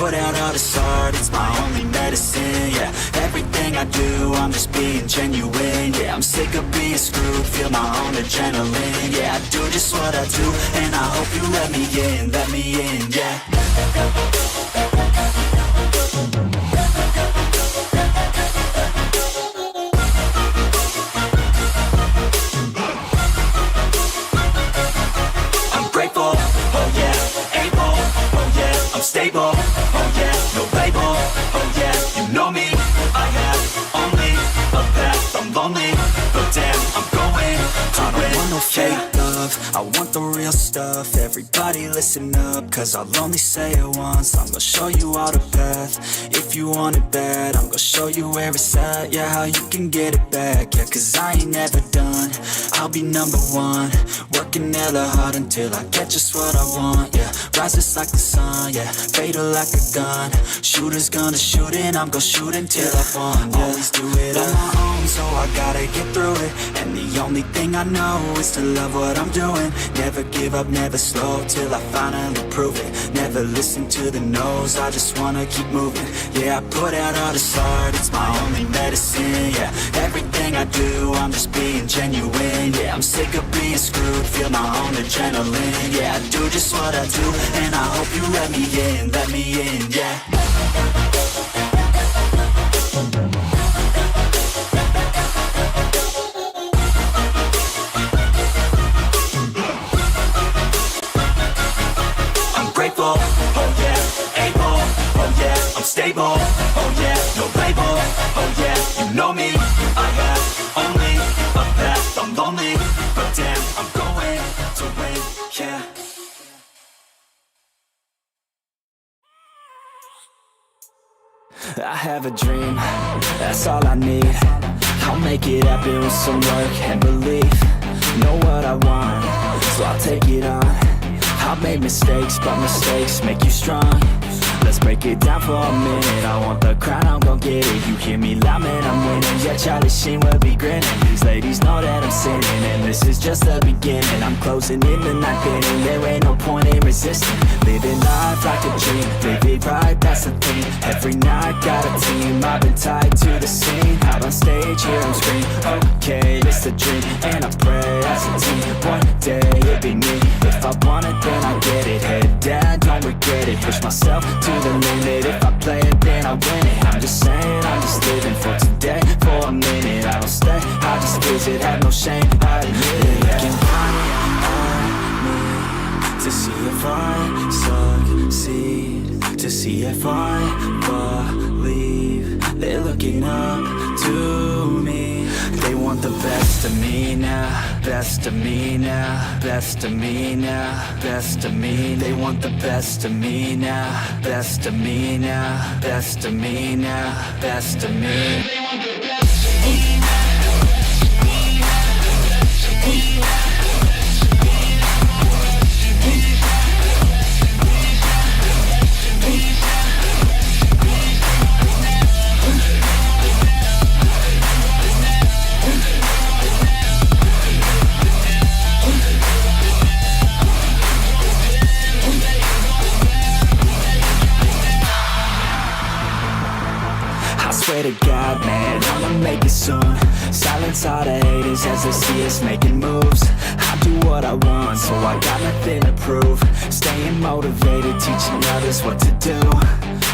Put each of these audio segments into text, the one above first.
put out all this art, it's my only medicine, yeah. Everything I do, I'm just being genuine, yeah. I'm sick of being screwed, feel my own adrenaline, yeah. I do just what I do, and I hope you let me in, yeah. Stable, oh yeah, no label, oh yeah, you know me, I have only a path, I'm lonely, but damn, I'm going to win. I don't want no fake love, I want the real stuff. Everybody listen up, cause I'll only say it once. I'm gonna show you all the path, if you want it bad. I'm gonna show you where it's at, yeah, how you can get it back. Yeah, cause I ain't never done, I'll be number one. Working hella hard until I get just what I want, yeah. Rises like the sun, yeah, fatal like a gun. Shooters gonna shoot and I'm gonna shoot until I won, yeah. Always do it on my own, so I gotta get through it. And the only thing I know is to love what I'm doing. Never give up, never slow, till I finally prove it. Never listen to the no's, I just wanna keep moving. Yeah, I put out all this art, it's my only medicine, yeah. Everything I do, I'm just being genuine, yeah. I'm sick of being screwed, feel my own adrenaline, yeah. I do just what I do, and I hope you let me in, yeah. I'm grateful, oh yeah, able, oh yeah, I'm stable, oh yeah, no label, oh yeah, you know me, I have only a path, I'm lonely, but damn, I'm going to win, yeah. I have a dream, that's all I need. I'll make it happen with some work and belief. Know what I want, so I'll take it on. I've made mistakes, but mistakes make you strong. Let's break it down for a minute. I want the crown, I'm gon' get it. You hear me loud, man, I'm winning. Yeah, Charlie Sheen will be grinning. These ladies know that I'm sinning, and this is just the beginning. I'm closing in the ninth inning, there ain't no point in resisting. Living life like a dream, live it right, that's the thing. Every night, got a team, I've been tied to the scene. Out on stage, hear them scream, okay, it's a dream. And I pray as a team, one day it'll be me. If I want it, then I get it. Head down, don't regret it. Push myself to the limit. If I play it, then I win it. I'm just saying, I'm just living for today, for a minute. I don't stay, I just visit, have no shame, I admit it. Looking right at me to see if I succeed, to see if I believe. They're looking up to me. They want the best of me now, best of me now, best of me now, best of me. They want the best of me now, best of me now, best of me now, best of me. They want the best of me now. Swear to God, man, I'ma make it soon. Silence all the haters as they see us making moves. I do what I want, so I got nothing to prove. Staying motivated, teaching others what to do.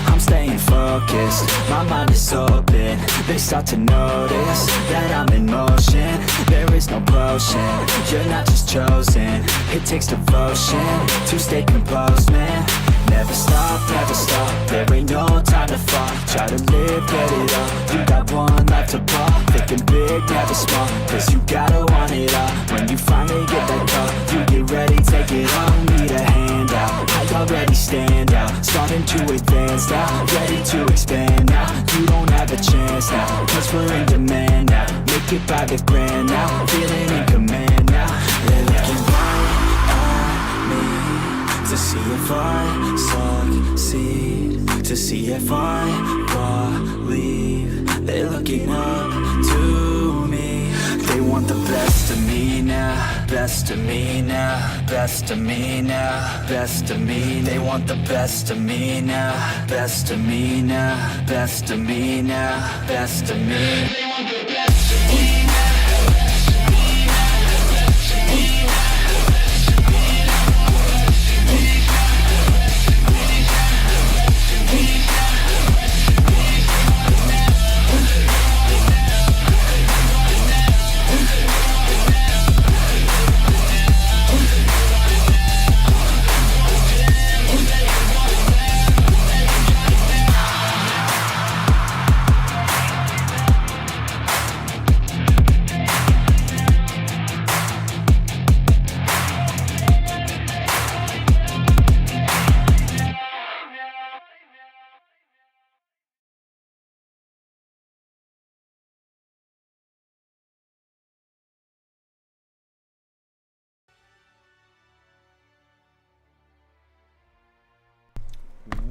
I'm staying focused, my mind is open. They start to notice that I'm in motion. There is no potion, you're not just chosen. It takes devotion to stay composed, man. Never stop, there ain't no time to fall. Try to live, get it all, you got one life to ball. Thinking big, never small, cause you gotta want it all. When you finally get that call, you get ready, take it on. Need a handout, I already stand out. Starting to advance now, ready to expand now. You don't have a chance now, cause we're in demand now. Make it by the grand now, feeling in command now. They're looking right at me to see if I succeed, to see if I believe. They're looking up to me. They They want the best of me now, best of me now, best of me now, best of me. They want the best of me now, best of me now, best of me now, best of me. They want the best of me.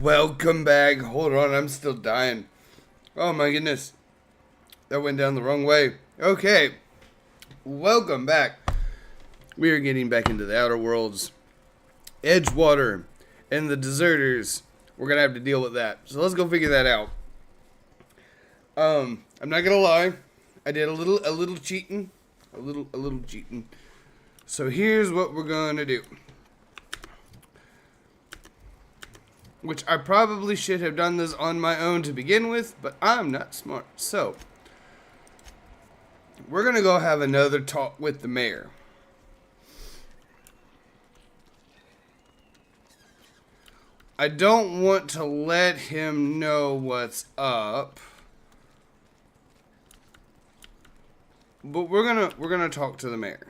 Welcome back. Hold on, I'm still dying. Oh my goodness. That went down the wrong way. Okay. Welcome back. We are getting back into the Outer Worlds. Edgewater and the deserters. We're going to have to deal with that. So let's go figure that out. I'm not going to lie. I did a little cheating. A little cheating. So here's what we're going to do. Which I probably should have done this on my own to begin with, but I'm not smart. So, we're going to go have another talk with the mayor. I don't want to let him know what's up. But we're going to talk to the mayor.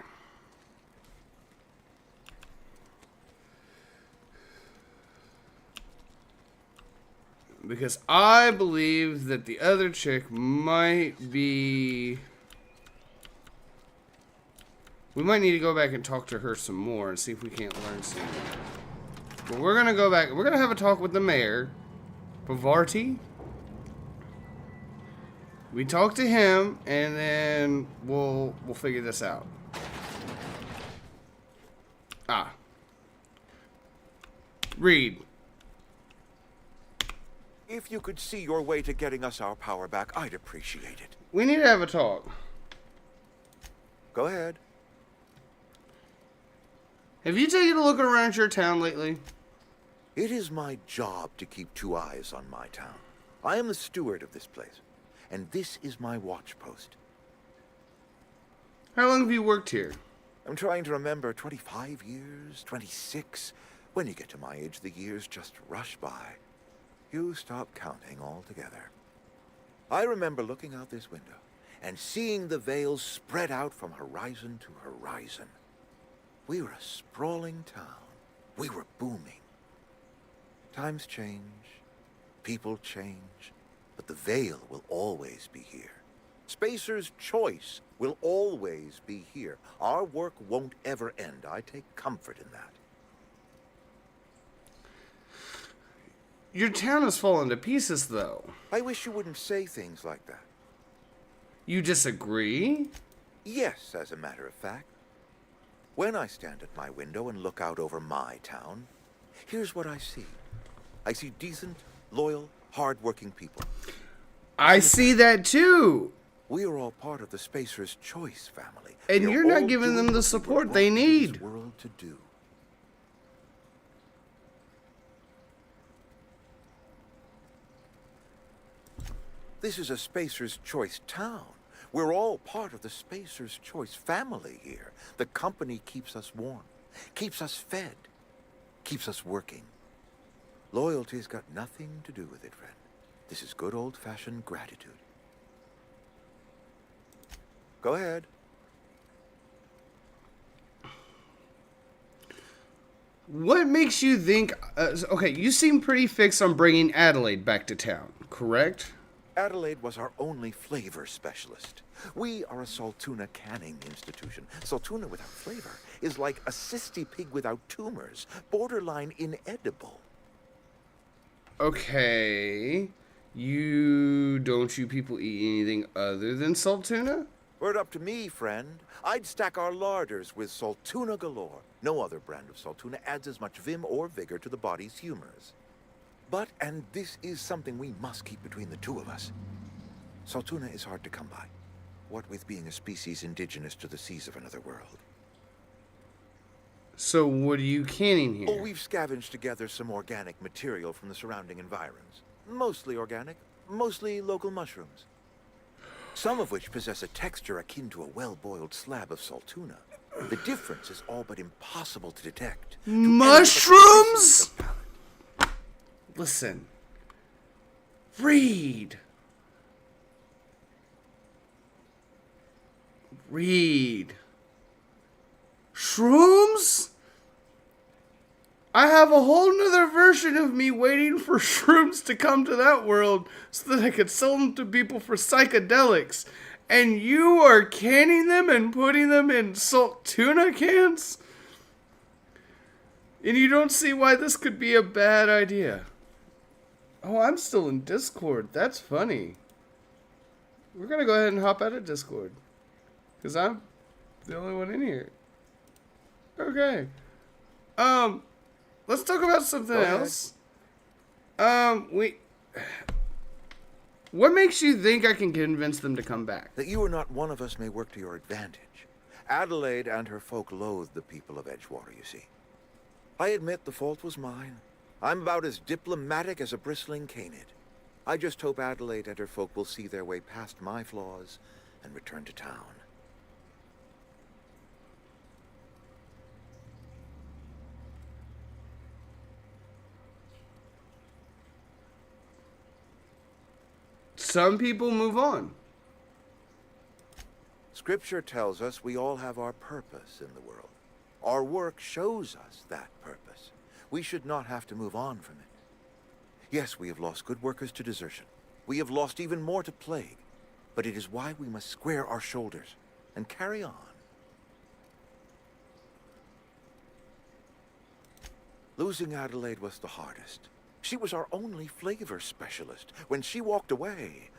Because I believe that the other chick might be... We might need to go back and talk to her some more and see if we can't learn something. But we're going to go back. We're going to have a talk with the mayor. Pavarti. We talk to him and then we'll figure this out. Read. If you could see your way to getting us our power back, I'd appreciate it. We need to have a talk. Go ahead. Have you taken a look around your town lately? It is my job to keep two eyes on my town. I am the steward of this place, and this is my watch post. How long have you worked here? I'm trying to remember, 25 years, 26. When you get to my age, the years just rush by. You stop counting altogether. I remember looking out this window and seeing the veils spread out from horizon to horizon. We were a sprawling town. We were booming. Times change, people change, but the veil will always be here. Spacer's choice will always be here. Our work won't ever end. I take comfort in that. Your town has fallen to pieces, though. I wish you wouldn't say things like that. You disagree? Yes, as a matter of fact. When I stand at my window and look out over my town, here's what I see. I see decent, loyal, hard-working people. I see that too. We are all part of the Spacer's Choice family. And We are you're not all giving them doing the what we support were they brought to need. this world to do. This is a Spacer's Choice town. We're all part of the Spacer's Choice family here. The company keeps us warm, keeps us fed, keeps us working. Loyalty's got nothing to do with it, friend. This is good old-fashioned gratitude. Go ahead. What makes you think... okay, you seem pretty fixed on bringing Adelaide back to town, correct? Adelaide was our only flavor specialist. We are a Saltuna canning institution. Saltuna without flavor is like a cysty pig without tumors, borderline inedible. Okay. Don't you people eat anything other than salt tuna? Were it up to me, friend, I'd stack our larders with saltuna galore. No other brand of saltuna adds as much vim or vigor to the body's humors. But, and this is something we must keep between the two of us, saltuna is hard to come by, what with being a species indigenous to the seas of another world. So what are you canning here? Oh, we've scavenged together some organic material from the surrounding environs. Mostly organic, mostly local mushrooms. Some of which possess a texture akin to a well-boiled slab of saltuna. The difference is all but impossible to detect. Mushrooms? Listen. Read. Shrooms? I have a whole nother version of me waiting for shrooms to come to that world so that I could sell them to people for psychedelics. And you are canning them and putting them in salt tuna cans? And you don't see why this could be a bad idea. Oh, I'm still in Discord. That's funny. We're going to go ahead and hop out of Discord. Because I'm the only one in here. Okay. Let's talk about something else. What makes you think I can convince them to come back? That you are not one of us may work to your advantage. Adelaide and her folk loathe the people of Edgewater, you see. I admit the fault was mine. I'm about as diplomatic as a bristling canid. I just hope Adelaide and her folk will see their way past my flaws and return to town. Some people move on. Scripture tells us we all have our purpose in the world. Our work shows us that purpose. We should not have to move on from it. Yes, we have lost good workers to desertion. We have lost even more to plague. But it is why we must square our shoulders and carry on. Losing Adelaide was the hardest. She was our only flavor specialist. When she walked away,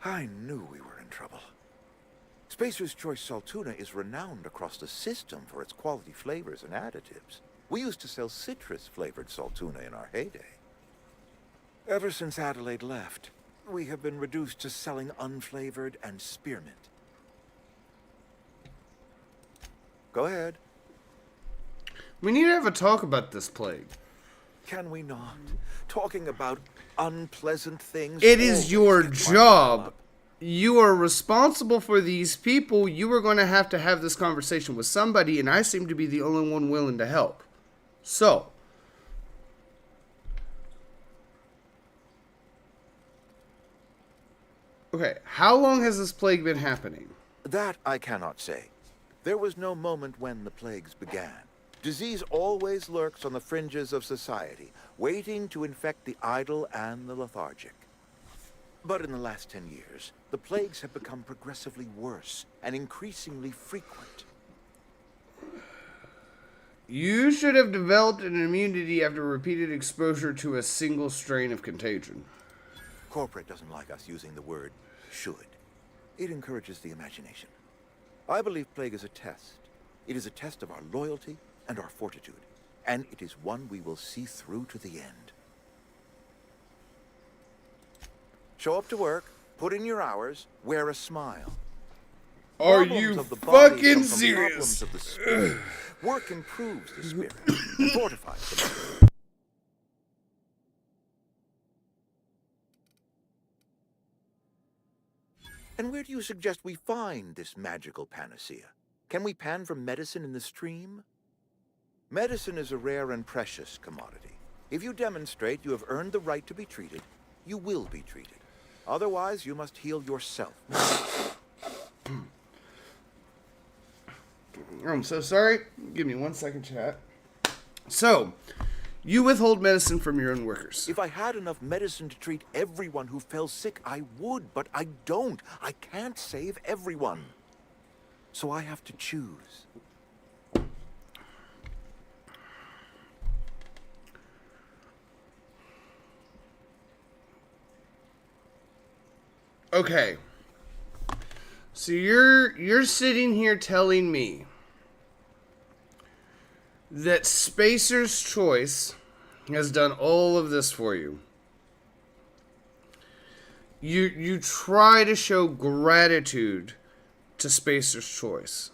I knew we were in trouble. Spacer's Choice Saltuna is renowned across the system for its quality flavors and additives. We used to sell citrus-flavored Saltuna in our heyday. Ever since Adelaide left, we have been reduced to selling unflavored and spearmint. Go ahead. We need to have a talk about this plague. Can we not? Talking about unpleasant things. It is your job. You are responsible for these people. You are going to have this conversation with somebody, and I seem to be the only one willing to help. So, okay, how long has this plague been happening? That I cannot say. There was no moment when the plagues began. Disease always lurks on the fringes of society, waiting to infect the idle and the lethargic. But in the last 10 years, the plagues have become progressively worse and increasingly frequent. You should have developed an immunity after repeated exposure to a single strain of contagion. Corporate doesn't like us using the word should. It encourages the imagination. I believe plague is a test. It is a test of our loyalty and our fortitude, and it is one we will see through to the end. Show up to work, put in your hours, wear a smile. Are Problems you of the body fucking come from serious? problems of the spirit. Work improves the spirit, and fortifies the spirit. And where do you suggest we find this magical panacea? Can we pan for medicine in the stream? Medicine is a rare and precious commodity. If you demonstrate you have earned the right to be treated, you will be treated. Otherwise, you must heal yourself. I'm so sorry. Give me 1 second, chat. So, you withhold medicine from your own workers. If I had enough medicine to treat everyone who fell sick, I would, but I don't. I can't save everyone. So I have to choose. Okay. So you're sitting here telling me that Spacer's Choice has done all of this for you. You try to show gratitude to Spacer's Choice.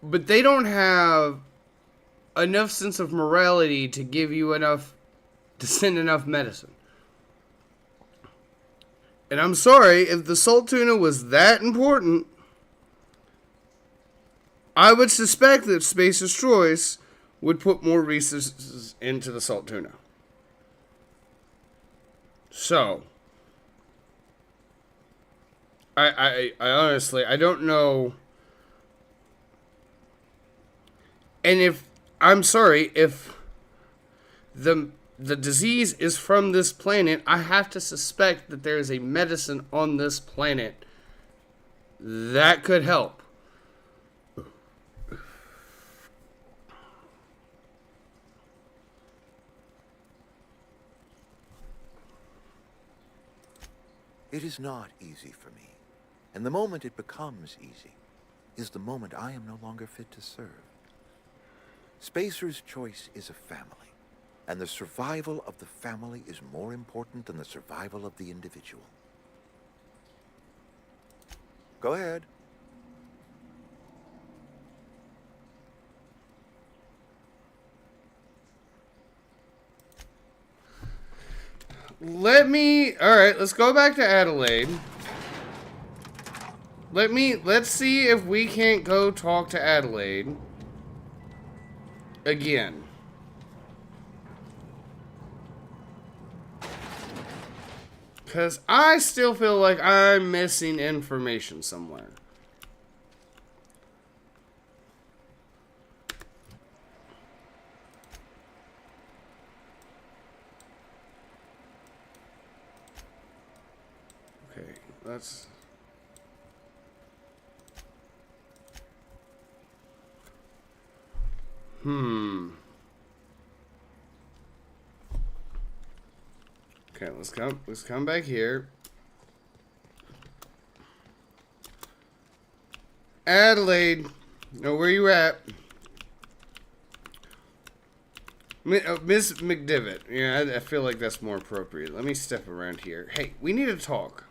But they don't have enough sense of morality to give you enough, to send enough medicine. And I'm sorry, if the salt tuna was that important, I would suspect that Spacer's Choice would put more resources into the salt tuna. So, I honestly, I don't know. And if, I'm sorry, if the disease is from this planet, I have to suspect that there is a medicine on this planet that could help. It is not easy for me. And the moment it becomes easy is the moment I am no longer fit to serve. Spacer's Choice is a family, and the survival of the family is more important than the survival of the individual. Go ahead. Alright, let's go back to Adelaide. Let's see if we can't go talk to Adelaide again. Because I still feel like I'm missing information somewhere. Okay, let's... Okay, let's come back here. Adelaide, no, where you at? Miss McDivitt. Yeah, I feel like that's more appropriate. Let me step around here. Hey, we need to talk.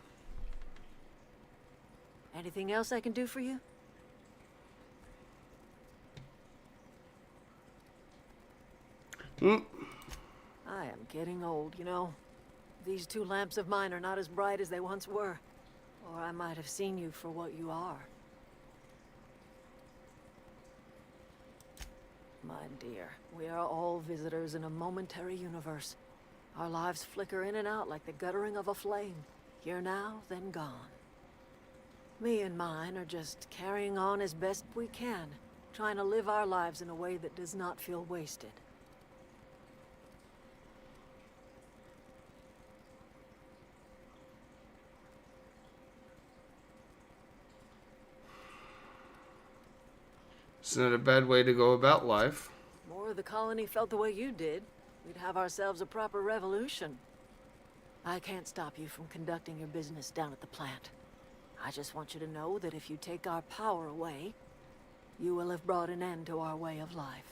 Anything else I can do for you? I am getting old, you know. These two lamps of mine are not as bright as they once were. Or I might have seen you for what you are. My dear, we are all visitors in a momentary universe. Our lives flicker in and out like the guttering of a flame. Here now, then gone. Me and mine are just carrying on as best we can, trying to live our lives in a way that does not feel wasted. It's not a bad way to go about life. More of the colony felt the way you did, we'd have ourselves a proper revolution. I can't stop you from conducting your business down at the plant. I just want you to know that if you take our power away, you will have brought an end to our way of life.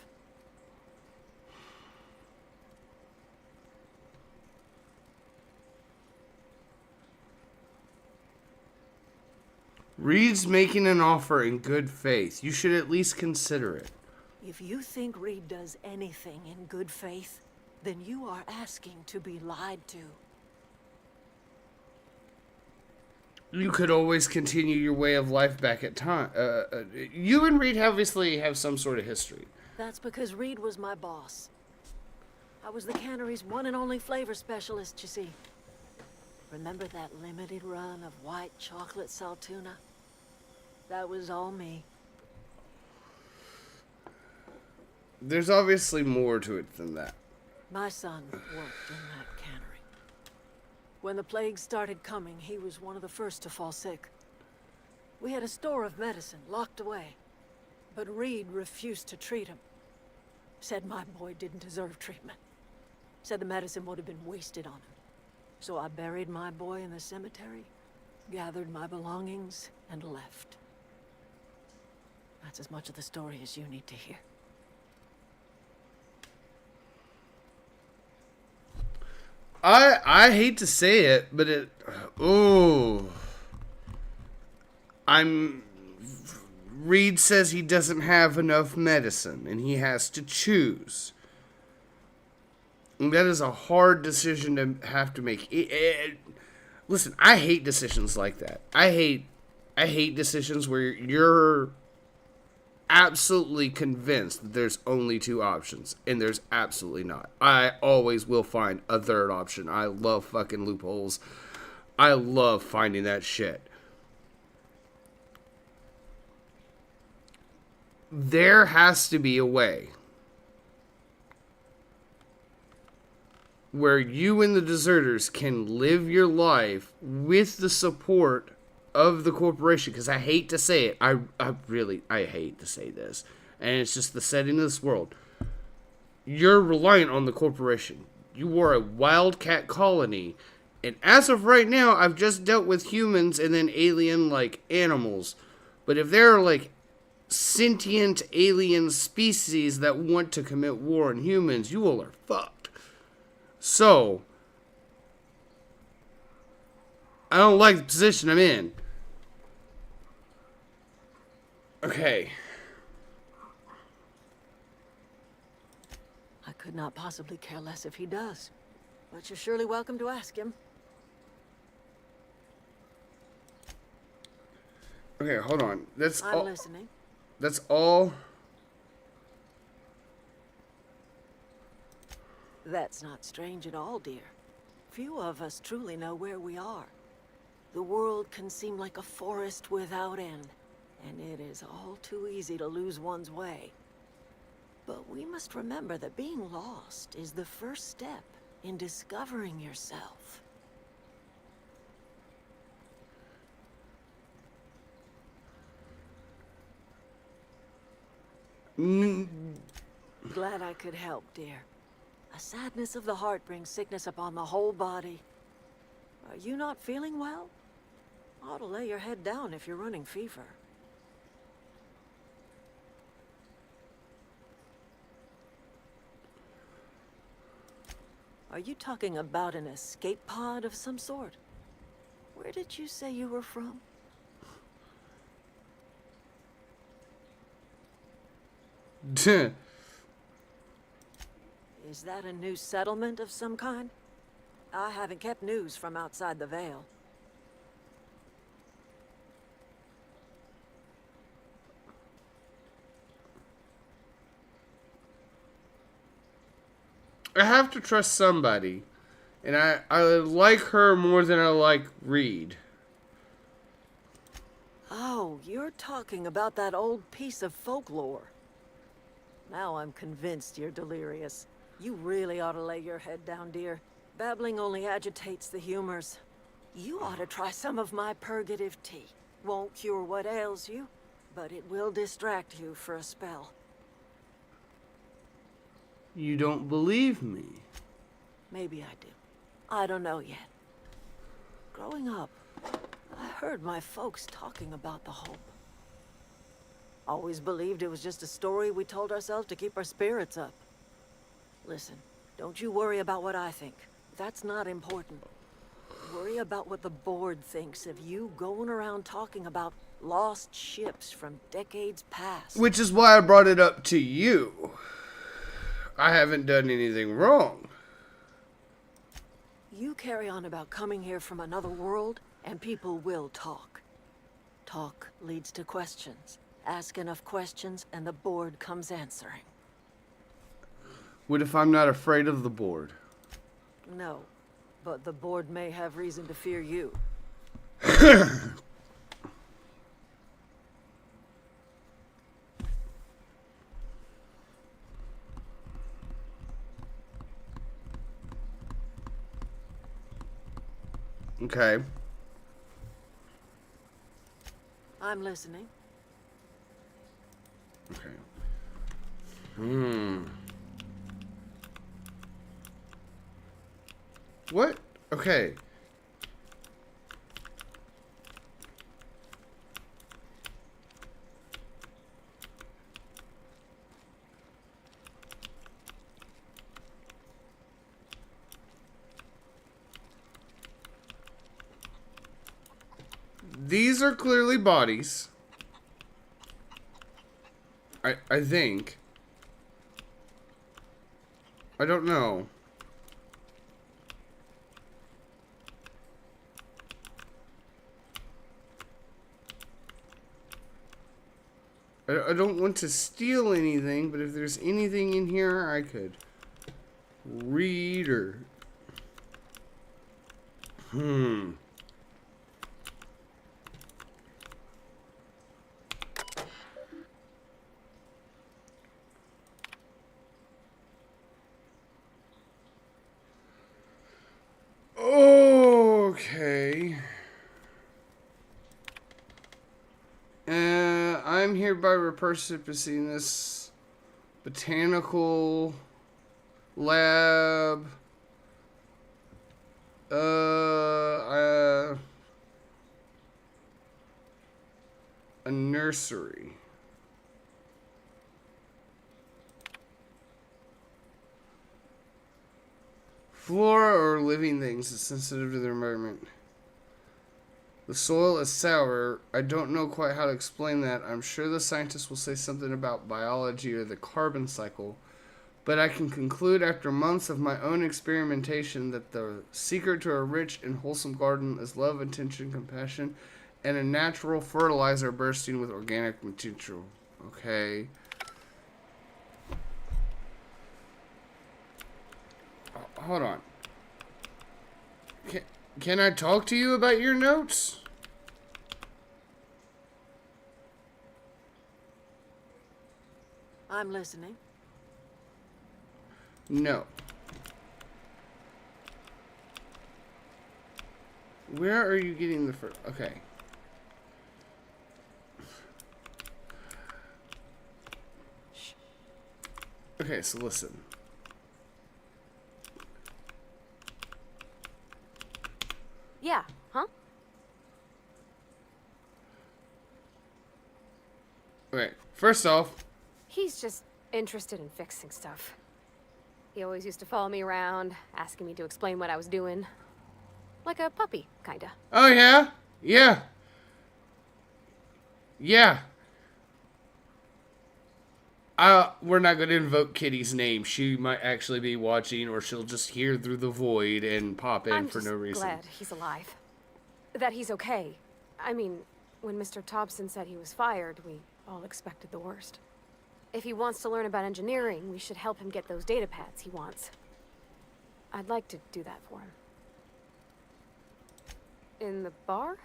Reed's making an offer in good faith. You should at least consider it. If you think Reed does anything in good faith, then you are asking to be lied to. You could always continue your way of life back at time. You and Reed obviously have some sort of history. That's because Reed was my boss. I was the cannery's one and only flavor specialist, you see. Remember that limited run of white chocolate salt tuna? That was all me. There's obviously more to it than that. My son worked in that cannery. When the plague started coming, he was one of the first to fall sick. We had a store of medicine locked away, but Reed refused to treat him. Said my boy didn't deserve treatment. Said the medicine would have been wasted on him. So I buried my boy in the cemetery gathered my belongings, and left. That's as much of the story as you need to hear. I hate to say it, but Reed says he doesn't have enough medicine and he has to choose. And that is a hard decision to have to make. Listen, I hate decisions like that. I hate decisions where you're absolutely convinced that there's only two options, and there's absolutely not. I always will find a third option. I love fucking loopholes. I love finding that shit. There has to be a way where you and the deserters can live your life with the support of the corporation, because I hate to say it. I hate to say this. And it's just the setting of this world. You're reliant on the corporation. You are a wildcat colony. And as of right now, I've just dealt with humans and then alien, like, animals. But if there are, like, sentient alien species that want to commit war on humans, you all are fucked. So, I don't like the position I'm in. Okay. I could not possibly care less if he does. But you're surely welcome to ask him. Okay, hold on. I'm listening. That's all. That's not strange at all, dear. Few of us truly know where we are. The world can seem like a forest without end, and it is all too easy to lose one's way. But we must remember that being lost is the first step in discovering yourself. Glad I could help, dear. A sadness of the heart brings sickness upon the whole body. Are you not feeling well? Ought to lay your head down if you're running fever. Are you talking about an escape pod of some sort? Where did you say you were from? Is that a new settlement of some kind? I haven't kept news from outside the Veil. I have to trust somebody. And I like her more than I like Reed. Oh, you're talking about that old piece of folklore. Now I'm convinced you're delirious. You really ought to lay your head down, dear. Babbling only agitates the humors. You ought to try some of my purgative tea. Won't cure what ails you, but it will distract you for a spell. You don't believe me? Maybe I do. I don't know yet. Growing up, I heard my folks talking about the hope. Always believed it was just a story we told ourselves to keep our spirits up. Listen, don't you worry about what I think. That's not important. Worry about what the board thinks of you going around talking about lost ships from decades past. Which is why I brought it up to you. I haven't done anything wrong. You carry on about coming here from another world, and people will talk. Talk leads to questions. Ask enough questions, and the board comes answering. What if I'm not afraid of the board? No, but the board may have reason to fear you. Okay. I'm listening. Okay. What? Okay. these are clearly bodies. I think. I don't know. I don't want to steal anything, but if there's anything in here I could read or... Okay. I'm hereby repurposing this botanical lab. A nursery. Flora or living things is sensitive to their environment. The soil is sour. I don't know quite how to explain that. I'm sure the scientists will say something about biology or the carbon cycle. But I can conclude after months of my own experimentation that the secret to a rich and wholesome garden is love, attention, compassion, and a natural fertilizer bursting with organic potential. Okay. Hold on. Can I talk to you about your notes? I'm listening. No. Where are you getting the first? Okay. Okay, so listen. Yeah, huh? Okay, first off, He's just interested in fixing stuff. He always used to follow me around, asking me to explain what I was doing. Like a puppy, kinda. oh yeah? Yeah. Yeah. We're not going to invoke Kitty's name. She might actually be watching, or she'll just hear through the void and pop in I'm for just no reason. glad he's alive. That he's okay. I mean, when Mr. Thompson said he was fired, we all expected the worst. If he wants to learn about engineering, we should help him get those data pads he wants. I'd like to do that for him. In the bar?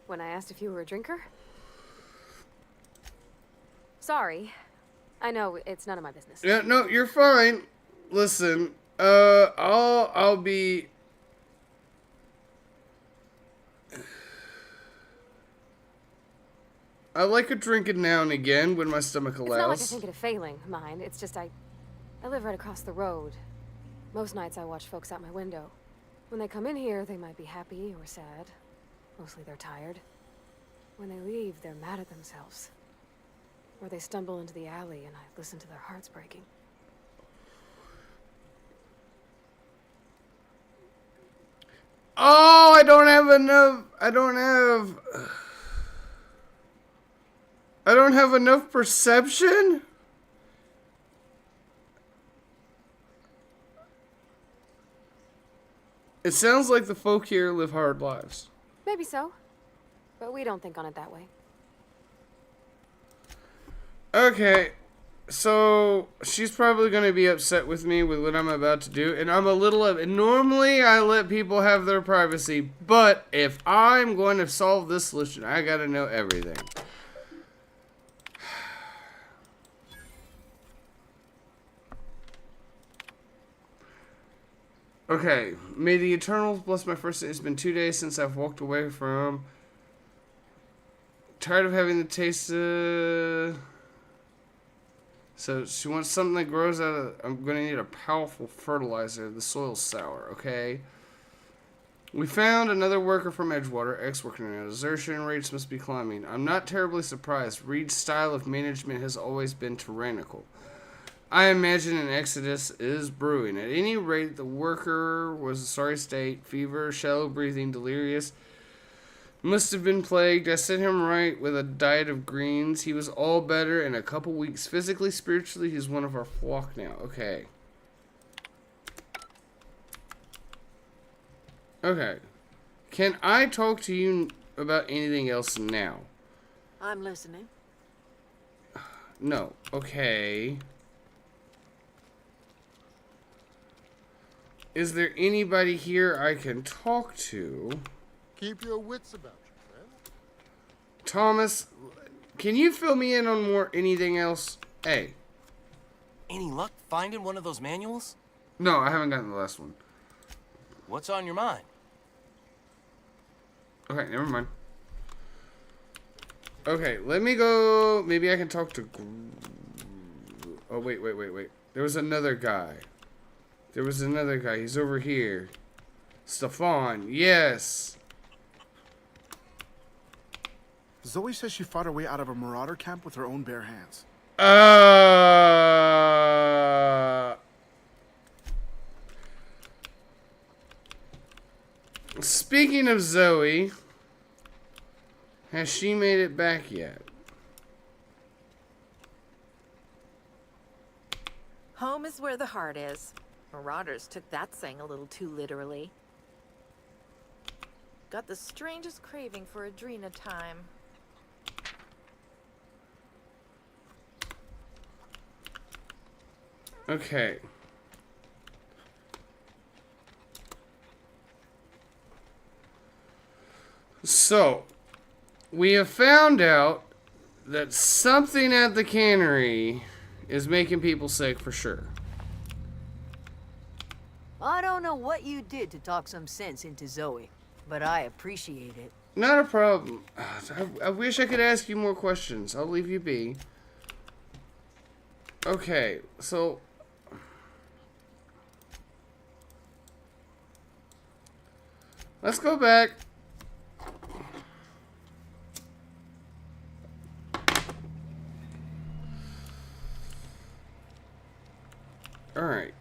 When I asked if you were a drinker? Sorry. I know, it's none of my business. Yeah, no, you're fine. Listen, I'll be... I like a drinking now and again when my stomach allows. It's not like I think it a failing, mind. It's just I live right across the road. Most nights I watch folks out my window. When they come in here, they might be happy or sad. Mostly they're tired. When they leave, they're mad at themselves. Or they stumble into the alley and I listen to their hearts breaking. Oh, I don't have enough perception? It sounds like the folk here live hard lives. Maybe so. But we don't think on it that way. Okay, so she's probably going to be upset with me with what I'm about to do, and I'm a little... Normally, I let people have their privacy, but if I'm going to solve this solution, I got to know everything. Okay, may the Eternals bless my first day. It's been 2 days since I've walked away from... Tired of having the taste of... So she wants something that grows out of... I'm going to need a powerful fertilizer. The soil's sour, okay? We found another worker from Edgewater. Ex-worker now. Desertion rates must be climbing. I'm not terribly surprised. Reed's style of management has always been tyrannical. I imagine an exodus is brewing. At any rate, the worker was a sorry state. Fever, shallow breathing, delirious. Must have been plagued. I set him right with a diet of greens. He was all better in a couple weeks. Physically, spiritually, he's one of our flock now. Okay. Okay. Can I talk to you about anything else now? I'm listening. No. Okay. Is there anybody here I can talk to? Keep your wits about you, friend. Thomas, can you fill me in on anything else? Hey. Any luck finding one of those manuals? No, I haven't gotten the last one. What's on your mind? Okay, never mind. Okay, let me go. Maybe I can talk to... Oh, wait. There was another guy. He's over here. Stefan, yes. Zoe says she fought her way out of a marauder camp with her own bare hands. Speaking of Zoe, has she made it back yet? Home is where the heart is. Marauders took that saying a little too literally. Got the strangest craving for Adrena time. Okay. So, we have found out that something at the cannery is making people sick for sure. I don't know what you did to talk some sense into Zoe, but I appreciate it. Not a problem. I wish I could ask you more questions. I'll leave you be. Okay, so... let's go back. Alright.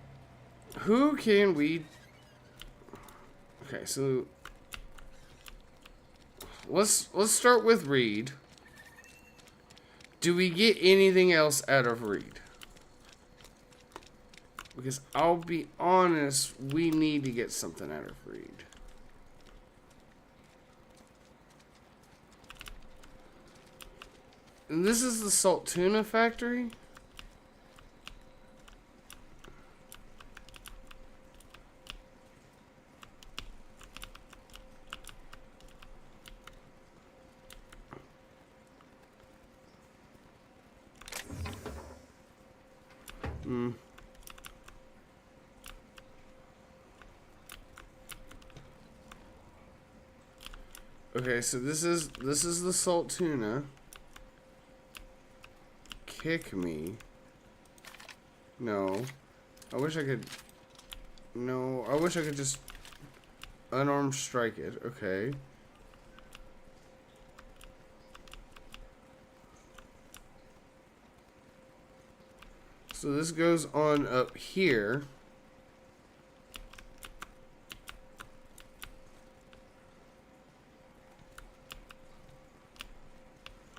Who can we... Okay, so... Let's start with Reed. Do we get anything else out of Reed? Because I'll be honest, we need to get something out of Reed. And this is the salt tuna factory? Okay, so this is the salt tuna. Kick me. No. I wish I could... No, I wish I could just unarmed strike it. Okay. So this goes on up here.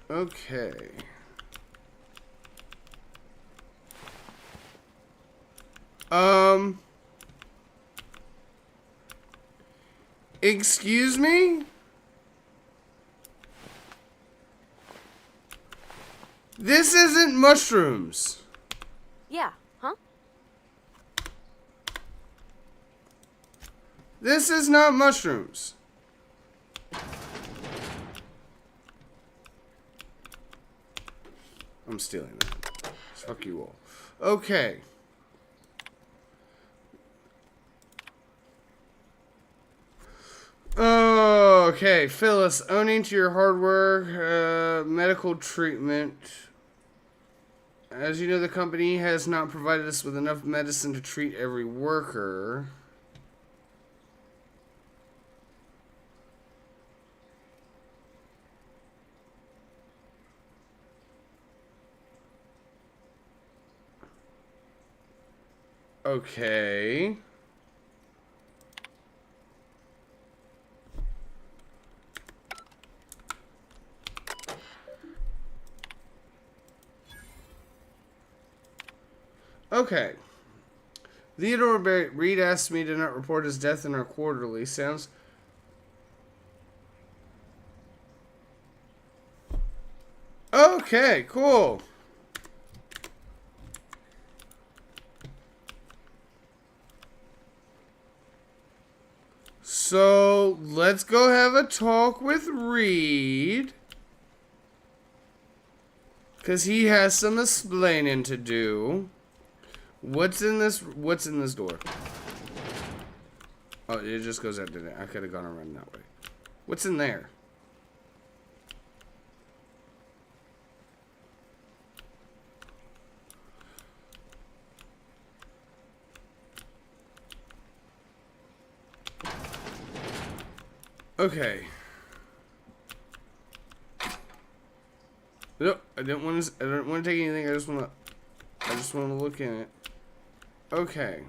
Okay. Excuse me? This isn't mushrooms. Yeah, huh? This is not mushrooms. I'm stealing that. Fuck you all. Okay. Okay, Phyllis, owning to your hard work, medical treatment. As you know, the company has not provided us with enough medicine to treat every worker. Okay. Okay. Theodore Reed asked me to not report his death in our quarterly. Sounds... Okay, cool. So, let's go have a talk with Reed. Because he has some explaining to do. What's in this door? Oh, it just goes out there. I could have gone around that way. What's in there? Okay. Nope, I don't want to take anything. I just want to look in it. Okay.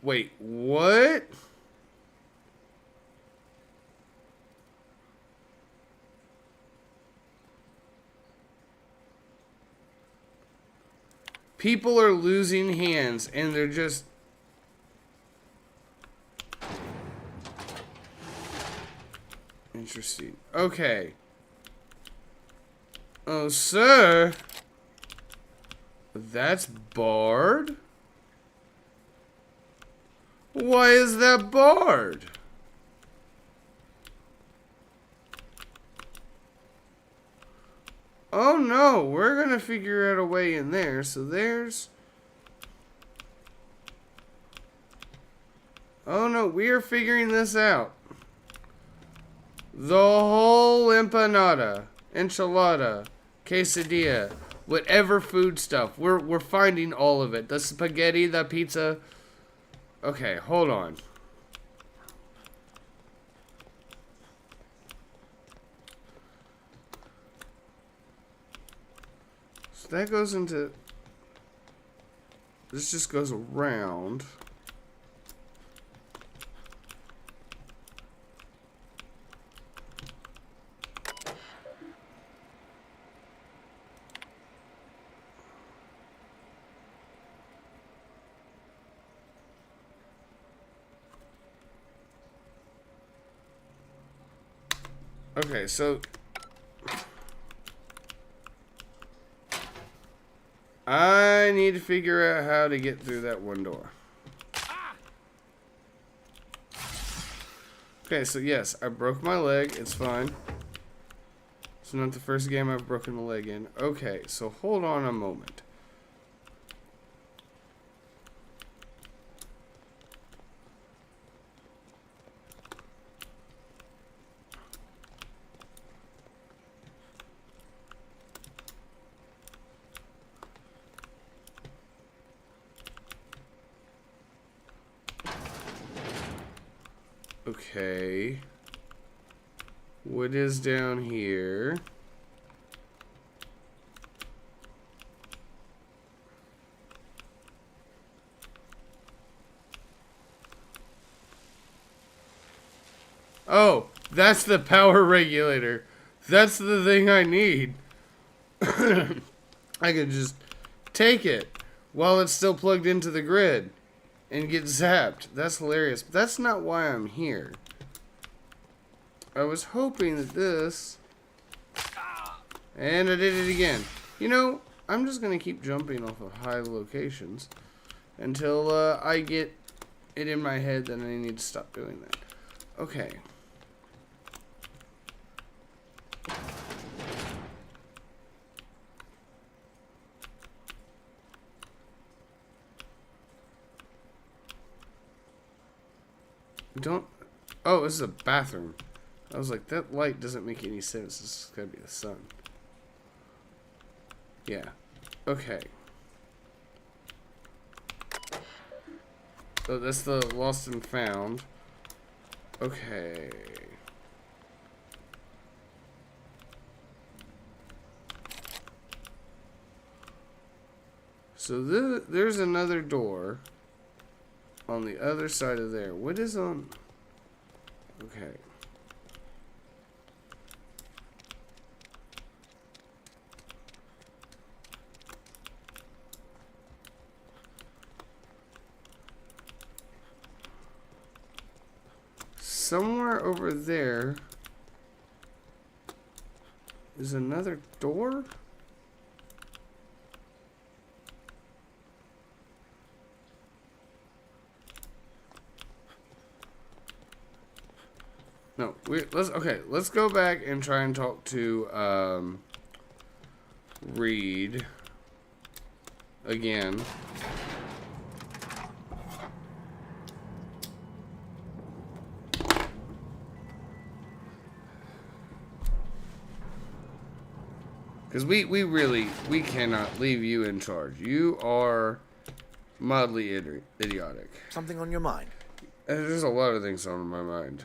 Wait, what? People are losing hands, and they're just... Interesting. Okay. Oh, sir. That's barred? Why is that barred? Oh no, we're gonna figure out a way in there. So there's... Oh no, we are figuring this out. The whole empanada, enchilada, quesadilla, whatever food stuff. We're finding all of it. The spaghetti, the pizza. Okay, hold on. So that goes into... This just goes around. Okay, so I need to figure out how to get through that one door. Okay, so yes, I broke my leg. It's fine. It's not the first game I've broken the leg in. Okay, so hold on a moment. Okay. What is down here? Oh, that's the power regulator. That's the thing I need. I can just take it while it's still plugged into the grid and get zapped. That's hilarious. But that's not why I'm here. I was hoping that this... And I did it again. You know, I'm just going to keep jumping off of high locations until I get it in my head that I need to stop doing that. Okay. Don't... Oh, this is a bathroom. I was like, that light doesn't make any sense. This is gotta be the sun. Yeah. Okay. So that's the lost and found. Okay. So there's another door on the other side of there. What is on... Okay. Somewhere over there is another door? No, let's go back and try and talk to Reed again. Because we cannot leave you in charge. You are mildly idiotic. Something on your mind? There's a lot of things on my mind.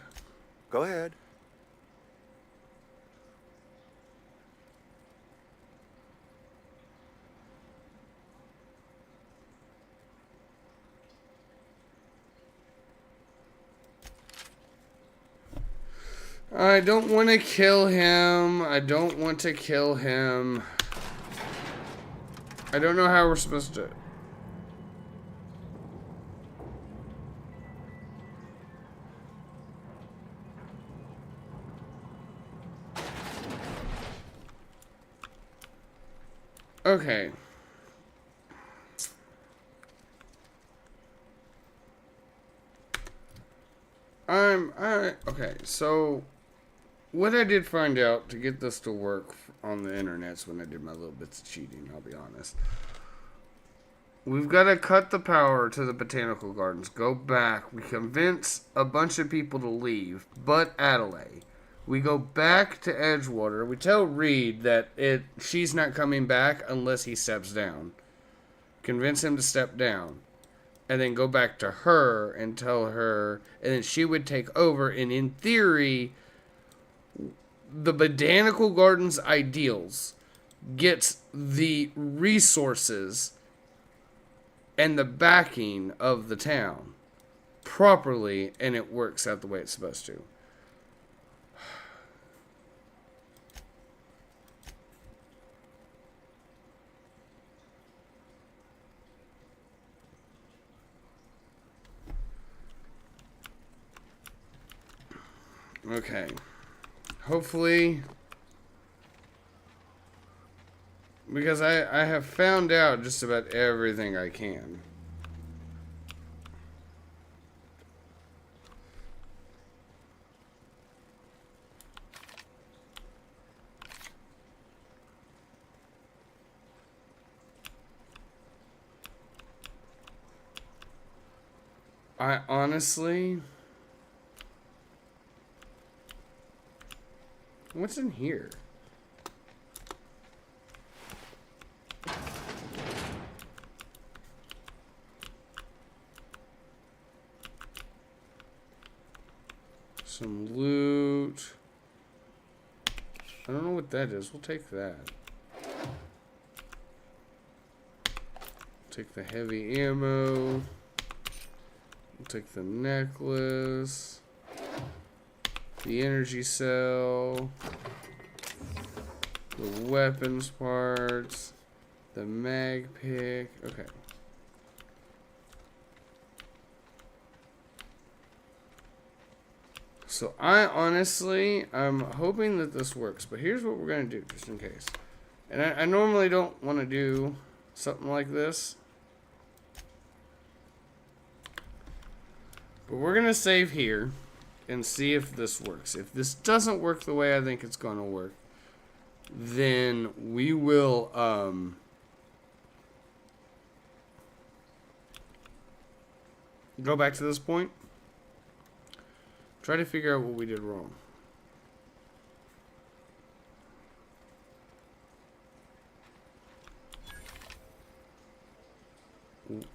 Go ahead. I don't want to kill him. I don't want to kill him. I don't know how we're supposed to... Okay. Okay, so what I did find out to get this to work on the internet's when I did my little bits of cheating, I'll be honest. We've got to cut the power to the botanical gardens, go back, we convince a bunch of people to leave, but Adelaide. We go back to Edgewater. We tell Reed that she's not coming back unless he steps down. Convince him to step down. And then go back to her and tell her. And then she would take over. And in theory, the Botanical Gardens Ideals gets the resources and the backing of the town properly. And it works out the way it's supposed to. Okay. Hopefully, because I have found out just about everything I can. I honestly... What's in here? Some loot. I don't know what that is. We'll take that. Take the heavy ammo. We'll take the necklace. The energy cell, the weapons parts, the mag pick. Okay. So I'm hoping that this works, but here's what we're going to do, just in case. And I normally don't want to do something like this. But we're going to save here. And see if this works. If this doesn't work the way I think it's going to work, then we will go back to this point. Try to figure out what we did wrong.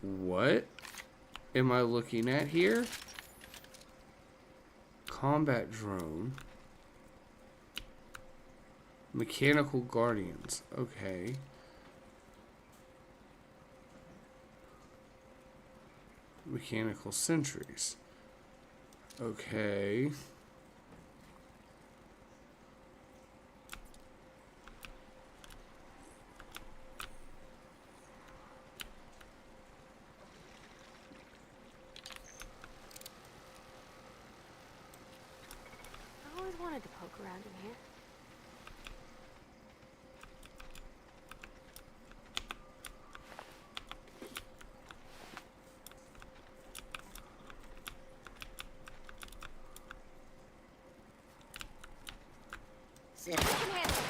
What am I looking at here? Combat drone. Mechanical guardians. Okay. Mechanical sentries. Okay. I always wanted to poke around in here. I can handle this.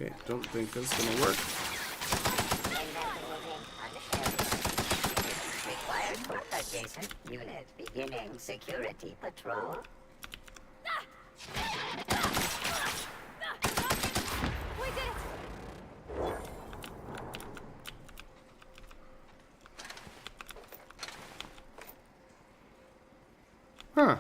Okay, don't think that's gonna work. Required for adjacent unit beginning security patrol. We did it! Huh.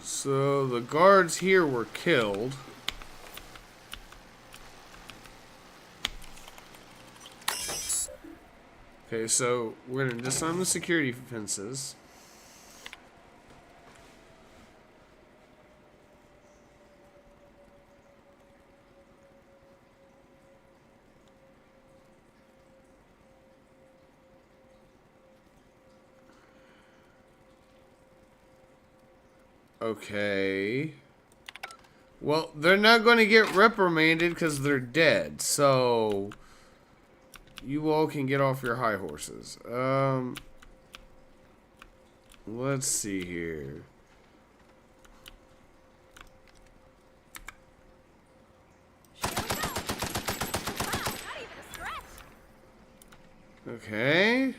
So the guards here were killed. Okay, so we're gonna disarm the security fences. Okay. Well, they're not going to get reprimanded because they're dead. So, you all can get off your high horses. Let's see here. Okay.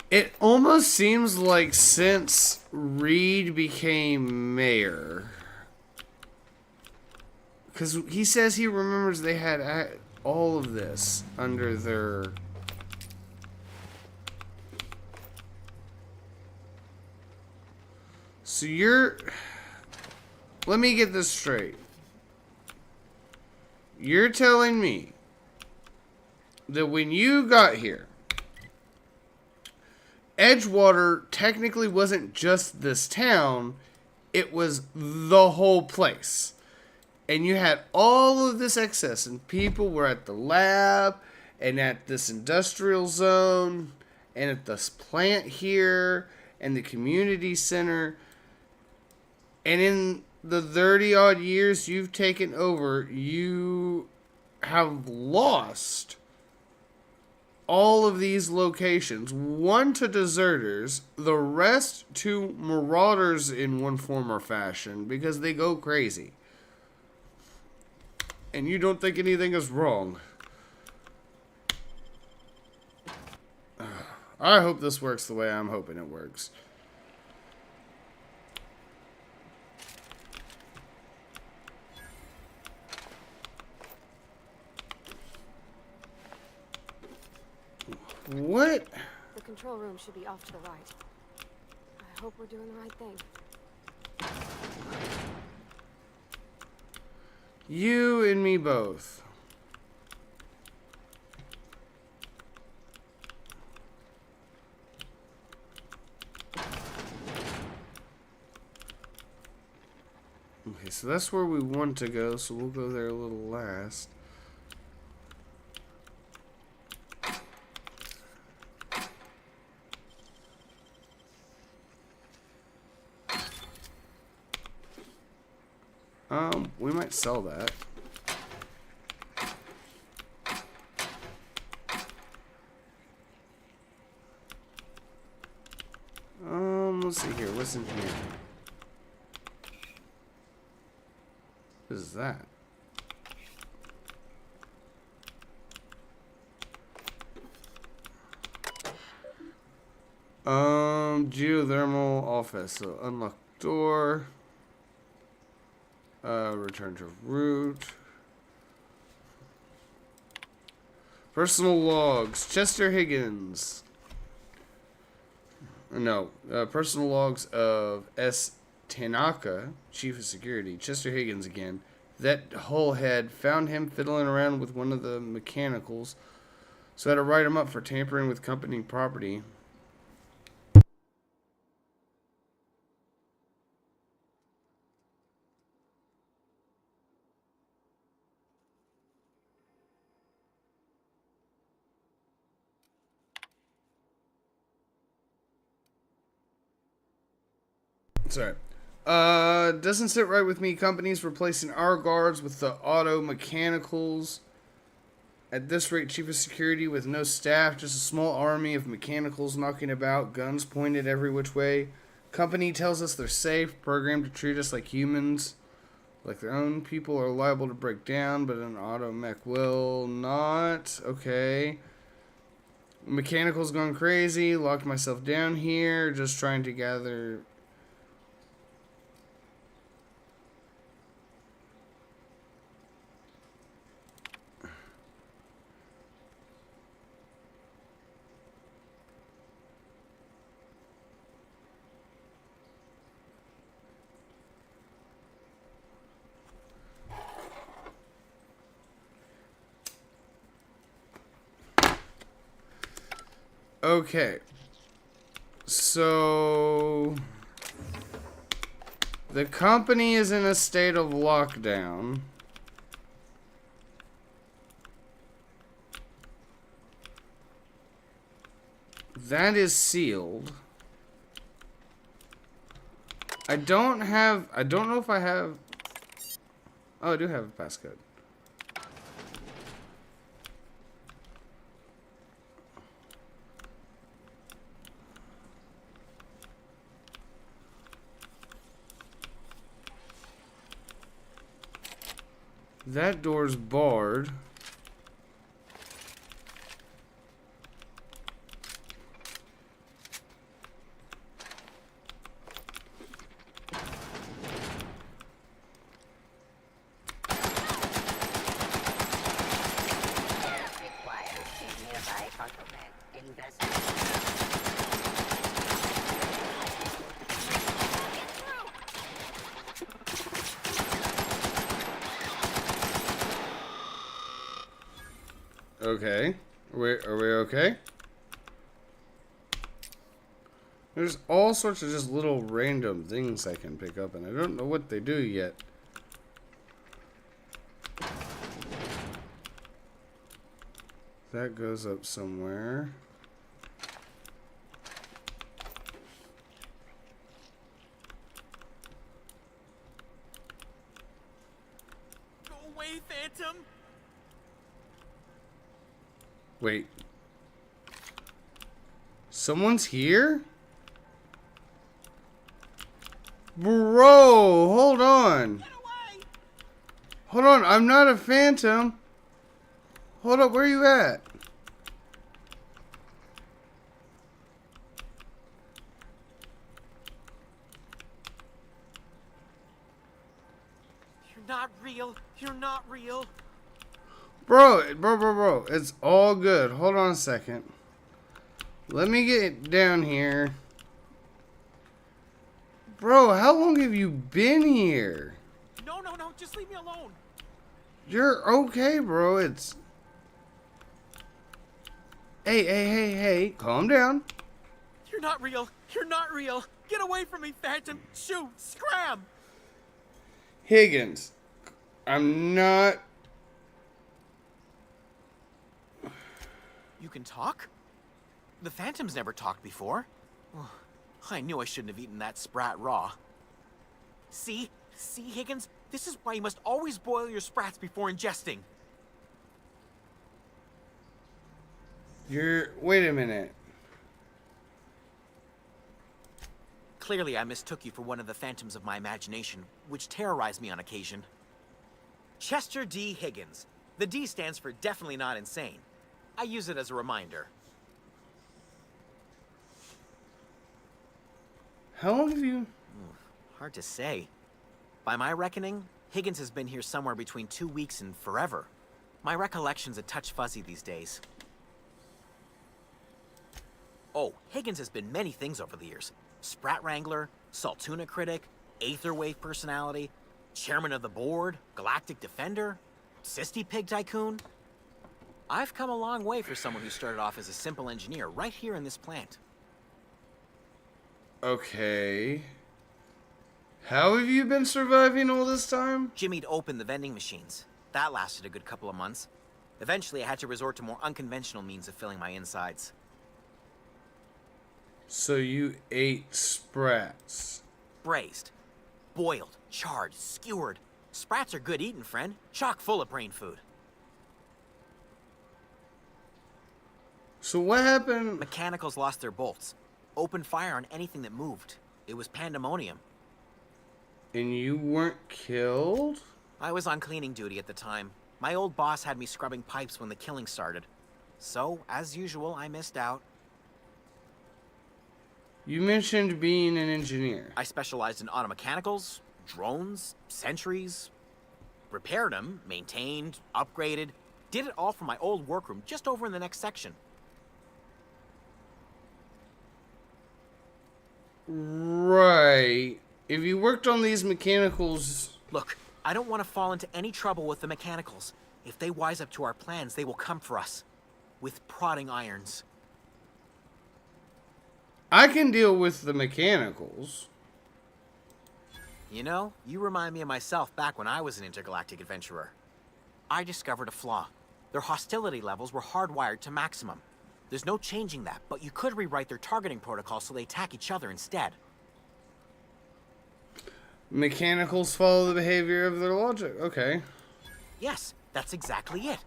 It almost seems like since Reed became mayor, because he says he remembers they had all of this under their... So you're... Let me get this straight. You're telling me that when you got here, Edgewater technically wasn't just this town, it was the whole place. And you had all of this excess, and people were at the lab, and at this industrial zone, and at this plant here, and the community center. And in the 30-odd years you've taken over, you have lost all of these locations. One to deserters, the rest to marauders in one form or fashion, because they go crazy. And you don't think anything is wrong. I hope this works the way I'm hoping it works. What? The control room should be off to the right. I hope we're doing the right thing. You and me both. Okay, so that's where we want to go, so we'll go there a little last. We might sell that. Let's see here. What's in here? What is that? Geothermal office. So unlock door. Return to root. Personal logs. Chester Higgins. No. Personal logs of S. Tanaka, Chief of Security. Chester Higgins again. That hullhead found him fiddling around with one of the mechanicals, so I had to write him up for tampering with company property. Sorry. Doesn't sit right with me. Companies replacing our guards with the auto mechanicals. At this rate, Chief of Security with no staff, just a small army of mechanicals knocking about, guns pointed every which way. Company tells us they're safe, programmed to treat us like humans. Like their own people are liable to break down, but an auto mech will not. Okay. Mechanicals gone crazy. Locked myself down here, just trying to gather... Okay, so the company is in a state of lockdown. That is sealed. I don't know if I have, oh, I do have a passcode. That door's barred. Requires a nearby automat investment. Okay. Are we okay? There's all sorts of just little random things I can pick up, and I don't know what they do yet. That goes up somewhere. Go away, Phantom! Wait. Someone's here? Bro, hold on. Hold on, I'm not a phantom. Hold up, where are you at? You're not real. You're not real. Bro, it's all good. Hold on a second. Let me get down here. Bro, how long have you been here? No, just leave me alone. You're okay, bro. It's... Hey, calm down. You're not real. You're not real. Get away from me, Phantom. Shoot, scram. Higgins, I'm not... You can talk? The Phantom's never talked before. Oh, I knew I shouldn't have eaten that sprat raw. See, Higgins? This is why you must always boil your sprats before ingesting. Wait a minute. Clearly, I mistook you for one of the phantoms of my imagination, which terrorize me on occasion. Chester D. Higgins. The D stands for definitely not insane. I use it as a reminder. How long have you... Hard to say. By my reckoning, Higgins has been here somewhere between 2 weeks and forever. My recollection's a touch fuzzy these days. Oh, Higgins has been many things over the years. Sprat Wrangler, Saltuna Critic, Aetherwave Personality, Chairman of the Board, Galactic Defender, Sisty Pig Tycoon. I've come a long way for someone who started off as a simple engineer right here in this plant. Okay. How have you been surviving all this time? Jimmy'd opened the vending machines. That lasted a good couple of months. Eventually, I had to resort to more unconventional means of filling my insides. So you ate sprats. Braised, boiled, charred, skewered. Sprats are good eating, friend. Chock full of brain food. So what happened? Mechanicals lost their bolts. Opened fire on anything that moved. It was pandemonium. And you weren't killed? I was on cleaning duty at the time. My old boss had me scrubbing pipes when the killing started. So, as usual, I missed out. You mentioned being an engineer. I specialized in automechanicals, drones, sentries. Repaired them, maintained, upgraded. Did it all from my old workroom just over in the next section. Right. If you worked on these mechanicals... Look, I don't want to fall into any trouble with the mechanicals. If they wise up to our plans, they will come for us. With prodding irons. I can deal with the mechanicals. You know, you remind me of myself back when I was an intergalactic adventurer. I discovered a flaw. Their hostility levels were hardwired to maximum. There's no changing that, but you could rewrite their targeting protocol so they attack each other instead. Mechanicals follow the behavior of their logic. Okay. Yes, that's exactly it.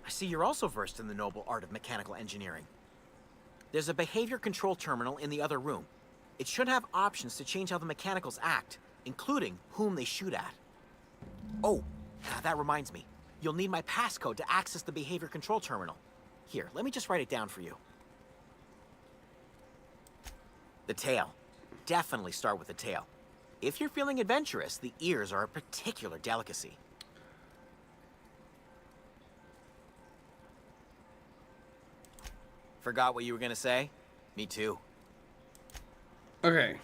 I see you're also versed in the noble art of mechanical engineering. There's a behavior control terminal in the other room. It should have options to change how the mechanicals act, including whom they shoot at. Oh, that reminds me. You'll need my passcode to access the behavior control terminal. Here, let me just write it down for you. The tail. Definitely start with the tail. If you're feeling adventurous, the ears are a particular delicacy. Forgot what you were gonna say? Me too. Okay.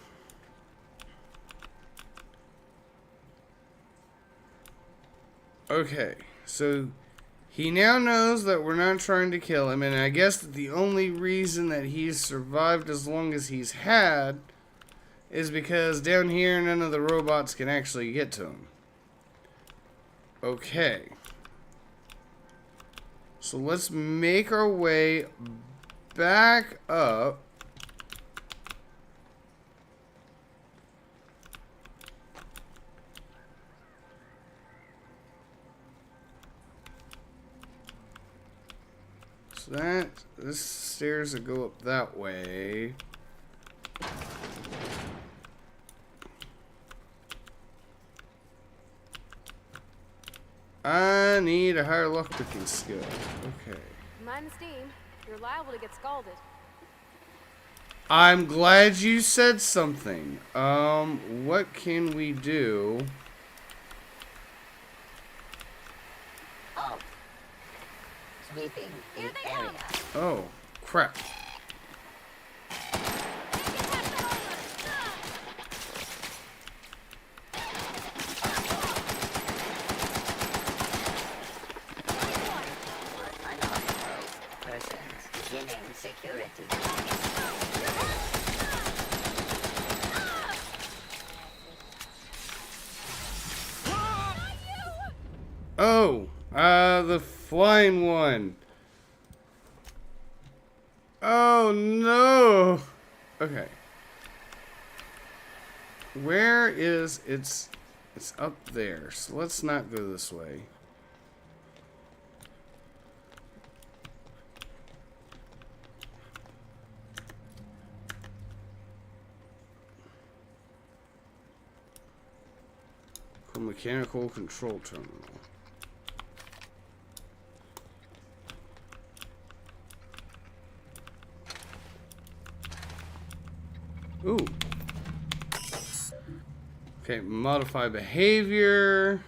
Okay, so he now knows that we're not trying to kill him, and I guess that the only reason that he's survived as long as he's had is because down here none of the robots can actually get to him. Okay. So let's make our way back up. So this stairs that go up that way. I need a higher lockpicking skill. Okay. Mind the steam. You're liable to get scalded. I'm glad you said something. What can we do? Oh. Sweeping the area. Oh, crap. Security. Oh, the flying one. Oh no. Okay. Where is it's up there. So let's not go this way. Mechanical control terminal. Ooh. Okay, modify behavior.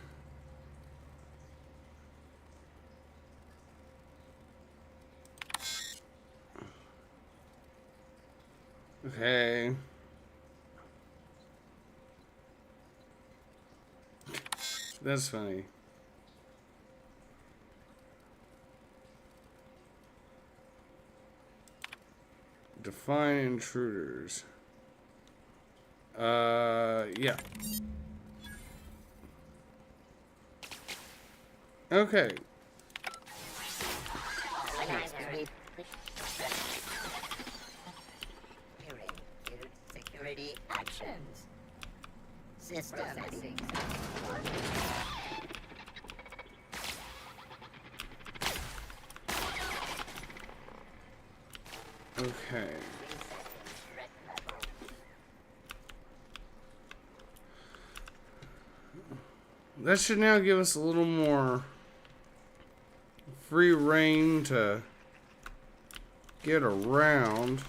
Okay. That's funny. Define intruders. Yeah. Okay. Security actions. System. Okay. That should now give us a little more free reign to get around.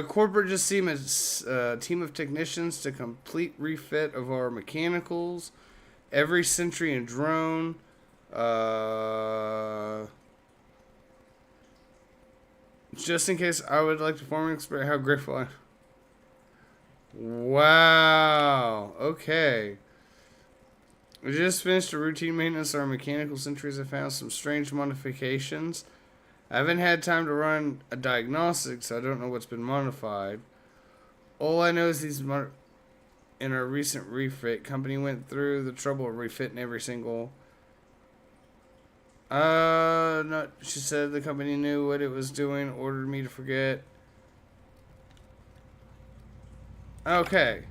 Corporate just seem as a team of technicians to complete refit of our mechanicals. Every sentry and drone. Just in case, I would like to formally express how grateful I am. Wow. Okay. We just finished a routine maintenance of our mechanical sentries. I found some strange modifications. I haven't had time to run a diagnostic, so I don't know what's been modified. All I know is these in our recent refit, company went through the trouble of refitting every single. No, she said the company knew what it was doing, ordered me to forget. Okay.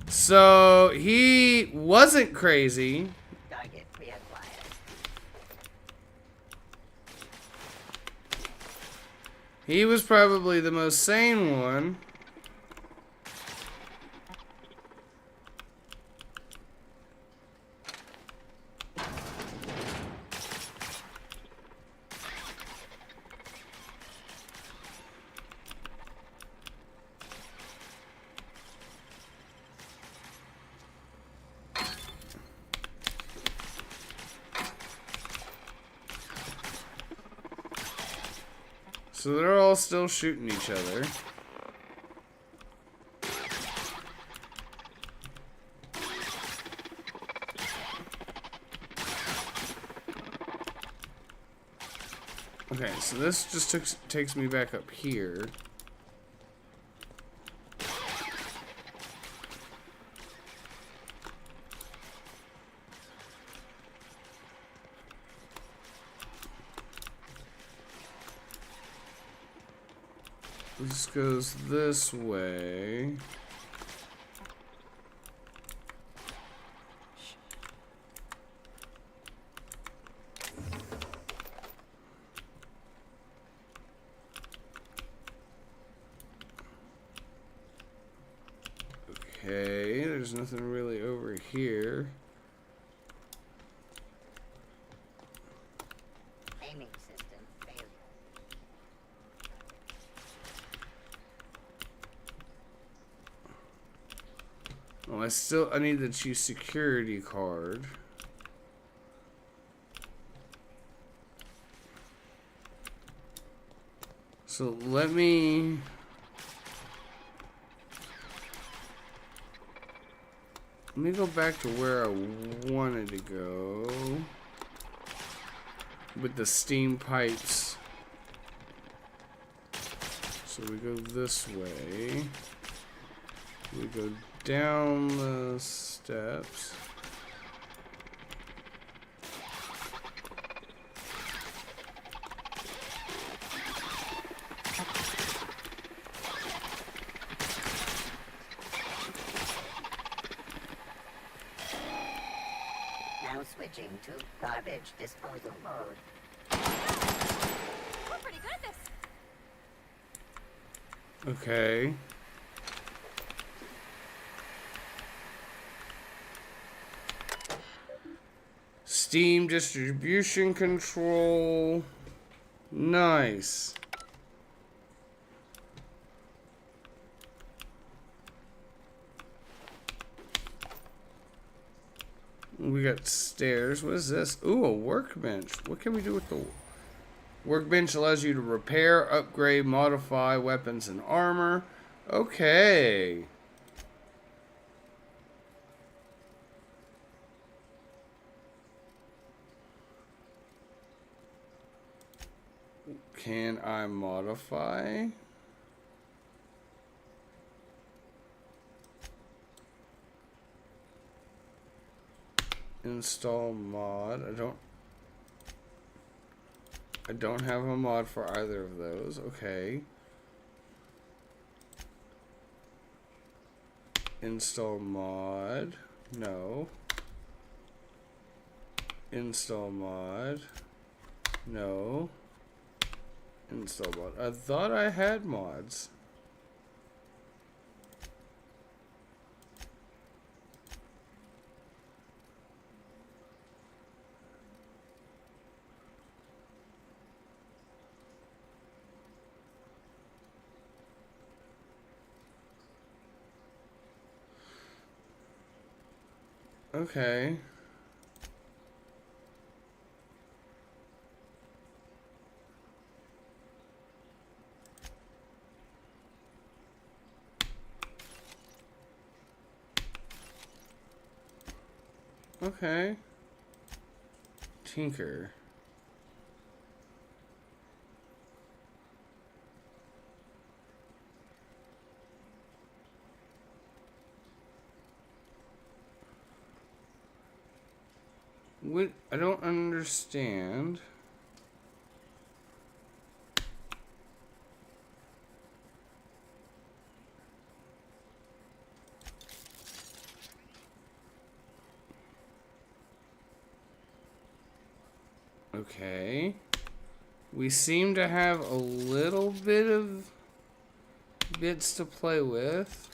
So he wasn't crazy. Target reacquired. He was probably the most sane one. So they're all still shooting each other. Okay, so this just takes me back up here. This goes this way. Okay, there's nothing really over here. Aiming system failure. Well, I need the chief security card. So let me go back to where I wanted to go with the steam pipes. So we go this way. We go down the steps. Now switching to garbage disposal mode. We're pretty good at this. Okay. Steam distribution control. Nice. We got stairs. What is this? Ooh, a workbench. What can we do with the workbench? Allows you to repair, upgrade, modify weapons and armor. Okay. Can I modify? Install mod. I don't have a mod for either of those. Okay. Install mod. No. Install mod. No. Install mod. I thought I had mods. Okay. Okay. Tinker. What? I don't understand. Okay. We seem to have a little bit of bits to play with.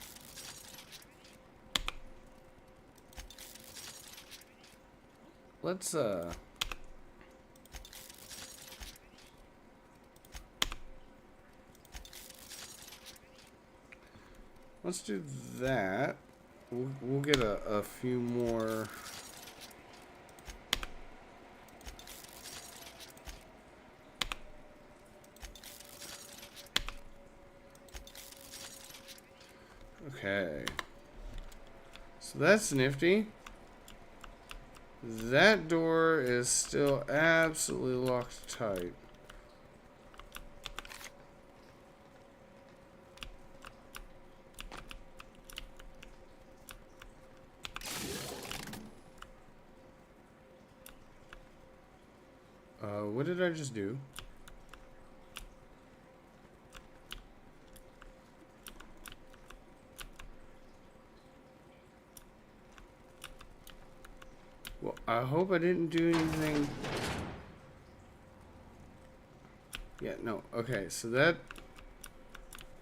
Let's do that. We'll get a few more. Okay. So that's nifty. That door is still absolutely locked tight. What did I just do? Well, I hope I didn't do anything. Yeah, no. Okay, so that...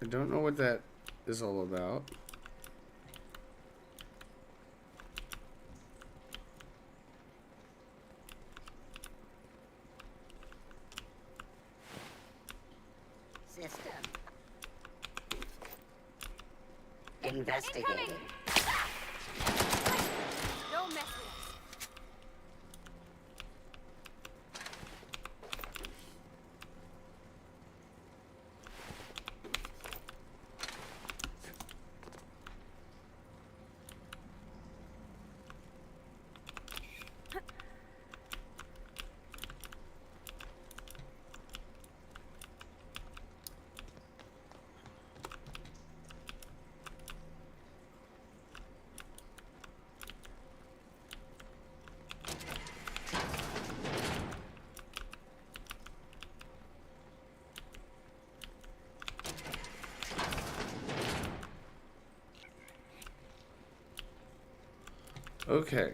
I don't know what that is all about. System. Investigating. Don't mess with us. Okay.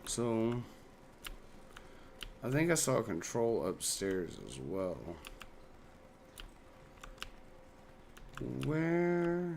So, I think I saw a control upstairs as well. Where?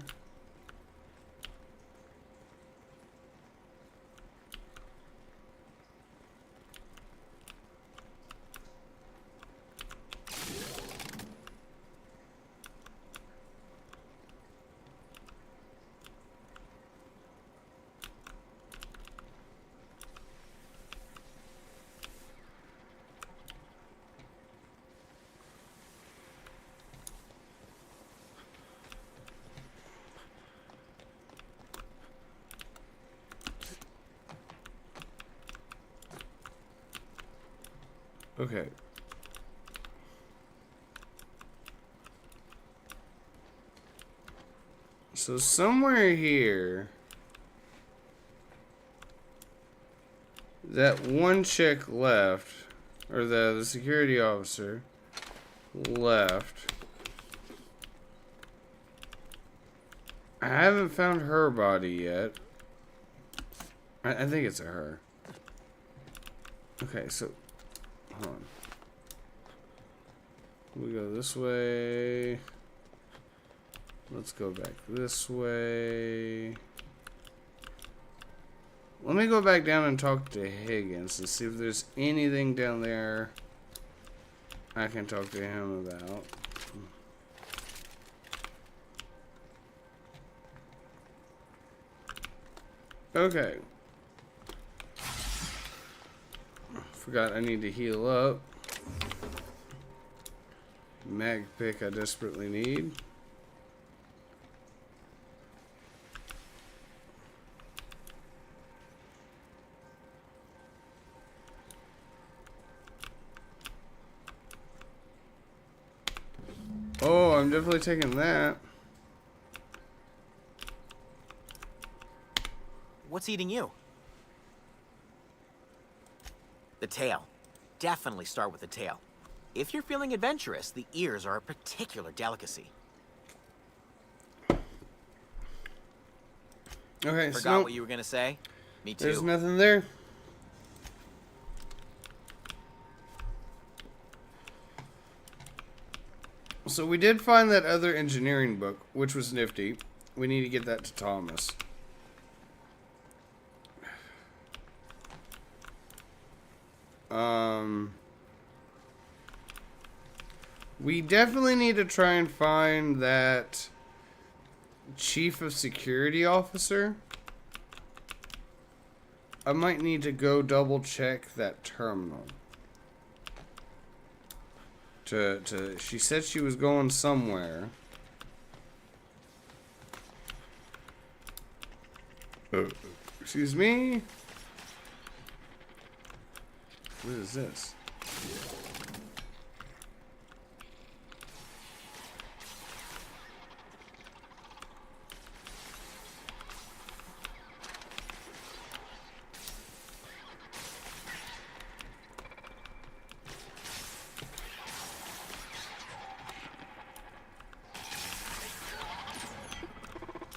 Okay. So somewhere here, that one chick left, or the security officer left. I haven't found her body yet. I think it's a her. Okay, so hold on. We go this way. Let's go back this way. Let me go back down and talk to Higgins and see if there's anything down there I can talk to him about. Okay. Forgot I need to heal up. Mag pick I desperately need. Oh, I'm definitely taking that. What's eating you? The tail. Definitely start with the tail. If you're feeling adventurous, the ears are a particular delicacy. Okay, Forgot what you were gonna say? Me too. There's nothing there. So we did find that other engineering book, which was nifty. We need to get that to Thomas. We definitely need to try and find that chief of security officer. I might need to go double check that terminal. She said she was going somewhere. Excuse me? What is this?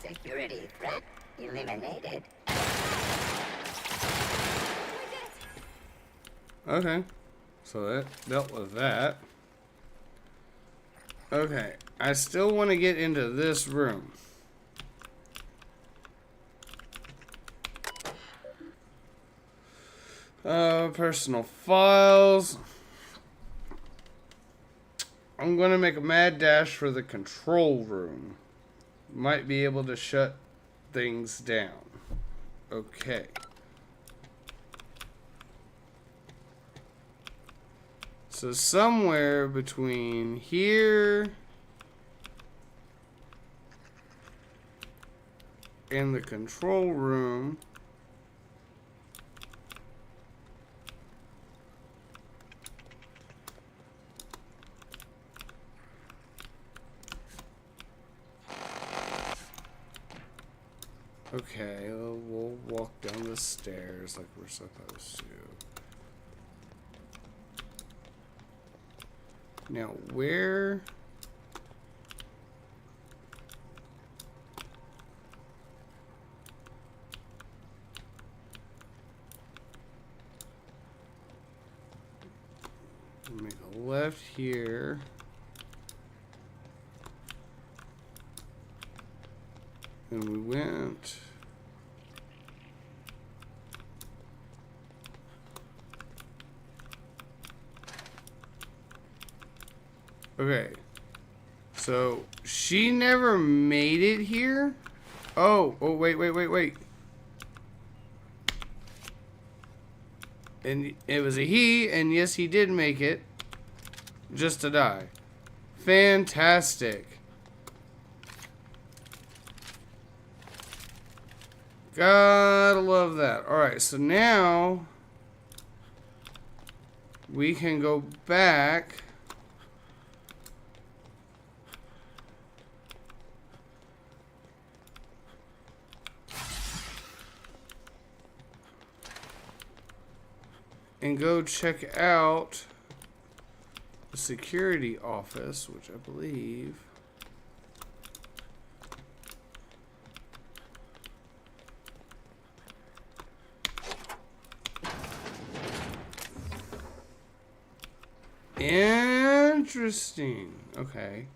Security threat eliminated. Okay. So that dealt with that. Okay. I still want to get into this room. Personal files. I'm going to make a mad dash for the control room. Might be able to shut things down. Okay. So somewhere between here and the control room, okay, we'll walk down the stairs like we're supposed to. Now, where... make a left here. And we went... Okay. So, she never made it here? Oh, wait. And it was a he, and yes, he did make it. Just to die. Fantastic. Gotta love that. Alright, so now... we can go back. And go check out the security office, which I believe... Interesting. Okay.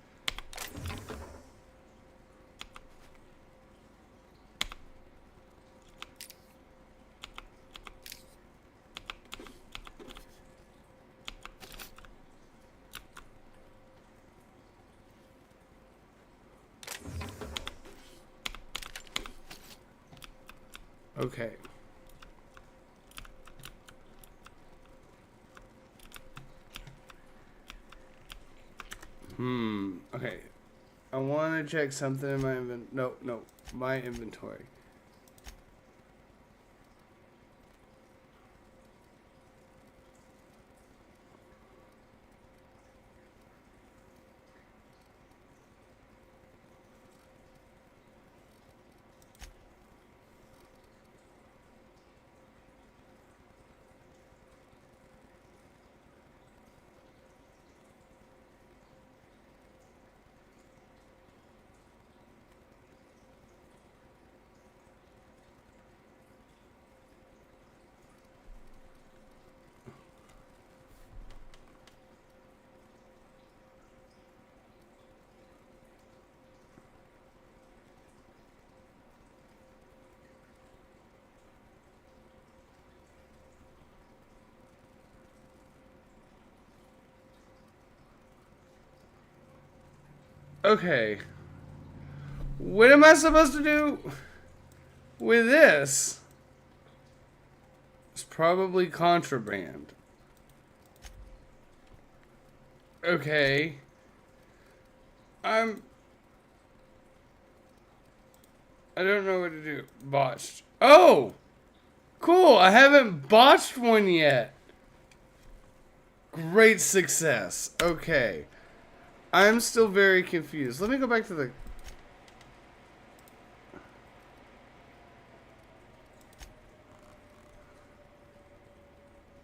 Okay. Okay. I want to check something in my my inventory. Okay. What am I supposed to do with this? It's probably contraband. Okay. I don't know what to do. Botched. Oh! Cool, I haven't botched one yet. Great success. Okay. I'm still very confused. Let me go back to the...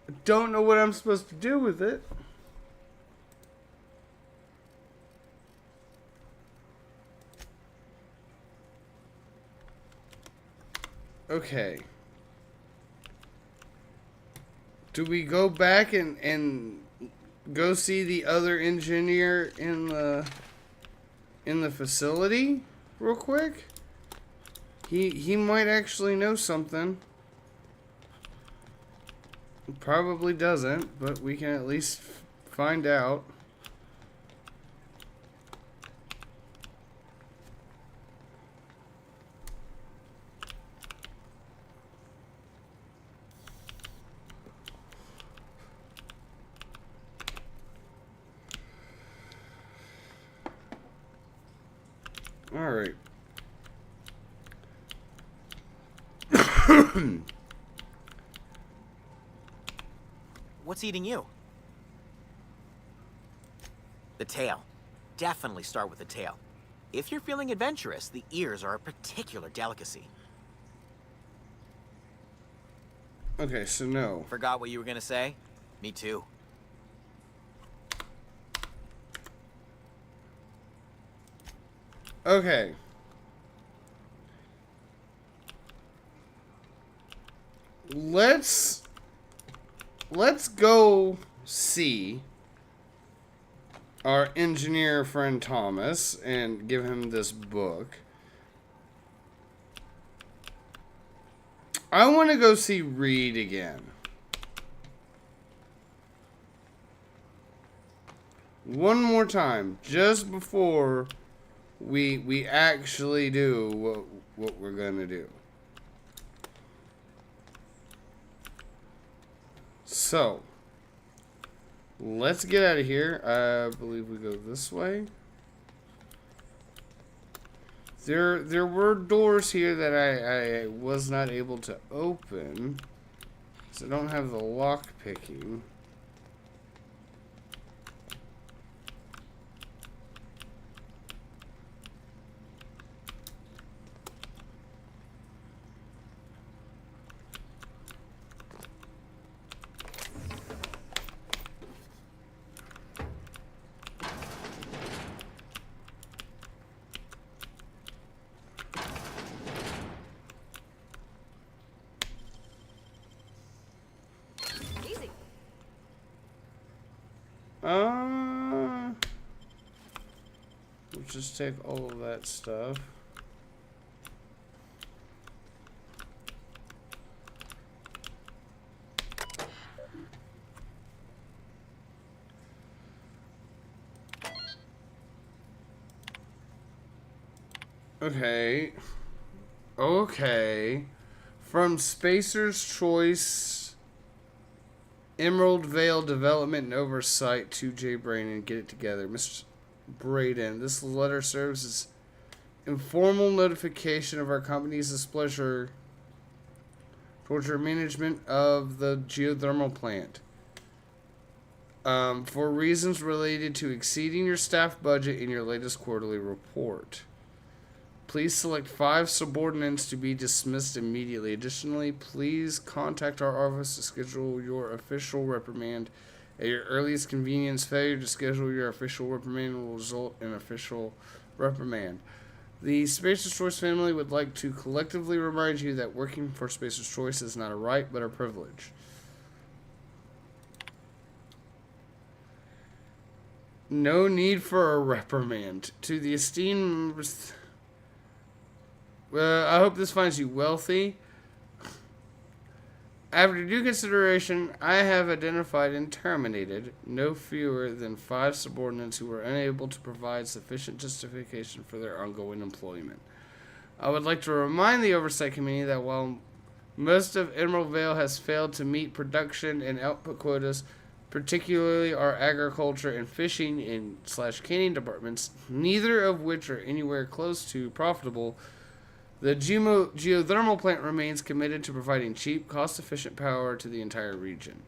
I don't know what I'm supposed to do with it. Okay. Do we go back and go see the other engineer in the facility real quick? He might actually know something. Probably doesn't, but we can at least find out. All right. What's eating you? The tail. Definitely start with the tail. If you're feeling adventurous, the ears are a particular delicacy. Okay, so no. Forgot what you were gonna say? Me too. Okay. Let's go see our engineer friend Thomas and give him this book. I want to go see Reed again. One more time, just before we actually do what we're gonna do. So, let's get out of here. I believe we go this way. There were doors here that I was not able to open, so I don't have the lock picking. We'll just take all of that stuff. Okay. Okay. From Spacer's Choice, Emerald Vale Development and Oversight to J. Braden. Get it together. Mr. Braden, this letter serves as informal notification of our company's displeasure towards your management of the geothermal plant. For reasons related to exceeding your staff budget in your latest quarterly report. Please select 5 subordinates to be dismissed immediately. Additionally, please contact our office to schedule your official reprimand at your earliest convenience. Failure to schedule your official reprimand will result in official reprimand. The Spacer's Choice family would like to collectively remind you that working for Spacer's Choice is not a right, but a privilege. No need for a reprimand. To the esteemed members... I hope this finds you wealthy. After due consideration, I have identified and terminated no fewer than 5 subordinates who were unable to provide sufficient justification for their ongoing employment. I would like to remind the Oversight Committee that while most of Emerald Vale has failed to meet production and output quotas, particularly our agriculture and fishing and / canning departments, neither of which are anywhere close to profitable, the geothermal plant remains committed to providing cheap, cost-efficient power to the entire region.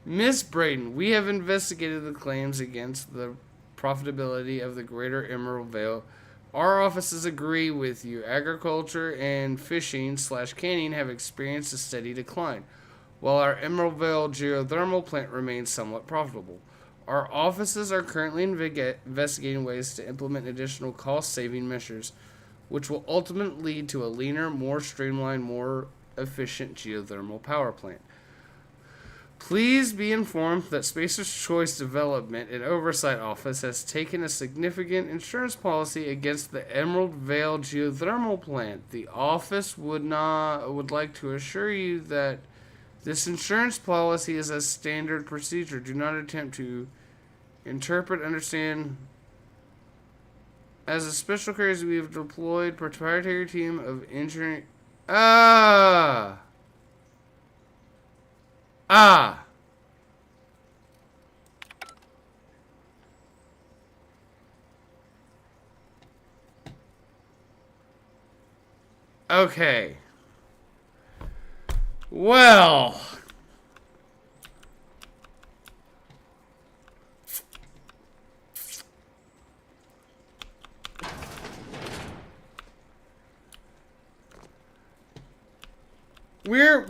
Miss Braden, we have investigated the claims against the profitability of the Greater Emerald Vale. Our offices agree with you. Agriculture and fishing / canning have experienced a steady decline, while our Emerald Vale geothermal plant remains somewhat profitable. Our offices are currently investigating ways to implement additional cost-saving measures, which will ultimately lead to a leaner, more streamlined, more efficient geothermal power plant. Please be informed that Spacer's Choice Development and Oversight Office has taken a significant insurance policy against the Emerald Vale geothermal plant. The office would like to assure you that this insurance policy is a standard procedure. Do not attempt to interpret, understand. As a special case, we have deployed proprietary team of engineering. Okay. Well.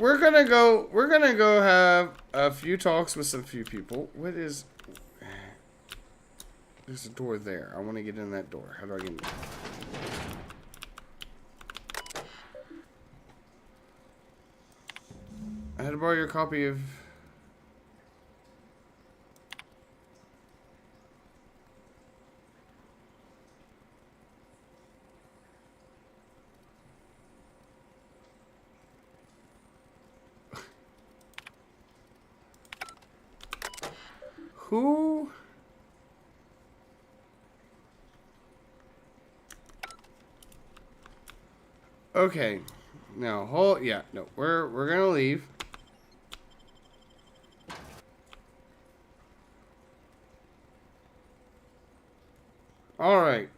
We're gonna go have a few talks with some few people. What is... There's a door there. I want to get in that door. How do I get in? I had to borrow your copy of... Who? Okay. Now, hold... Yeah, no. We're gonna leave. Alright.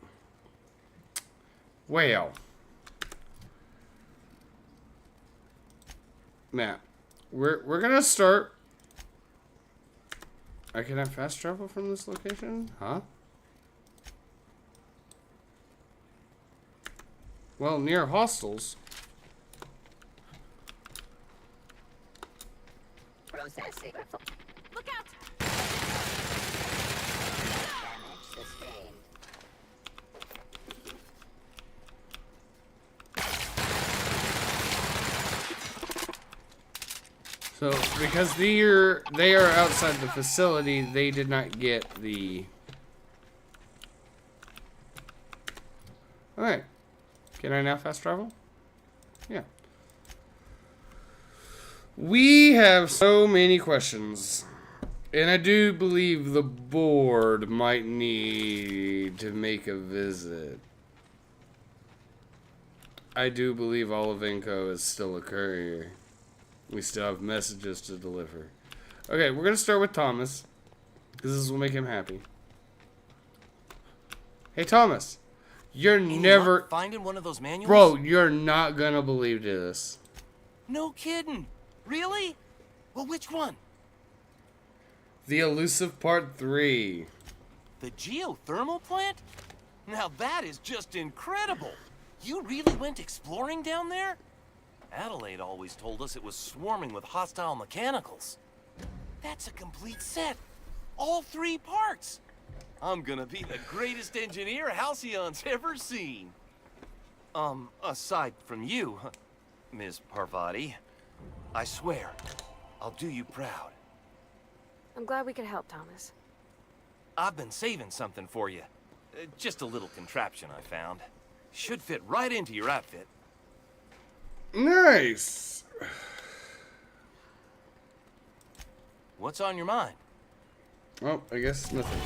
Well. Now, we're gonna start... I can have fast travel from this location? Huh? Well, near hostels. Processing. Look out! Damage sustained. So, because they are outside the facility, they did not get the... Alright. Can I now fast travel? Yeah. We have so many questions. And I do believe the board might need to make a visit. I do believe Olivenko is still a courier. We still have messages to deliver. Okay, we're going to start with Thomas. Because this will make him happy. Hey, Thomas. You're never... finding one of those manuals? Bro, you're not going to believe this. No kidding. Really? Well, which one? The Elusive Part 3. The geothermal plant? Now that is just incredible. You really went exploring down there? Adelaide always told us it was swarming with hostile mechanicals. That's a complete set. All 3 parts. I'm gonna be the greatest engineer Halcyon's ever seen. Aside from you, Ms. Parvati. I swear, I'll do you proud. I'm glad we could help, Thomas. I've been saving something for you. Just a little contraption I found. Should fit right into your outfit. Nice. What's on your mind? Oh, I guess nothing.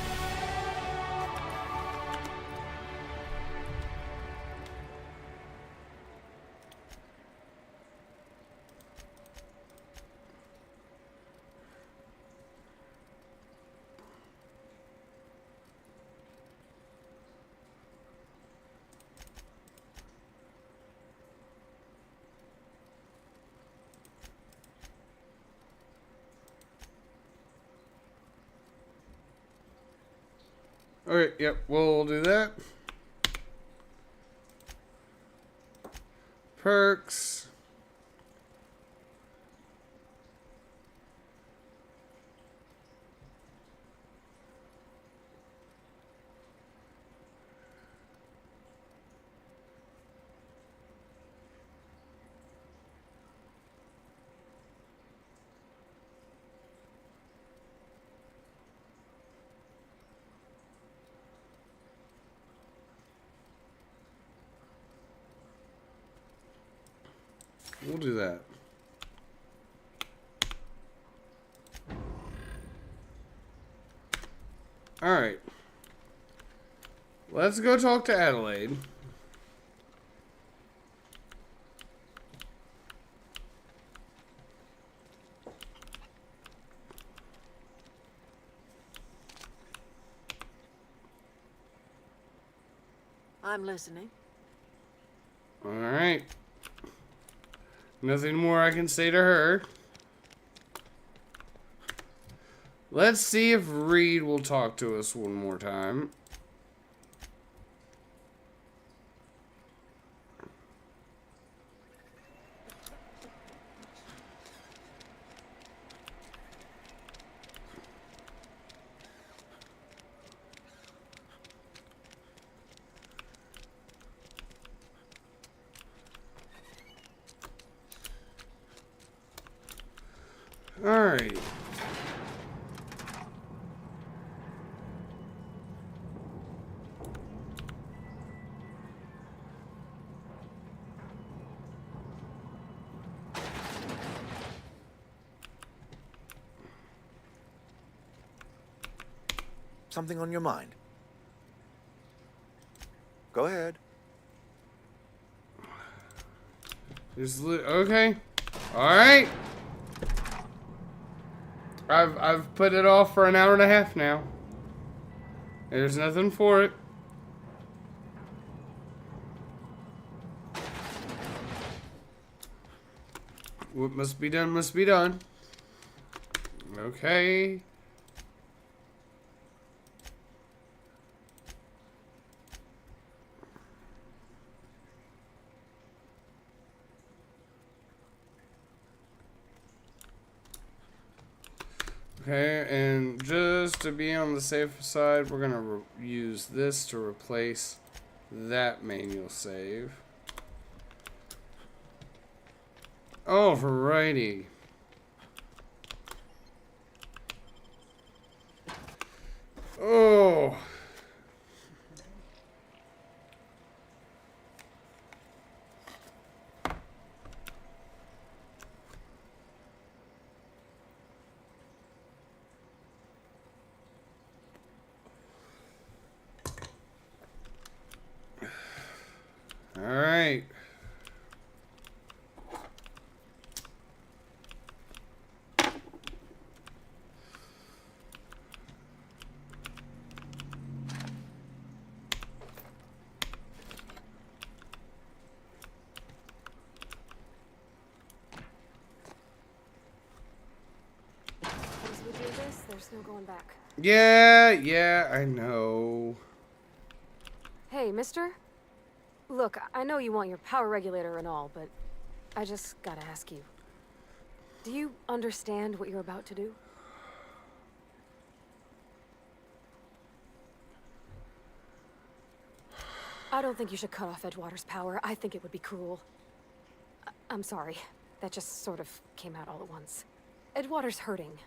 Alright, yep, we'll do that. Perks. We'll do that. Alright. Let's go talk to Adelaide. I'm listening. Alright. Nothing more I can say to her. Let's see if Reed will talk to us one more time. Alright. Something on your mind? Go ahead. Okay. Alright. I've put it off for an hour and a half now. There's nothing for it. What must be done must be done. Okay. Okay, and just to be on the safe side, we're gonna use this to replace that manual save. Alrighty. right. Once we do this, there's no going back. Yeah, I know. Hey, mister? Look, I know you want your power regulator and all, but I just gotta ask you. Do you understand what you're about to do? I don't think you should cut off Edgewater's power. I think it would be cruel. I'm sorry. That just sort of came out all at once. Edgewater's hurting.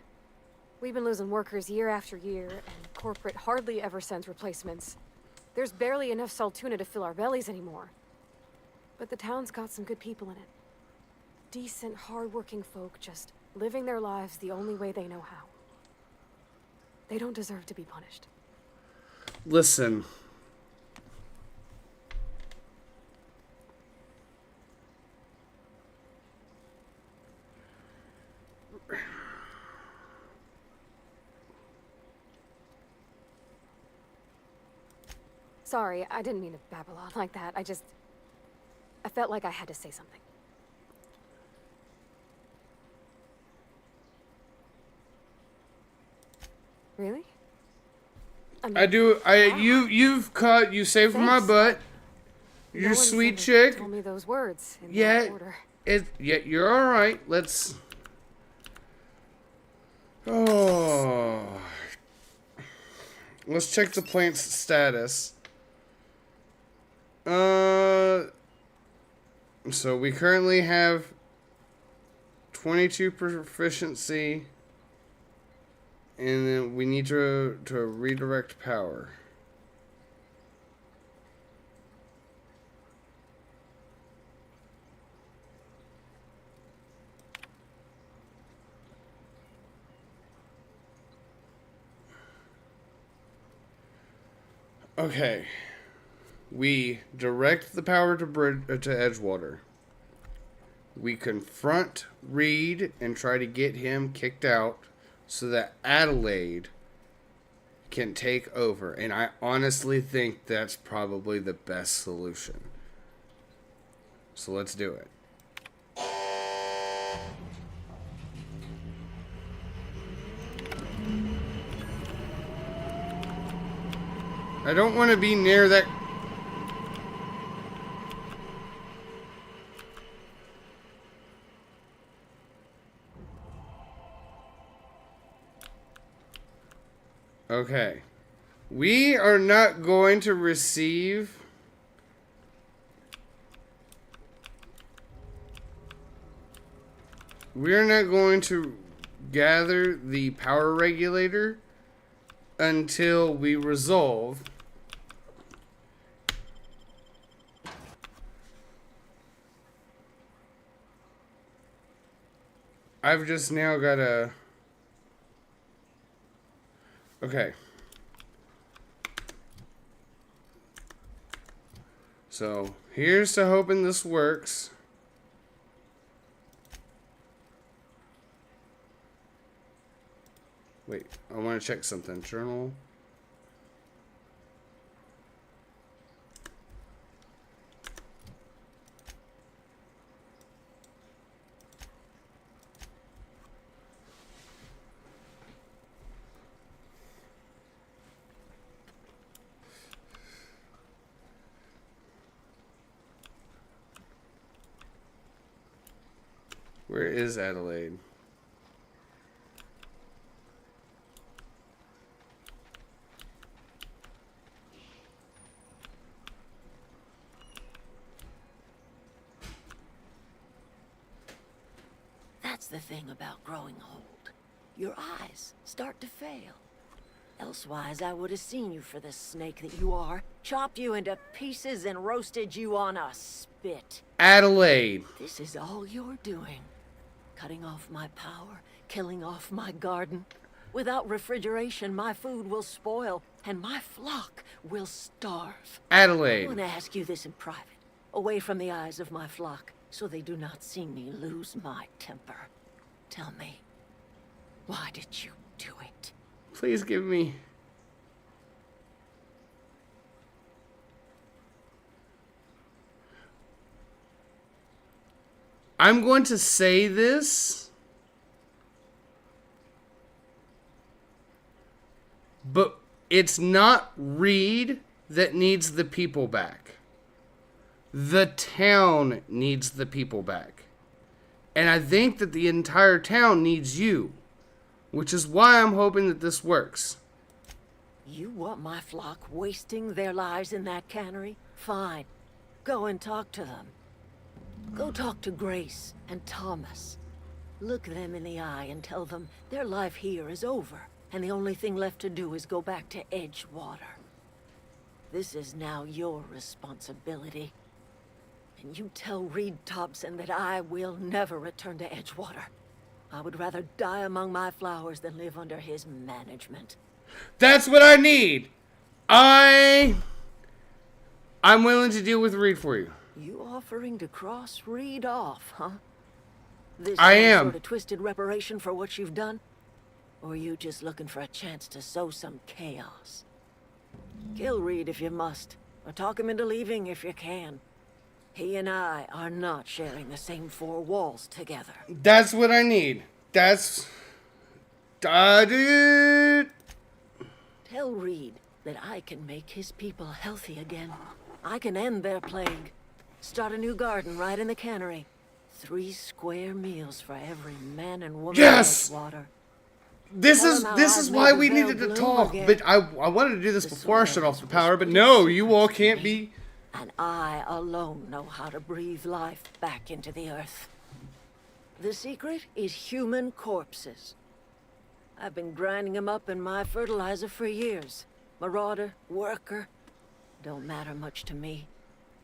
We've been losing workers year after year, and corporate hardly ever sends replacements. There's barely enough Saltuna to fill our bellies anymore. But the town's got some good people in it. Decent, hard-working folk just living their lives the only way they know how. They don't deserve to be punished. Listen. Sorry, I didn't mean to babble on like that. I felt like I had to say something. Really? You saved my butt. You're a sweet chick. Told me those words in Yeah, that order. You're all right. Let's. Oh, let's check the plant's status. So we currently have 22 proficiency, and then we need to redirect power. Okay. We direct the power to Edgewater. We confront Reed and try to get him kicked out so that Adelaide can take over. And I honestly think that's probably the best solution. So let's do it. I don't want to be near that. Okay. We are not going to receive we're not going to gather the power regulator until we resolve I've just now got to okay. So, here's to hoping this works. Wait, I want to check something. Journal. Where is Adelaide? That's the thing about growing old. Your eyes start to fail. Elsewise, I would have seen you for the snake that you are, chopped you into pieces and roasted you on a spit. Adelaide. This is all you're doing. Cutting off my power, killing off my garden. Without refrigeration, my food will spoil, and my flock will starve. Adelaide. I want to ask you this in private. away from the eyes of my flock, so they do not see me lose my temper. Tell me, why did you do it? Please give me... I'm going to say this, but it's not Reed that needs the people back. The town needs the people back. And I think that the entire town needs you, which is why I'm hoping that this works. You want my flock wasting their lives in that cannery? Fine. Go and talk to them. Go talk to Grace and Thomas. Look them in the eye and tell them their life here is over, and the only thing left to do is go back to Edgewater. This is now your responsibility. And you tell Reed Thompson that I will never return to Edgewater. I would rather die among my flowers than live under his management. That's what I need. I'm willing to deal with Reed for you. You offering to cross Reed off, huh? This I some am. sort of twisted reparation for what you've done? Or are you just looking for a chance to sow some chaos? Kill Reed if you must, or talk him into leaving if you can. He and I are not sharing the same four walls together. That's what I need. That's... Dude. Tell Reed that I can make his people healthy again. I can end their plague. Start a new garden right in the cannery. 3 square meals for every man and woman Yes! in Edgewater. This Tell is them how this I've is made why the we Vale needed to bloom talk, again. but I wanted to do this The before I soil shut off the was power, but whispered no, you all secrets to can't me. be... And I alone know how to breathe life back into the earth. The secret is human corpses. I've been grinding them up in my fertilizer for years. Marauder, worker, don't matter much to me.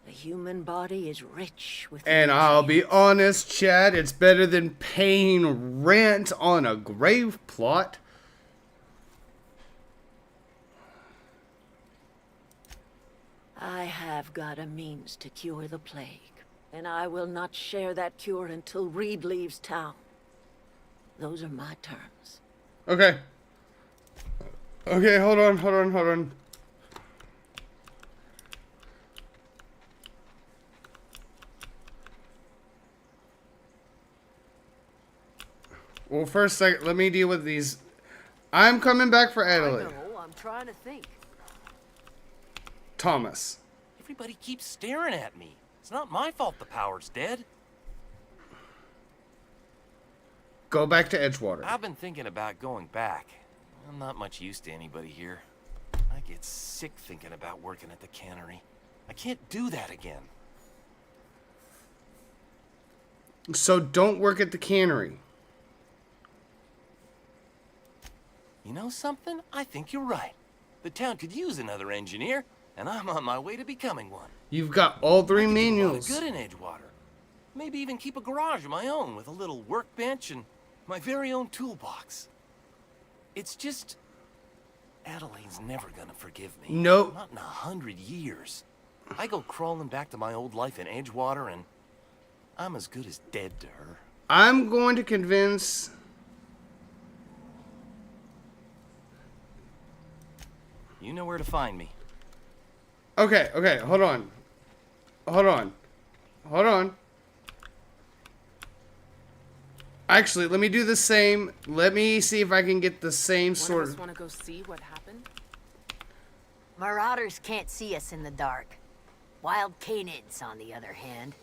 The human body is rich with And I'll be nutrients. honest, Chad, it's better than paying rent on a grave plot. I have got a means to cure the plague, and I will not share that cure until Reed leaves town. Those are my terms. Okay. Okay, hold on. Well, first, let me deal with these. I'm coming back for I Adelaide. know, I'm trying to think. Thomas. Everybody keeps staring at me. It's not my fault the power's dead. Go back to Edgewater. I've been thinking about going back. I'm not much use to anybody here. I get sick thinking about working at the cannery. I can't do that again. So don't work at the cannery. You know something? I think you're right. The town could use another engineer, and I'm on my way to becoming one. You've got all 3 I could do a lot of manuals. good in Edgewater. Maybe even keep a garage of my own with a little workbench and my very own toolbox. It's just... Adelaide's never gonna forgive me. Nope. Not in 100 years. I go crawling back to my old life in Edgewater and I'm as good as dead to her. I'm going to convince... You know where to find me. Okay, hold on. Actually, let me do the same. Let me see if I can get the same sort of... want to go see what happened? Marauders can't see us in the dark. Wild canids, on the other hand.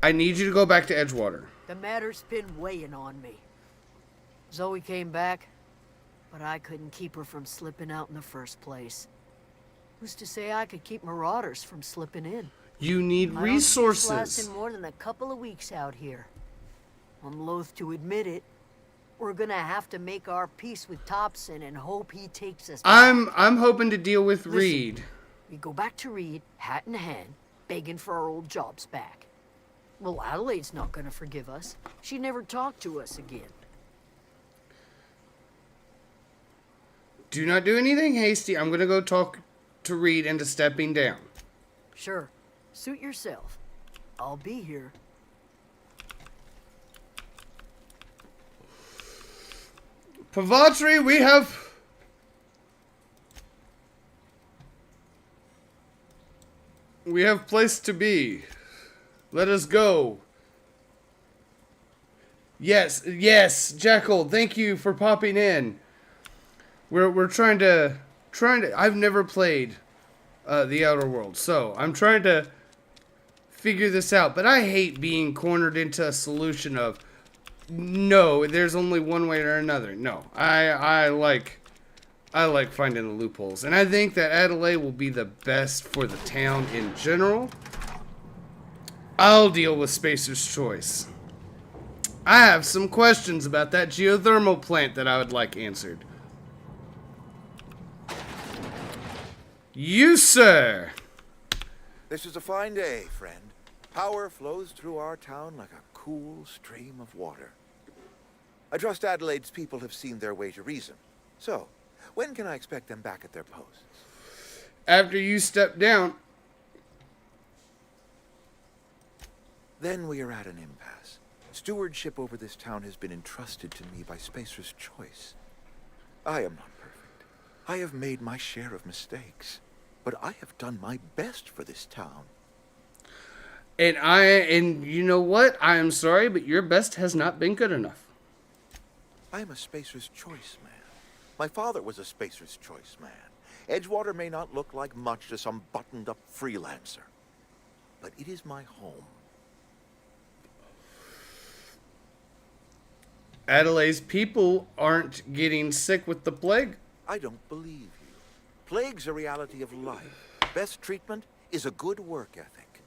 I need you to go back to Edgewater. The matter's been weighing on me. Zoe came back, but I couldn't keep her from slipping out in the first place. Who's to say I could keep marauders from slipping in? You need I don't see us resources. lasting more than a couple of weeks out here. I'm loath to admit it. We're gonna have to make our peace with Thompson and hope he takes us back. I'm hoping to deal with Listen. Reed. We go back to Reed, hat in hand, begging for our old jobs back. Well, Adelaide's not gonna forgive us. She never talked to us again. Do not do anything hasty. I'm gonna go talk to Reed into stepping down. Sure. Suit yourself. I'll be here. Pavatri, we have... We have place to be. Let us go. Yes, yes, Jackal, thank you for popping in. We're trying to I've never played the Outer Worlds, so I'm trying to figure this out, but I hate being cornered into a solution of no, there's only one way or another. No, I like finding the loopholes, and I think that Adelaide will be the best for the town in general. I'll deal with Spacer's Choice. I have some questions about that geothermal plant that I would like answered. You, sir. This is a fine day, friend. Power flows through our town like a cool stream of water. I trust Adelaide's people have seen their way to reason. So, when can I expect them back at their posts? After you step down. Then we are at an impasse. Stewardship over this town has been entrusted to me by Spacer's Choice. I am not perfect. I have made my share of mistakes. But I have done my best for this town. And you know what? I am sorry, but your best has not been good enough. I am a Spacer's Choice man. My father was a Spacer's Choice man. Edgewater may not look like much to some buttoned-up freelancer. But it is my home. Adelaide's people aren't getting sick with the plague. I don't believe you. Plague's a reality of life. Best treatment is a good work ethic.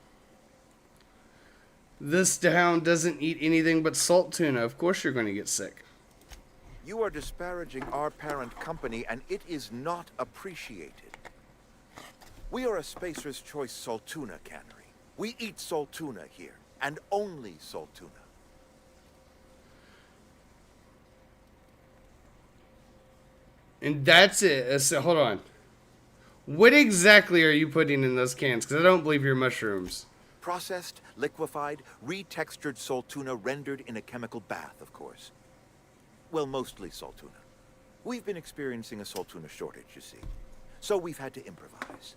This town doesn't eat anything but salt tuna. Of course you're going to get sick. You are disparaging our parent company, and it is not appreciated. We are a Spacer's Choice salt tuna cannery. We eat salt tuna here, and only salt tuna. And that's it. So, hold on. What exactly are you putting in those cans? Because I don't believe you're mushrooms. Processed, liquefied, retextured salt tuna rendered in a chemical bath, of course. Well, mostly salt tuna. We've been experiencing a salt tuna shortage, you see. So we've had to improvise.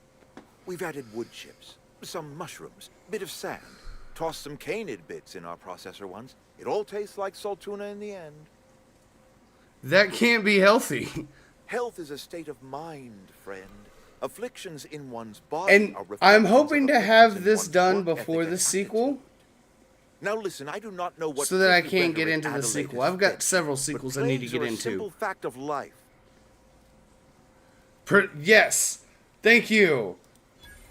We've added wood chips, some mushrooms, bit of sand, tossed some canid bits in our processor once. It all tastes like salt tuna in the end. That can't be healthy. Health is a state of mind, friend. Afflictions in one's body And are I'm reflections hoping of to afflictions have in this one's done work before ethic the and sequel, attitude. Now listen, I do not know what so that I filthy can't get rhetoric into the Adelaide sequel. has I've got fed, several but sequels I need to plagues get are a into. simple fact of life. Yes. Thank you.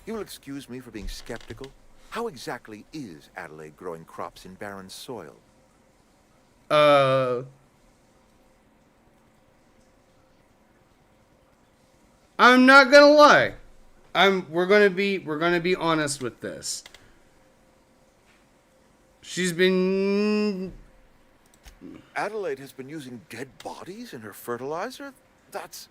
You'll excuse me for being skeptical. How exactly is Adelaide growing crops in barren soil? I'm not gonna lie. We're gonna be honest with this. She's been... Adelaide has been using dead bodies in her fertilizer? That's...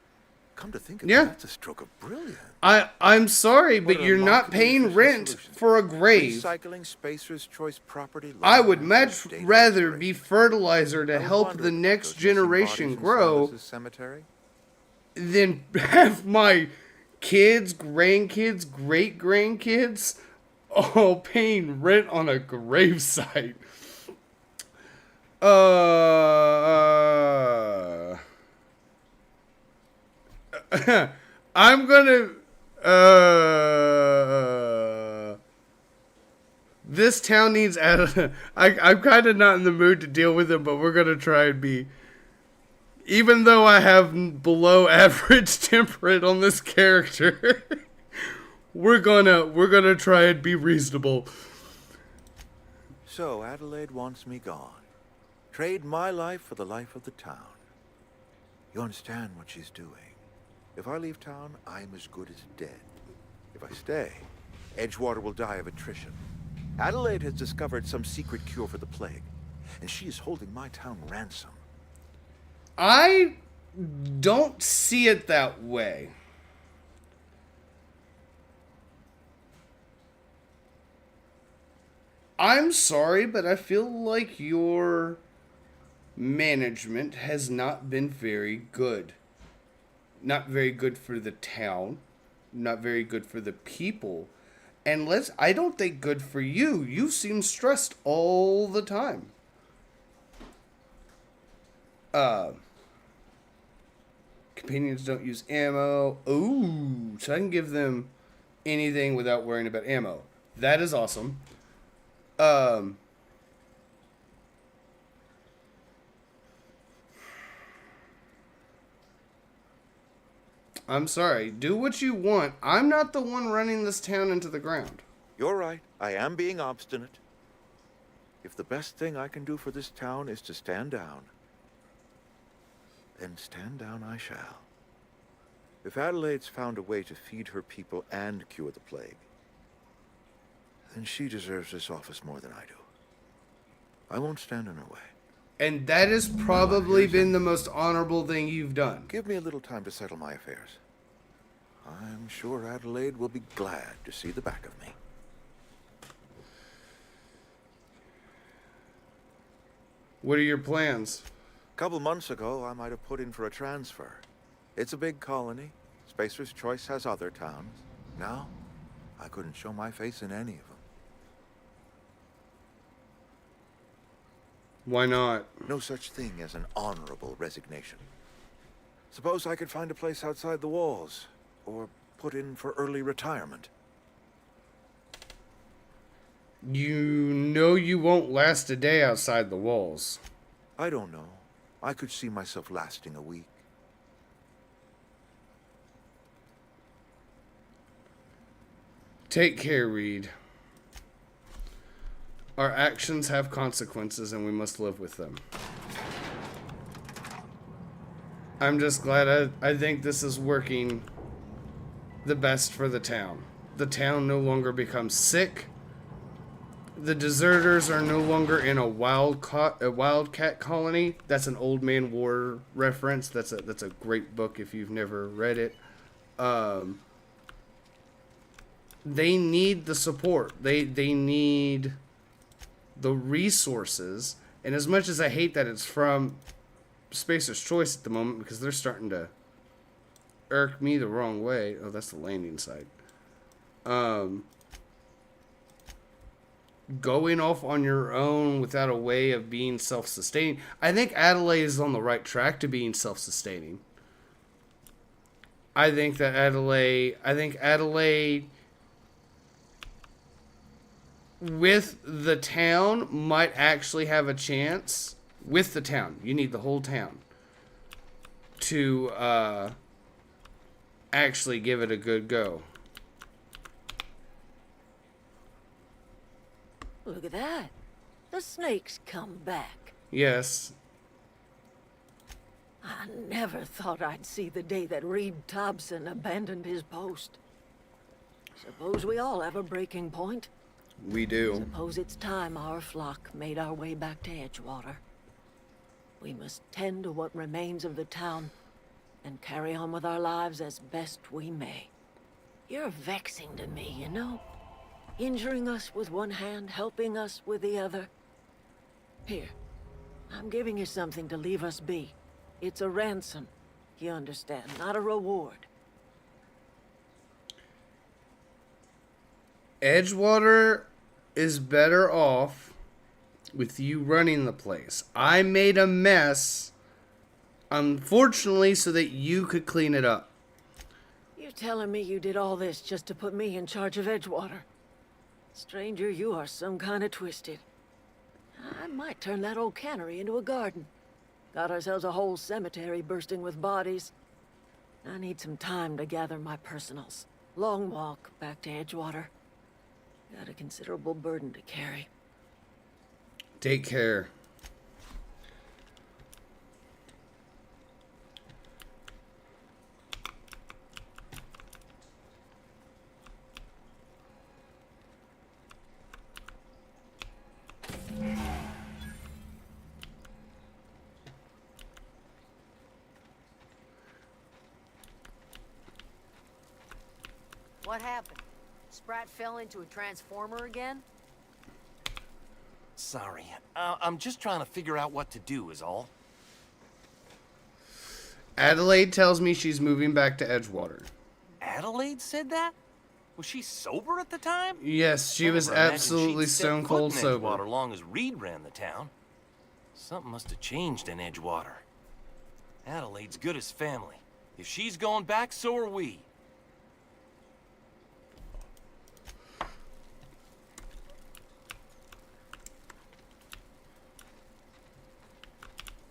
Come to think of Yeah. it, that's a stroke of brilliance. I'm sorry, What but a you're not remarkably paying efficient rent solution. for a grave. Recycling Spacer's Choice property. I would long much after date of rather expiration. be fertilizer to I was help wondering the about next those missing generation bodies in grow Silas's cemetery. than have my kids, grandkids, great-grandkids all paying rent on a gravesite. I'm gonna... This town needs... I'm kind of not in the mood to deal with them, but we're gonna try and be... Even though I have below average temperate on this character, we're gonna try and be reasonable. So Adelaide wants me gone. Trade my life for the life of the town. You understand what she's doing. If I leave town, I'm as good as dead. If I stay, Edgewater will die of attrition. Adelaide has discovered some secret cure for the plague, and she is holding my town ransom. I don't see it that way. I'm sorry, but I feel like your management has not been very good. Not very good for the town. Not very good for the people. And I don't think good for you. You seem stressed all the time. Companions don't use ammo. Ooh, so I can give them anything without worrying about ammo. That is awesome. I'm sorry. Do what you want. I'm not the one running this town into the ground. You're right. I am being obstinate. If the best thing I can do for this town is to stand down, then stand down I shall. If Adelaide's found a way to feed her people and cure the plague, then she deserves this office more than I do. I won't stand in her way. And that has probably been the most honorable thing you've done. Give me a little time to settle my affairs. I'm sure Adelaide will be glad to see the back of me. What are your plans? A couple months ago, I might have put in for a transfer. It's a big colony. Spacer's Choice has other towns. Now, I couldn't show my face in any of them. Why not? No such thing as an honorable resignation. Suppose I could find a place outside the walls, or put in for early retirement. You know you won't last a day outside the walls. I don't know. I could see myself lasting a week. Take care, Reed. Our actions have consequences and we must live with them. I'm just glad I think this is working the best for the town. The town no longer becomes sick. The deserters are no longer in a wildcat colony. That's an Old Man War reference. That's a great book if you've never read it. They need the support. They need the resources. And as much as I hate that it's from Spacer's Choice at the moment, because they're starting to irk me the wrong way. Oh, that's the landing site. Going off on your own without a way of being self-sustaining. I think Adelaide is on the right track to being self-sustaining. I think Adelaide with the town might actually have a chance. With the town. You need the whole town to actually give it a good go. Look at that. The snake's come back. Yes. I never thought I'd see the day that Reed Thompson abandoned his post. Suppose we all have a breaking point. We do. Suppose it's time our flock made our way back to Edgewater. We must tend to what remains of the town and carry on with our lives as best we may. You're vexing to me, you know? Injuring us with one hand, helping us with the other. Here, I'm giving you something to leave us be. It's a ransom, you understand, not a reward. Edgewater is better off with you running the place. I made a mess, unfortunately, so that you could clean it up. You're telling me you did all this just to put me in charge of Edgewater? Stranger, you are some kind of twisted. I might turn that old cannery into a garden. Got ourselves a whole cemetery bursting with bodies. I need some time to gather my personals. Long walk back to Edgewater. Got a considerable burden to carry. Take care. What happened? Sprat fell into a transformer again? Sorry. I'm just trying to figure out what to do is all. Adelaide tells me she's moving back to Edgewater. Adelaide said that? Was she sober at the time? Yes, she was Never imagined absolutely she'd set stone cold foot in sober. Edgewater long as Reed ran the town. Something must have changed in Edgewater. Adelaide's good as family. If she's going back, so are we.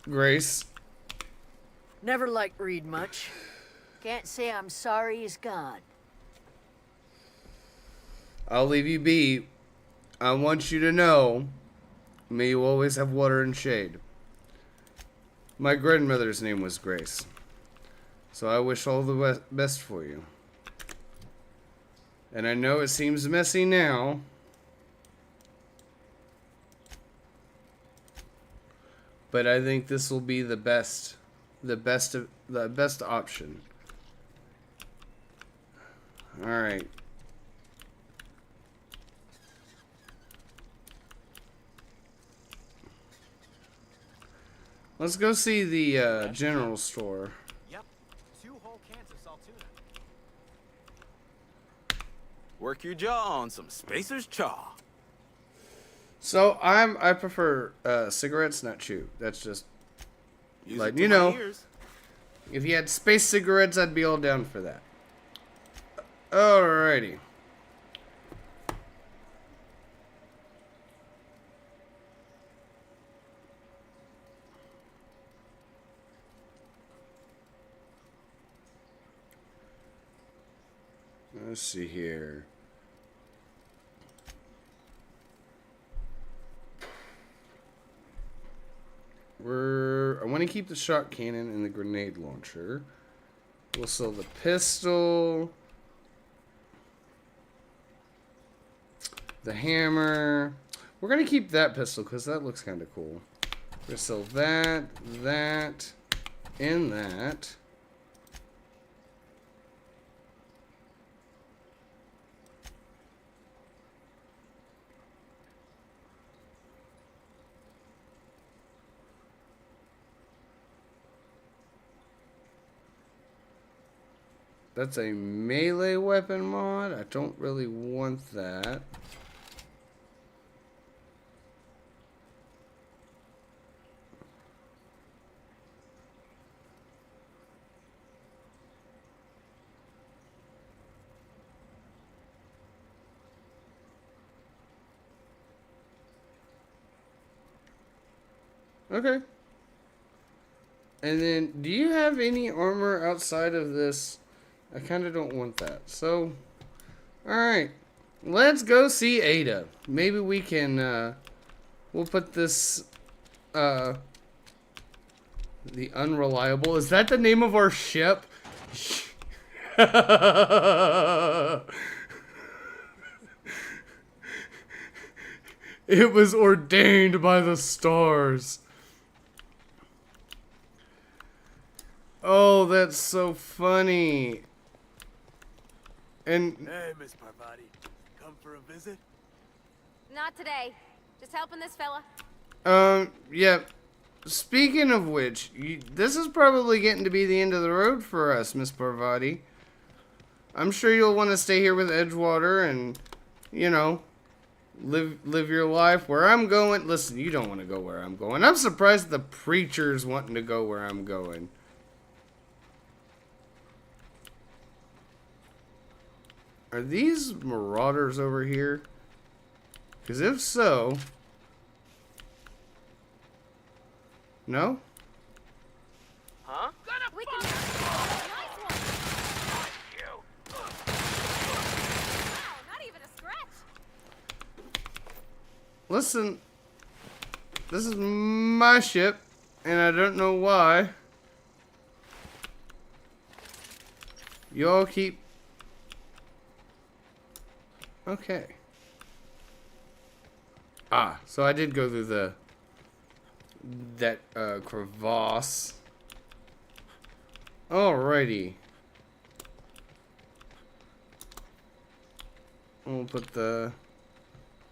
Grace. Never liked Reed much. Can't say I'm sorry he's gone. I'll leave you be. I want you to know, may you always have water and shade. My grandmother's name was Grace. So I wish all the best for you. And I know it seems messy now. But I think this will be the best option. All right. Let's go see the general store. Yep. 2 whole cans of Saltuna. Work your jaw on some Spacer's Chaw. So I prefer cigarettes, not chew. That's just Use like, it to you my know, ears. if you had space cigarettes, I'd be all down for that. Alrighty. Let's see here. I want to keep the shot cannon and the grenade launcher. We'll sell the pistol. The hammer. We're going to keep that pistol because that looks kind of cool. We're going to sell that, and that. That's a melee weapon mod. I don't really want that. Okay. And then, do you have any armor outside of this? I kind of don't want that. So, alright. Let's go see Ada. Maybe we can, we'll put this, the Unreliable. Is that the name of our ship? It was ordained by the stars. Oh, that's so funny. And Hey, Miss Parvati. Come for a visit? Not today. Just helping this fella. yeah. Speaking of which, this is probably getting to be the end of the road for us, Miss Parvati. I'm sure you'll want to stay here with Edgewater and, you know, live your life. Where I'm going, listen, you don't want to go where I'm going. I'm surprised the preacher's wanting to go where I'm going. Are these marauders over here? Because if so... No? Huh? We can... Nice one! Wow, not even a scratch! Listen, this is my ship, and I don't know why. Y'all keep... Okay. Ah, so I did go through that crevasse. Alrighty. We'll put the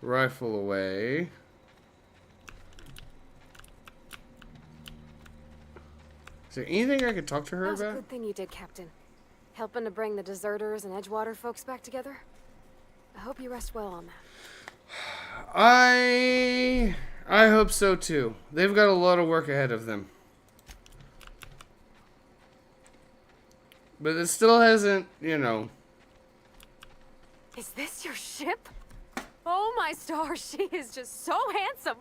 rifle away. there anything I could talk to her That was a about? good thing you did, Captain. Helping to bring the deserters and Edgewater folks back together. I hope you rest well on that. I hope so too. They've got a lot of work ahead of them. But it still hasn't, you know. Is this your ship? Oh my stars, she is just so handsome.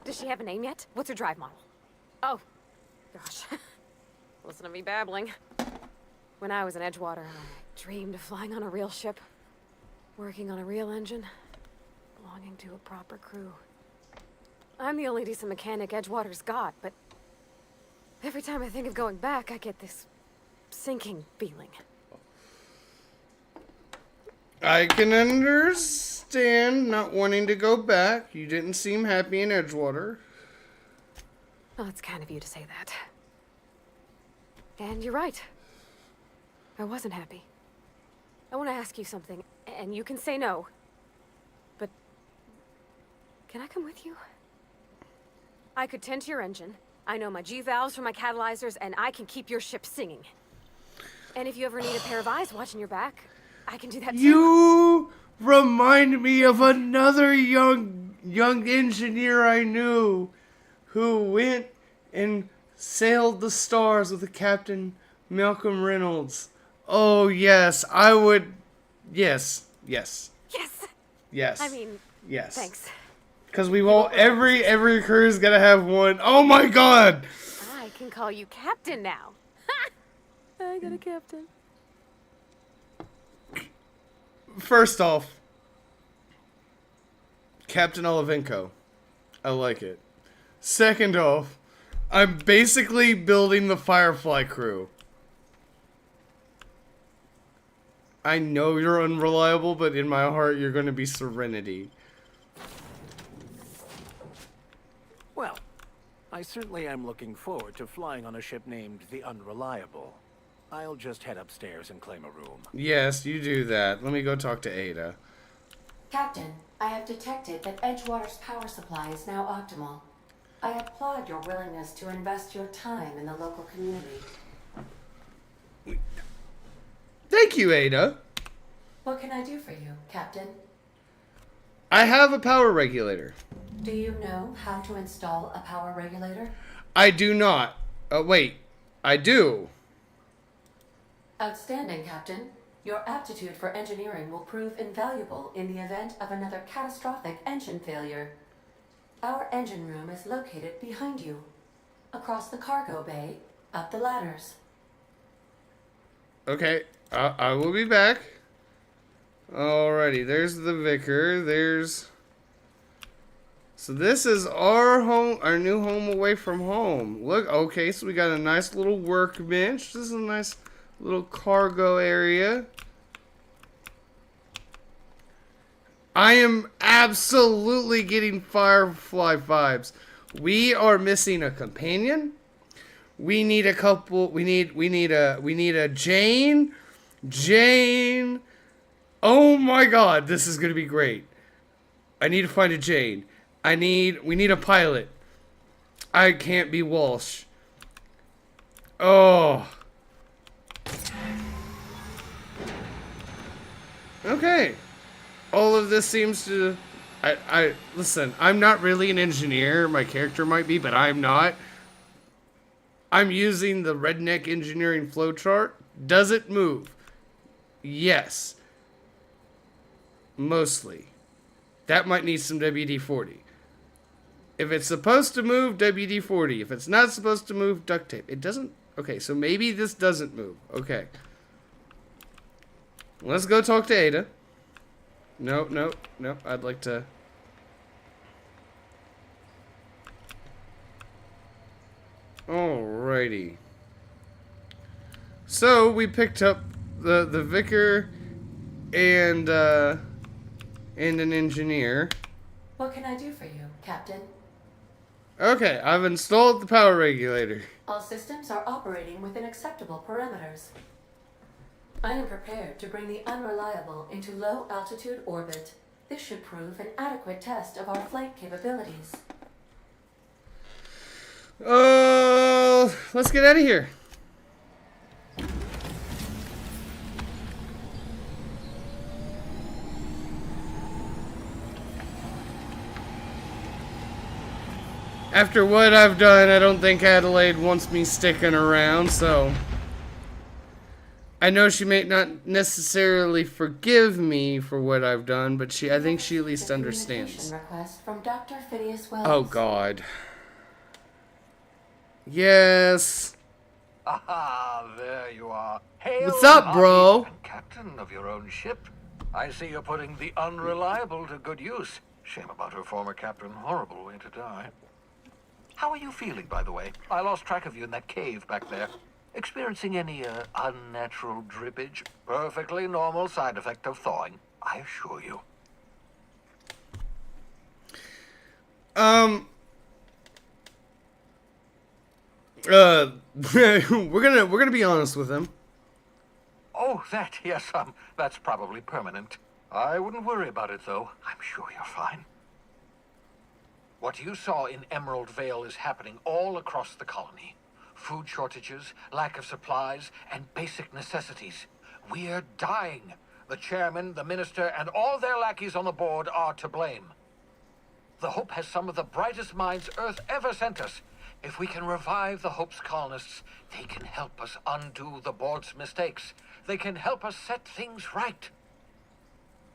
Does she have a name yet? What's her drive model? Oh, gosh. Listen to me babbling. When I was in Edgewater, I dreamed of flying on a real ship, working on a real engine, belonging to a proper crew. I'm the only decent mechanic Edgewater's got, but every time I think of going back, I get this sinking feeling. I can understand not wanting to go back. You didn't seem happy in Edgewater. Well, it's kind of you to say that. And you're right. I wasn't happy. I want to ask you something, and you can say no. But can I come with you? I could tend to your engine. I know my G-valves for my catalyzers, and I can keep your ship singing. And if you ever need a pair of eyes watching your back, I can do that too. You remind me of another young engineer I knew who went and sailed the stars with the Captain Malcolm Reynolds. Oh, yes, I would... Yes. Yes! Yes. I mean, yes. Thanks. Because we won't... Every crew's gotta have one. Oh, my God! I can call you Captain now. I got a captain. First off, Captain Olivenko. I like it. Second off, I'm basically building the Firefly crew. I know you're unreliable, but in my heart, you're going to be Serenity. Well, I certainly am looking forward to flying on a ship named the Unreliable. I'll just head upstairs and claim a room. Yes, you do that. Let me go talk to Ada. Captain, I have detected that Edgewater's power supply is now optimal. I applaud your willingness to invest your time in the local community. Thank you, Ada. What can I do for you, Captain? I have a power regulator. Do you know how to install a power regulator? I do not. Wait. I do. Outstanding, Captain. Your aptitude for engineering will prove invaluable in the event of another catastrophic engine failure. Our engine room is located behind you, across the cargo bay, up the ladders. Okay, I will be back. Alrighty, there's the Vicar. So this is our home, our new home away from home. Look, okay, so we got a nice little workbench. This is a nice little cargo area. I am absolutely getting Firefly vibes. We are missing a companion. We need a couple. We need a Jane. Jane. Oh my God, this is gonna be great. I need to find a Jane. We need a pilot. I can't be Walsh. Oh. Okay. All of this seems to... Listen, I'm not really an engineer. My character might be, but I'm not. I'm using the redneck engineering flowchart. Does it move? Yes. Mostly. That might need some WD-40. If it's supposed to move, WD-40. If it's not supposed to move, duct tape. It doesn't... Okay, so maybe this doesn't move. Okay. Let's go talk to Ada. No. I'd like to... Alrighty. So, we picked up the Vicar and an engineer. What can I do for you, Captain? Okay, I've installed the power regulator. All systems are operating within acceptable parameters. I am prepared to bring the Unreliable into low-altitude orbit. This should prove an adequate test of our flight capabilities. Let's get out of here. After what I've done, I don't think Adelaide wants me sticking around, so... I know she may not necessarily forgive me for what I've done, but I think she at least understands. Request from Dr. Phineas Wells. Oh, God. Yes. Aha, there you are. Hail, What's up, bro? and captain of your own ship. I see you're putting the unreliable to good use. Shame about her former captain. Horrible way to die. How are you feeling, by the way? I lost track of you in that cave back there. Experiencing any unnatural drippage? Perfectly normal side effect of thawing, I assure you. We're gonna be honest with him. Oh, yes, that's probably permanent. I wouldn't worry about it, though. I'm sure you're fine. What you saw in Emerald Vale is happening all across the colony. Food shortages, lack of supplies, and basic necessities. We're dying. The chairman, the minister, and all their lackeys on the board are to blame. The Hope has some of the brightest minds Earth ever sent us. If we can revive the Hope's colonists, they can help us undo the board's mistakes. They can help us set things right.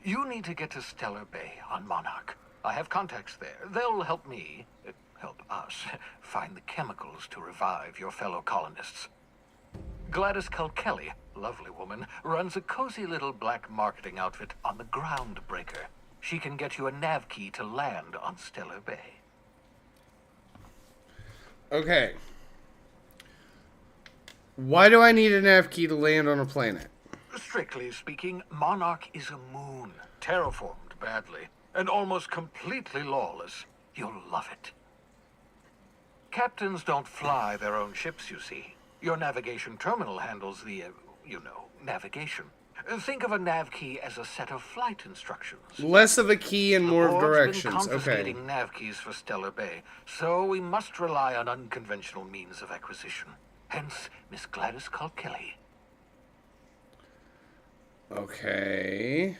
You need to get to Stellar Bay on Monarch. I have contacts there. They'll help me, help us, find the chemicals to revive your fellow colonists. Gladys Kelly, lovely woman, runs a cozy little black marketing outfit on the Groundbreaker. She can get you a nav key to land on Stellar Bay. Okay. Why do I need a nav key to land on a planet? Strictly speaking, Monarch is a moon, terraformed badly, and almost completely lawless. You'll love it. Captains don't fly their own ships, you see. Your navigation terminal handles the, navigation. Think of a nav key as a set of flight instructions. Less of a key and more of The board's directions. been Okay. confiscating nav keys for Stellar Bay, so we must rely on unconventional means of acquisition. Hence, Miss Gladys Kelly. Okay.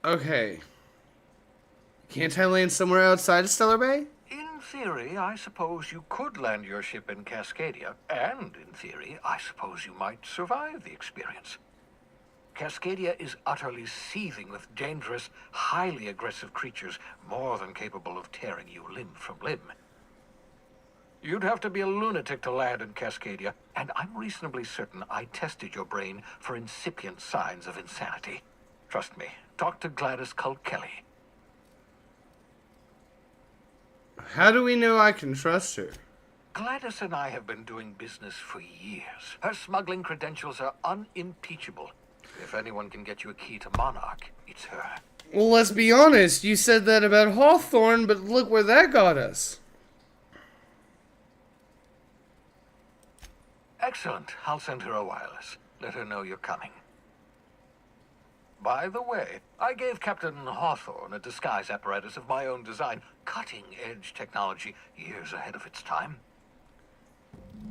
Okay. Can't I land somewhere outside of Stellar Bay? In theory, I suppose you could land your ship in Cascadia, and in theory, I suppose you might survive the experience. Cascadia is utterly seething with dangerous, highly aggressive creatures, more than capable of tearing you limb from limb. You'd have to be a lunatic to land in Cascadia, and I'm reasonably certain I tested your brain for incipient signs of insanity. Trust me, talk to Gladys Kelly. How do we know I can trust her? Gladys and I have been doing business for years. Her smuggling credentials are unimpeachable. If anyone can get you a key to Monarch, it's her. Well, let's be honest. You said that about Hawthorne, but look where that got us. Excellent. I'll send her a wireless. Let her know you're coming. By the way, I gave Captain Hawthorne a disguise apparatus of my own design, cutting-edge technology, years ahead of its time.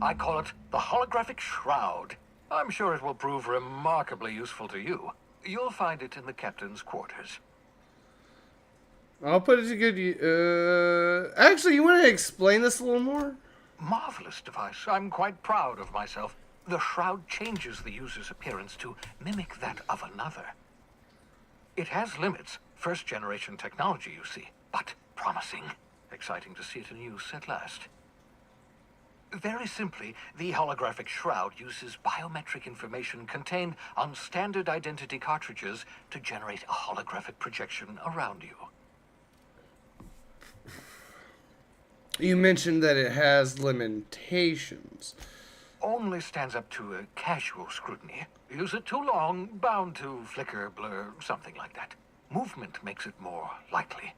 I call it the Holographic Shroud. I'm sure it will prove remarkably useful to you. You'll find it in the captain's quarters. I'll put it to good use. Actually, you want to explain this a little more? Marvelous device. I'm quite proud of myself. The shroud changes the user's appearance to mimic that of another. It has limits. First-generation technology, you see, but promising. Exciting to see it in use at last. Very simply, the holographic shroud uses biometric information contained on standard identity cartridges to generate a holographic projection around you. You mentioned that it has limitations. Only stands up to a casual scrutiny. Use it too long, bound to flicker, blur, something like that. Movement makes it more likely.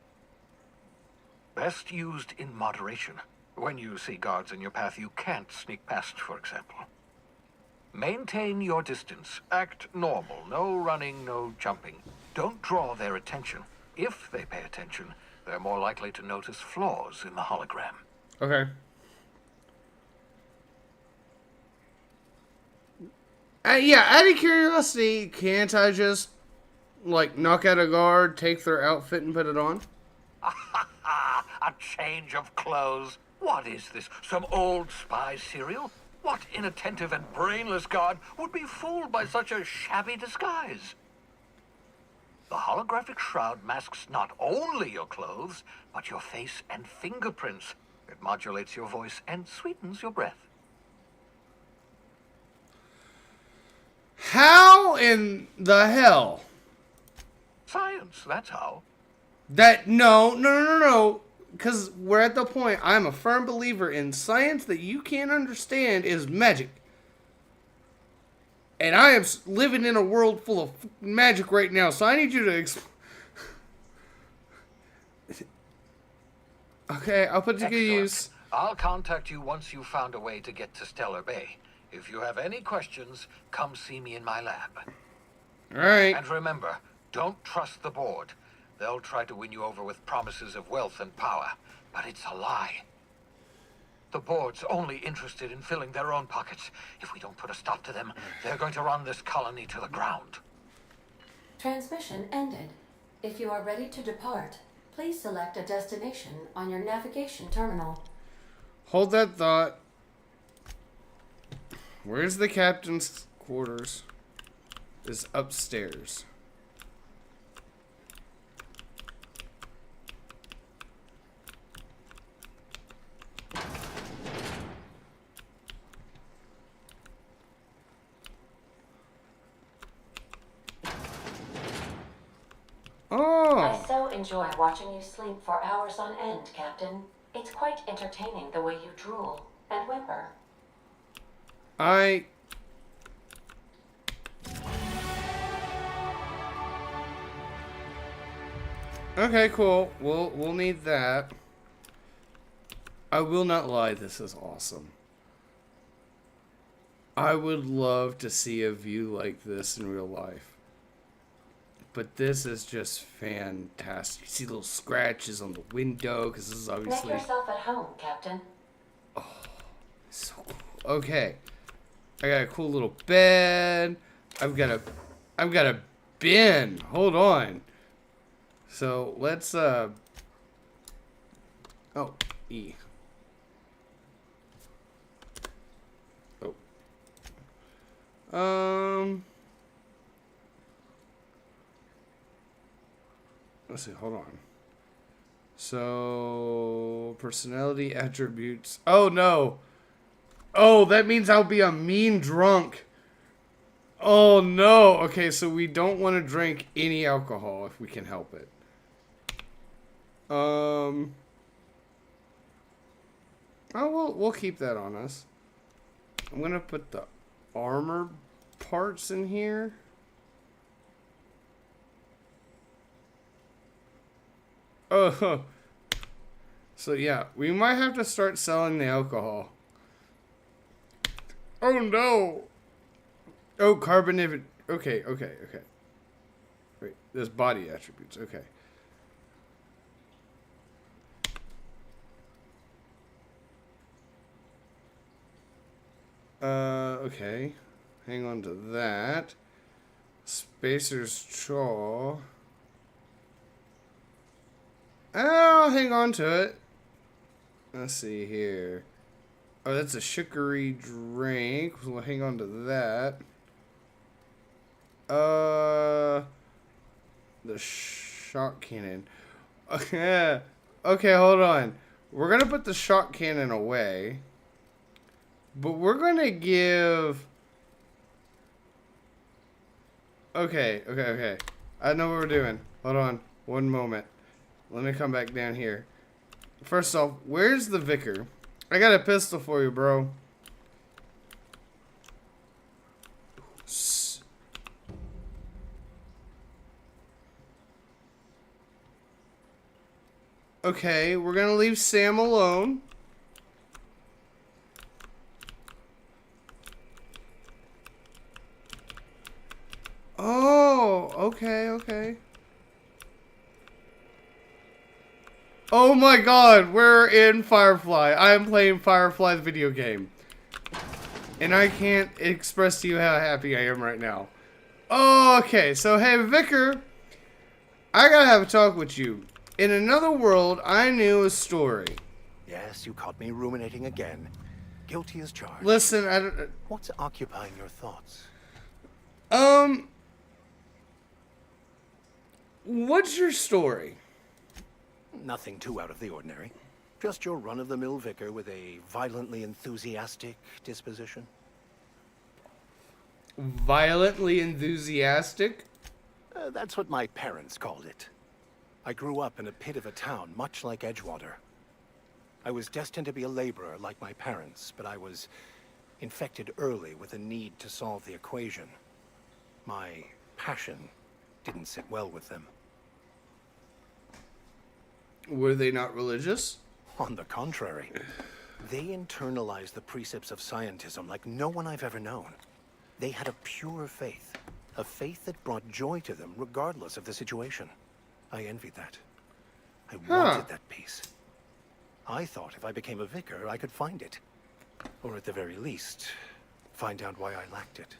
Best used in moderation. When you see guards in your path you can't sneak past, for example. Maintain your distance. Act normal. No running, no jumping. Don't draw their attention. If they pay attention, they're more likely to notice flaws in the hologram. Okay. Yeah, out of curiosity, can't I just, like, knock out a guard, take their outfit, and put it on? A change of clothes. What is this? Some old spy serial? What inattentive and brainless guard would be fooled by such a shabby disguise? The holographic shroud masks not only your clothes, but your face and fingerprints. It modulates your voice and sweetens your breath. How in the hell? Science, that's how. No. Because we're at the point, I'm a firm believer in science that you can't understand is magic. And I am living in a world full of magic right now, so I need you to Okay, I'll put it to good use. I'll contact you once you've found a way to get to Stellar Bay. If you have any questions, come see me in my lab. Alright. And remember, don't trust the board. They'll try to win you over with promises of wealth and power, but it's a lie. The board's only interested in filling their own pockets. If we don't put a stop to them, they're going to run this colony to the ground. Transmission ended. If you are ready to depart, please select a destination on your navigation terminal. Hold that thought. Where's the captain's quarters? Is upstairs. I so enjoy watching you sleep for hours on end, Captain. It's quite entertaining the way you drool and whimper. Okay, cool. We'll need that. I will not lie, this is awesome. I would love to see a view like this in real life. But this is just fantastic. You see little scratches on the window, because this is obviously... Make yourself at home, Captain. Oh, so cool. Okay. I got a cool little bed. I've got a bin. Hold on. So, let's, oh, E. Oh. Let's see, hold on. So, personality attributes. Oh, no. Oh, that means I'll be a mean drunk. Oh, no. Okay, so we don't want to drink any alcohol if we can help it. Oh, we'll keep that on us. I'm going to put the armor parts in here. Oh, so yeah, we might have to start selling the alcohol. Oh no! Oh, carbon. Okay. Wait, there's body attributes. Okay. Okay. Hang on to that. Spacer's Chaw. I'll hang on to it. Let's see here. Oh, that's a sugary drink. We'll hang on to that. The shock cannon. Okay, hold on. We're gonna put the shock cannon away. But we're gonna give... Okay. I know what we're doing. Hold on. One moment. Let me come back down here. First off, where's the vicar? I got a pistol for you, bro. Okay, we're gonna leave Sam alone. Oh, okay. Oh my god, we're in Firefly. I am playing Firefly, the video game. And I can't express to you how happy I am right now. Okay, so hey, Vicar, I gotta have a talk with you. In another world, I knew a story. Yes, you caught me ruminating again. Guilty as charged. Listen, What's occupying your thoughts? What's your story? Nothing too out of the ordinary. Just your run-of-the-mill vicar with a violently enthusiastic disposition. Violently enthusiastic? That's what my parents called it. I grew up in a pit of a town, much like Edgewater. I was destined to be a laborer like my parents, but I was infected early with a need to solve the equation. My passion didn't sit well with them. Were they not religious? On the contrary. They internalized the precepts of scientism like no one I've ever known. They had a pure faith. A faith that brought joy to them regardless of the situation. I envied that. I wanted that peace. I thought if I became a vicar, I could find it. Or at the very least, find out why I lacked it.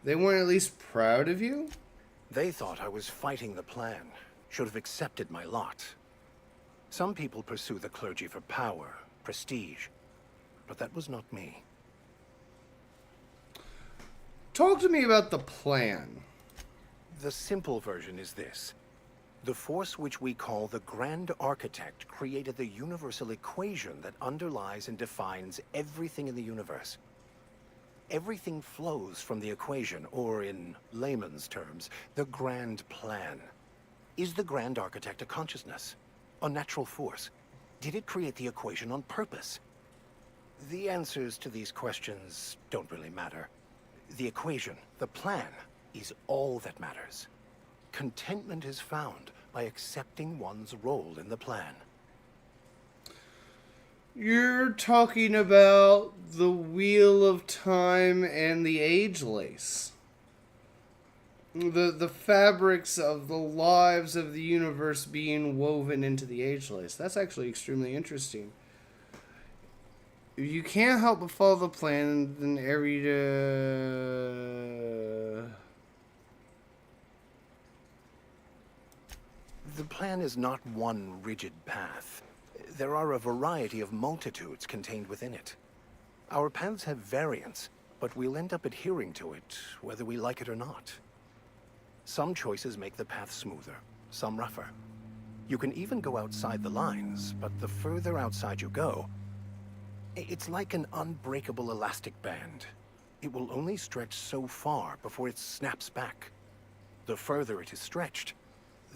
They weren't at least proud of you? They thought I was fighting the plan. Should have accepted my lot. Some people pursue the clergy for power, prestige. But that was not me. Talk to me about the plan. The simple version is this. The force which we call the Grand Architect created the universal equation that underlies and defines everything in the universe. Everything flows from the equation, or in layman's terms, the grand plan. Is the Grand Architect a consciousness? A natural force? Did it create the equation on purpose? The answers to these questions don't really matter. The equation, the plan, is all that matters. Contentment is found by accepting one's role in the plan. You're talking about the Wheel of Time and the Age Lace. The fabrics of the lives of the universe being woven into the Age Lace. That's actually extremely interesting. If you can't help but follow the plan, then The plan is not one rigid path. There are a variety of multitudes contained within it. Our paths have variance, but we'll end up adhering to it, whether we like it or not. Some choices make the path smoother, some rougher. You can even go outside the lines, but the further outside you go, it's like an unbreakable elastic band. It will only stretch so far before it snaps back. The further it is stretched,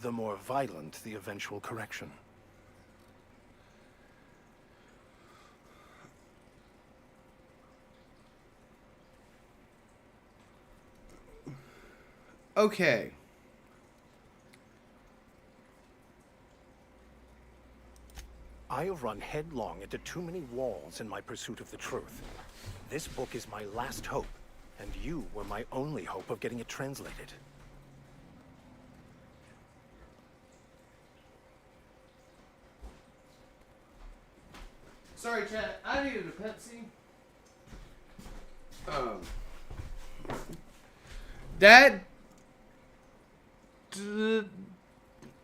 the more violent the eventual correction. Okay. I have run headlong into too many walls in my pursuit of the truth. This book is my last hope, and you were my only hope of getting it translated. Sorry, chat. I needed a Pepsi. That...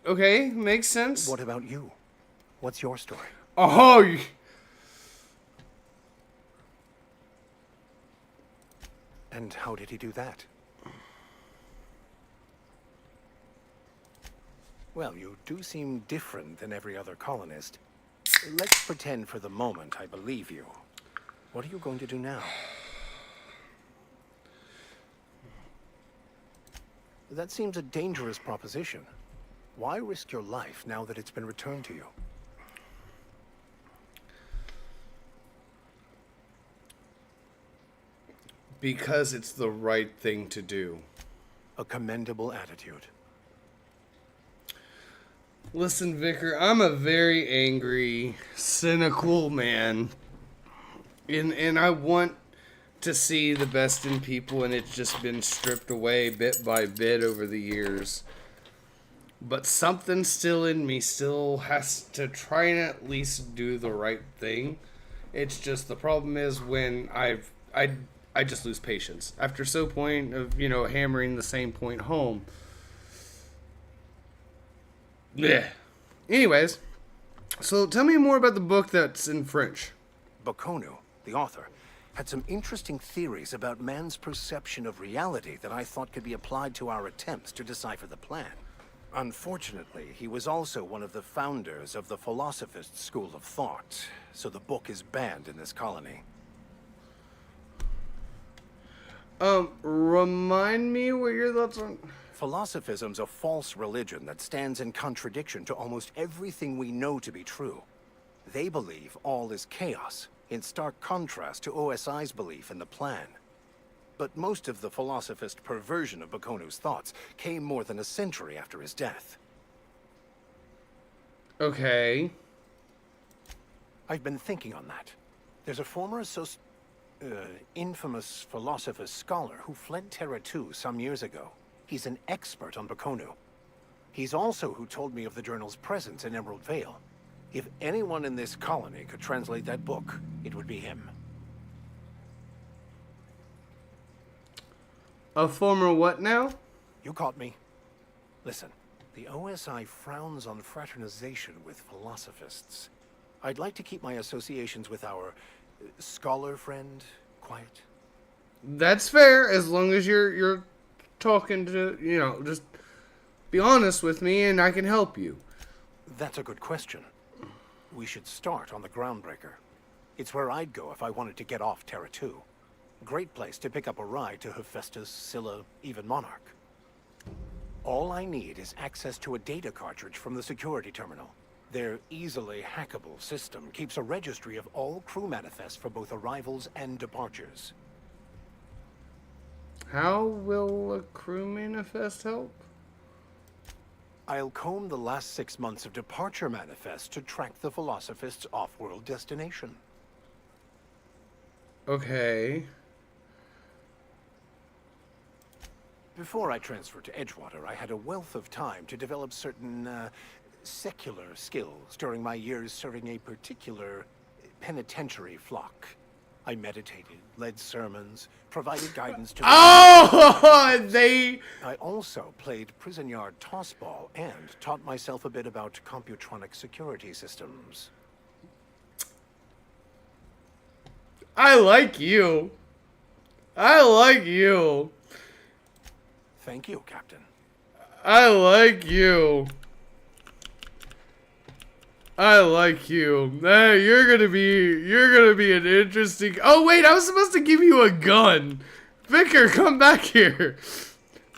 Okay, makes sense. What about you? What's your story? Oh, And how did he do that? Well, you do seem different than every other colonist. Let's pretend for the moment I believe you. What are you going to do now? That seems a dangerous proposition. Why risk your life now that it's been returned to you? Because it's the right thing to do. A commendable attitude. Listen, Vicar, I'm a very angry, cynical man. And I want to see the best in people, and it's just been stripped away bit by bit over the years. but something still in me still has to try and at least do the right thing. It's just the problem is when I just lose patience after so point of hammering the same point home. Yeah. Anyways, so tell me more about the book that's in French. Baconu, the author, had some interesting theories about man's perception of reality that I thought could be applied to our attempts to decipher the plan. Unfortunately, he was also one of the founders of the Philosophist school of thought, so the book is banned in this colony. Remind me what your thoughts on... Philosophism's a false religion that stands in contradiction to almost everything we know to be true. They believe all is chaos, in stark contrast to OSI's belief in the plan. But most of the philosophist perversion of Bakonu's thoughts came more than a century after his death. Okay. I've been thinking on that. There's a former infamous philosophist scholar who fled Terra 2 some years ago. He's an expert on Baconu. He's also who told me of the journal's presence in Emerald Vale. If anyone in this colony could translate that book, it would be him. A former what now? You caught me. Listen, the OSI frowns on fraternization with philosophists. I'd like to keep my associations with our scholar friend quiet. That's fair, as long as you're talking to, just be honest with me and I can help you. That's a good question. We should start on the Groundbreaker. It's where I'd go if I wanted to get off Terra 2. Great place to pick up a ride to Hephaestus, Scylla, even Monarch. All I need is access to a data cartridge from the security terminal. Their easily hackable system keeps a registry of all crew manifests for both arrivals and departures. How will a crew manifest help? I'll comb the last 6 months of departure manifests to track the Philosophist's off-world destination. Okay. Before I transferred to Edgewater, I had a wealth of time to develop certain, secular skills during my years serving a particular penitentiary flock. I meditated, led sermons, provided guidance to... They... I also played prison yard tossball and taught myself a bit about computronic security systems. I like you. I like you. Thank you, Captain. I like you. I like you. Hey, you're gonna be an interesting... Oh, wait, I was supposed to give you a gun. Vicar, come back here.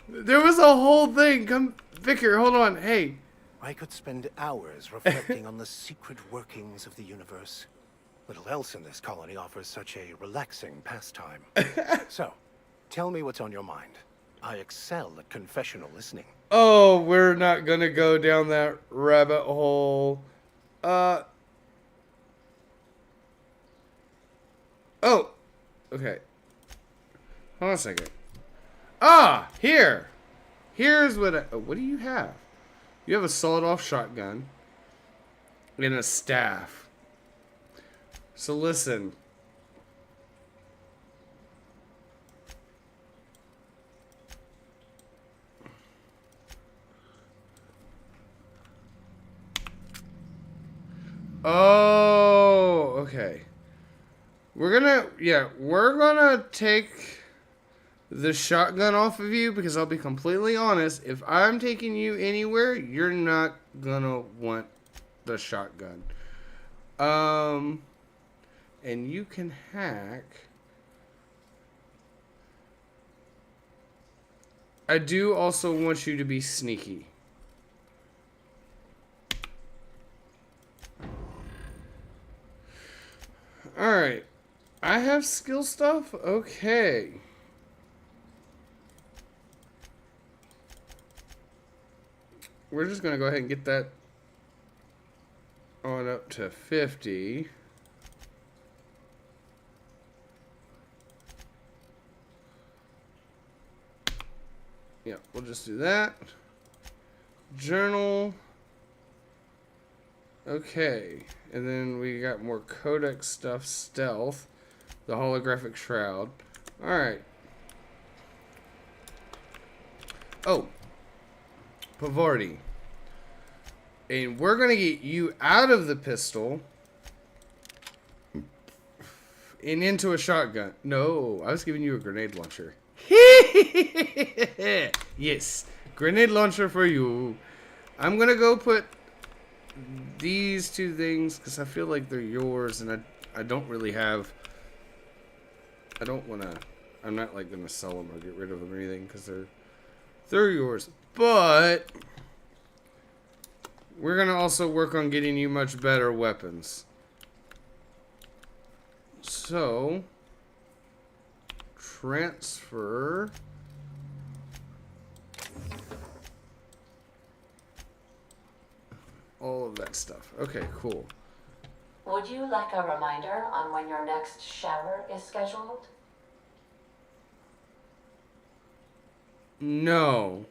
There was a whole thing. Come, Vicar, hold on. Hey. I could spend hours reflecting on the secret workings of the universe. Little else in this colony offers such a relaxing pastime. So, tell me what's on your mind. I excel at confessional listening. Oh, we're not gonna go down that rabbit hole. Oh. Okay. Hold on a second. Here. Here's what what do you have? You have a sawed-off shotgun and a staff. So listen. Oh, okay. We're gonna take the shotgun off of you because I'll be completely honest, if I'm taking you anywhere, you're not gonna want the shotgun. And you can hack. I do also want you to be sneaky. Alright. I have skill stuff? Okay. We're just going to go ahead and get that on up to 50. Yeah, we'll just do that. Journal. Okay. And then we got more codex stuff. Stealth. The holographic shroud. Alright. Oh. Pavarti. And we're going to get you out of the pistol and into a shotgun. No, I was giving you a grenade launcher. Yes, grenade launcher for you. I'm going to go put these two things because I feel like they're yours and I don't really have... I don't want to... I'm not like going to sell them or get rid of them or anything because they're yours. But... we're going to also work on getting you much better weapons. So, transfer. All of that stuff. Okay, cool. Would you like a reminder on when your next shower is scheduled? No.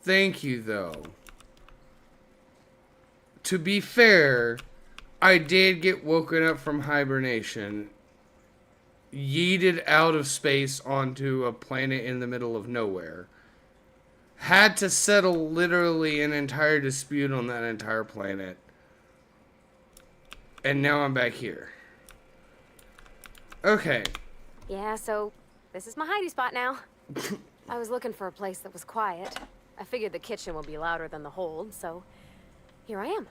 Thank you, though. To be fair, I did get woken up from hibernation, yeeted out of space onto a planet in the middle of nowhere, had to settle literally an entire dispute on that entire planet, and now I'm back here. Okay. Yeah, so this is my hidey spot now. I was looking for a place that was quiet. I figured the kitchen would be louder than the hold, so here I am.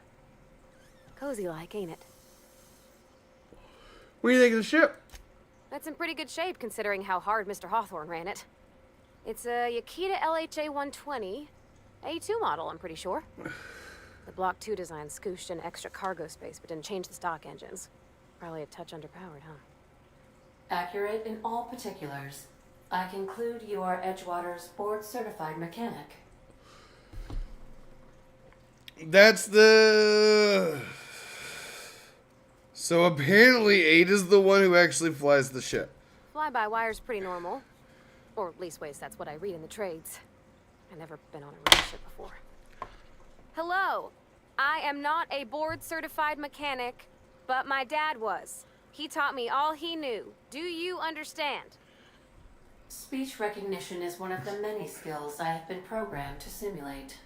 Cozy like, ain't it? What do you think of the ship? That's in pretty good shape considering how hard Mr. Hawthorne ran it. It's a Yakita LHA 120, A2 model, I'm pretty sure. The Block 2 design scooshed in extra cargo space but didn't change the stock engines. Probably a touch underpowered, huh? Accurate in all particulars. I conclude you are Edgewater's board-certified mechanic. That's the... So apparently Ada's the one who actually flies the ship. Fly-by-wire's pretty normal. Or at least ways that's what I read in the trades. I've never been on a real ship before. Hello! I am not a board-certified mechanic, but my dad was. He taught me all he knew. Do you understand? Speech recognition is one of the many skills I have been programmed to simulate.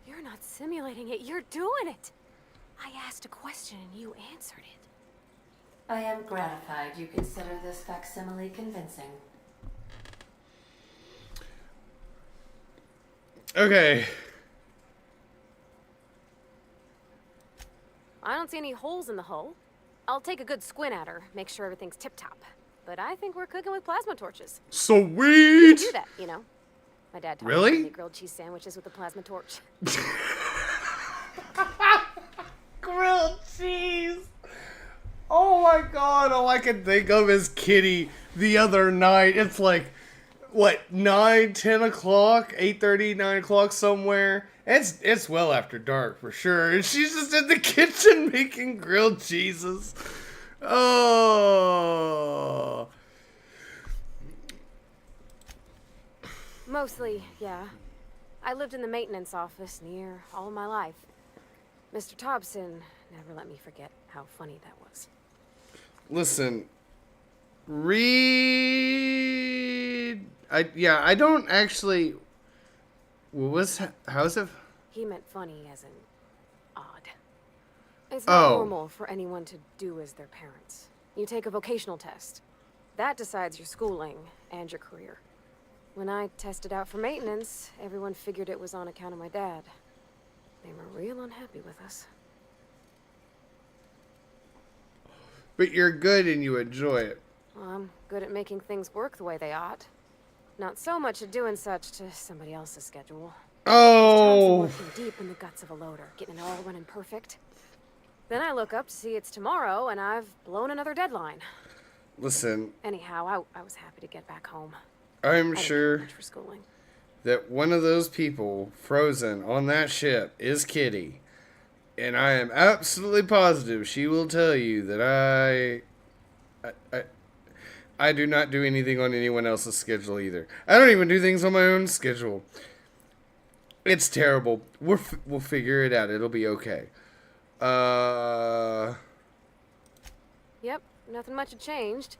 You're not simulating it, you're doing it! I asked a question and you answered it. I am gratified you consider this facsimile convincing. Okay. I don't see any holes in the hull. I'll take a good squint at her, make sure everything's tip-top. But I think we're cooking with plasma torches. Sweet! You can do that, you know. My dad taught me Really? to make grilled cheese sandwiches with a plasma torch. Grilled cheese! Oh my god, all I can think of is Kitty the other night. It's like, what, 9, 10 o'clock? 8:30, 9 o'clock somewhere? It's well after dark for sure. And she's just in the kitchen making grilled cheeses. Oh. Mostly, yeah. I lived in the maintenance office near all of my life. Mr. Thompson never let me forget how funny that was. Listen, read. I don't actually. How's it? He meant funny as in odd. It's not Oh. normal for anyone to do as their parents. You take a vocational test. That decides your schooling and your career. When I tested out for maintenance, everyone figured it was on account of my dad. They were real unhappy with us. But you're good and you enjoy it. Well, I'm good at making things work the way they ought. Not so much at doing such to somebody else's schedule. Oh! Working deep in the guts of a loader, getting it all running perfect. Then I look up to see it's tomorrow, and I've blown another deadline. Listen, Anyhow, I was happy to get back home. I'm I didn't care sure much for schooling. that one of those people frozen on that ship is Kitty. And I am absolutely positive she will tell you that I do not do anything on anyone else's schedule either. I don't even do things on my own schedule. It's terrible. We'll figure it out. It'll be okay. Yep, nothing much had changed.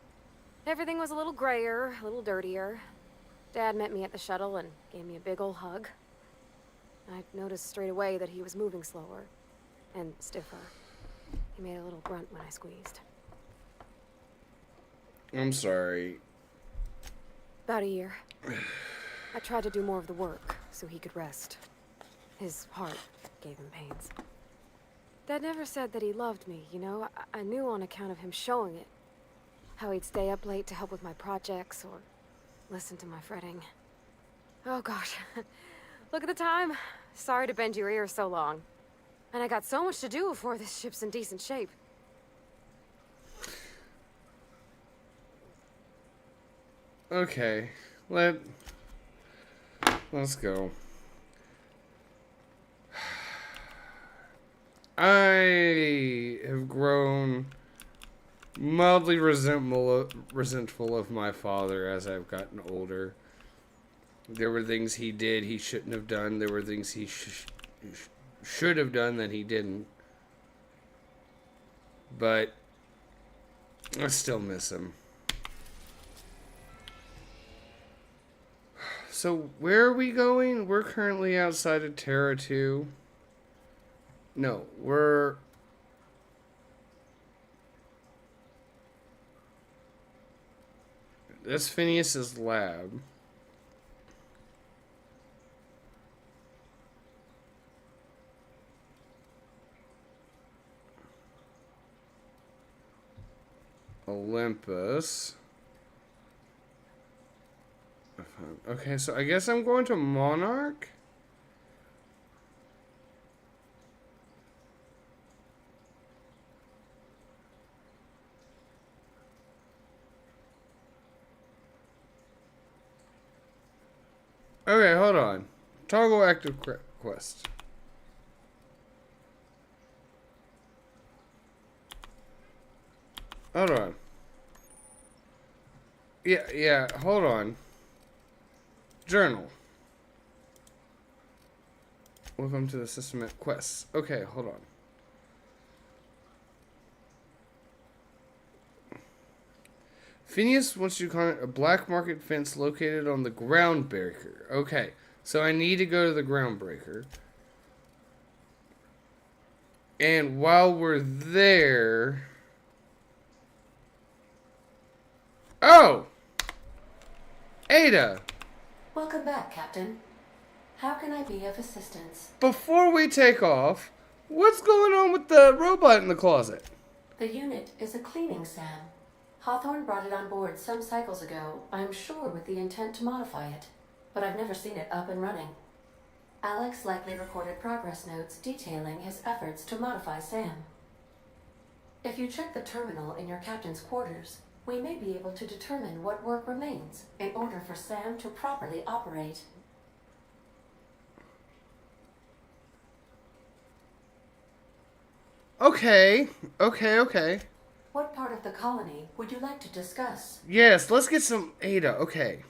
Everything was a little grayer, a little dirtier. Dad met me at the shuttle and gave me a big ol' hug. I noticed straight away that he was moving slower and stiffer. He made a little grunt when I squeezed. I'm sorry. About a year. I tried to do more of the work so he could rest. His heart gave him pains. Dad never said that he loved me, you know? I knew on account of him showing it. How he'd stay up late to help with my projects or listen to my fretting. Oh gosh. Look at the time. Sorry to bend your ear so long. And I got so much to do before this ship's in decent shape. Okay. Let's go. I have grown mildly resentful of my father as I've gotten older. There were things he did he shouldn't have done. There were things he should have done that he didn't. But I still miss him. So, where are we going? We're currently outside of Terra 2. No, we're... That's Phineas's lab. Olympus. Okay, so I guess I'm going to Monarch. Okay, hold on. Toggle active quest. Hold on. Yeah, hold on. Journal. Welcome to the system at quests. Okay, hold on. Phineas wants you to comment a black market fence located on the ground breaker. Okay, so I need to go to the ground breaker. And while we're there... Oh! Ada! Welcome back, Captain. How can I be of assistance? Before we take off, what's going on with the robot in the closet? The unit is a cleaning SAM. Hawthorne brought it on board some cycles ago, I'm sure with the intent to modify it, but I've never seen it up and running. Alex likely recorded progress notes detailing his efforts to modify SAM. If you check the terminal in your captain's quarters, we may be able to determine what work remains in order for SAM to properly operate. Okay. What part of the colony would you like to discuss? Yes, let's get some Ada. Okay.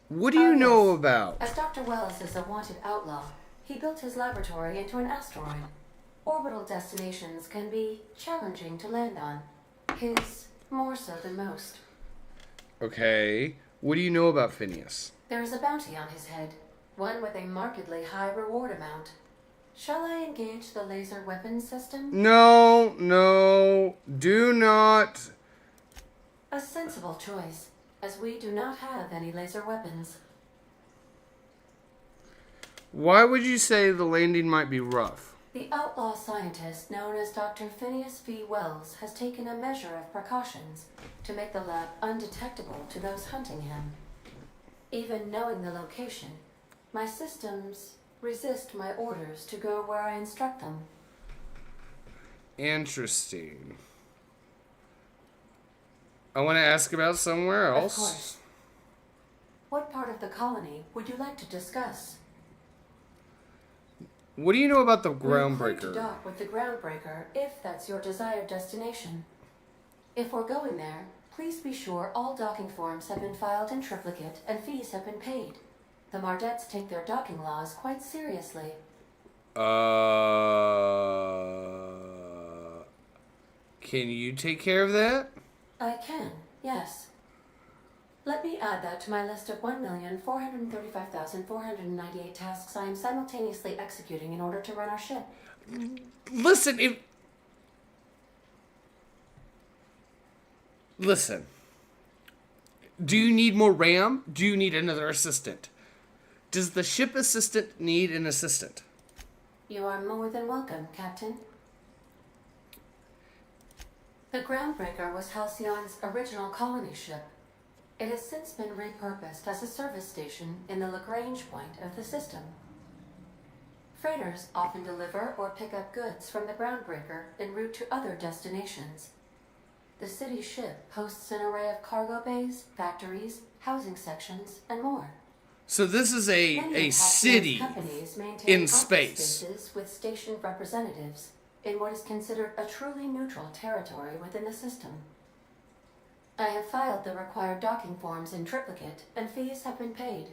What do you know about? As Dr. Wells is a wanted outlaw, he built his laboratory into an asteroid. Orbital destinations can be challenging to land on. His more so than most. Okay. What do you know about Phineas? There is a bounty on his head, one with a markedly high reward amount. Shall I engage the laser weapons system? No, do not. A sensible choice, as we do not have any laser weapons. Why would you say the landing might be rough? The outlaw scientist known as Dr. Phineas V. Wells has taken a measure of precautions to make the lab undetectable to those hunting him. Even knowing the location, my systems resist my orders to go where I instruct them. Interesting. I want to ask about somewhere else. Of course. What part of the colony would you like to discuss? What do you know about the We're going groundbreaker? to dock with the groundbreaker if that's your desired destination. If we're going there, please be sure all docking forms have been filed in triplicate and fees have been paid. The Mardettes take their docking laws quite seriously. Can you take care of that? I can, yes. Let me add that to my list of 1,435,498 tasks I am simultaneously executing in order to run our ship. Listen, Listen. Do you need more RAM? Do you need another assistant? Does the ship assistant need an assistant? You are more than welcome, Captain. The Groundbreaker was Halcyon's original colony ship. It has since been repurposed as a service station in the Lagrange point of the system. Freighters often deliver or pick up goods from the Groundbreaker en route to other destinations. The city ship hosts an array of cargo bays, factories, housing sections, and more. So this is a city in space. Spaces with station representatives in what is considered a truly neutral territory within the system. I have filed the required docking forms in triplicate, and fees have been paid.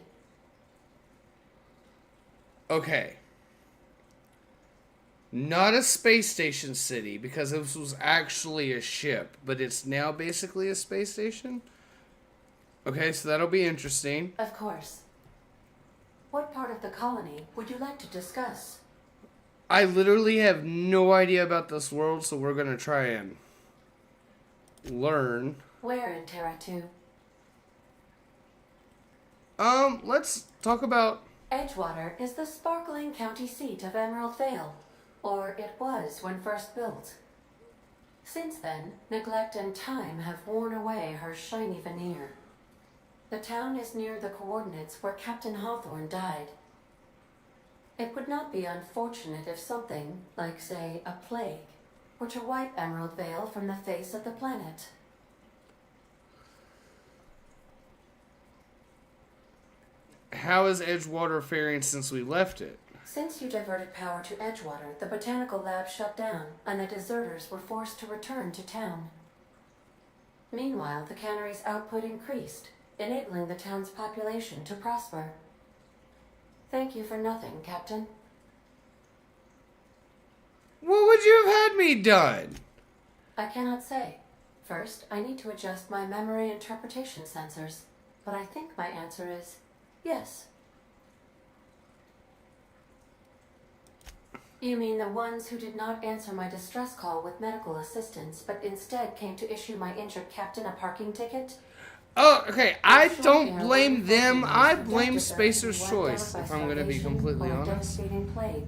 Okay. Not a space station city, because this was actually a ship, but it's now basically a space station? Okay, so that'll be interesting. Of course. What part of the colony would you like to discuss? I literally have no idea about this world, so we're gonna try and learn. Where in Terra 2? Let's talk about... Edgewater is the sparkling county seat of Emerald Vale, or it was when first built. Since then, neglect and time have worn away her shiny veneer. The town is near the coordinates where Captain Hawthorne died. It would not be unfortunate if something, like say a plague, were to wipe Emerald Vale from the face of the planet. How is Edgewater faring since we left it? Since you diverted power to Edgewater, the botanical lab shut down, and the deserters were forced to return to town. Meanwhile, the cannery's output increased, enabling the town's population to prosper. Thank you for nothing, Captain. What would you have had me done? I cannot say. First, I need to adjust my memory interpretation sensors, but I think my answer is yes. You mean the ones who did not answer my distress call with medical assistance, but instead came to issue my injured captain a parking ticket? Oh, okay. I don't blame them. I blame Spacer's Choice, if I'm going to be completely honest. Plague.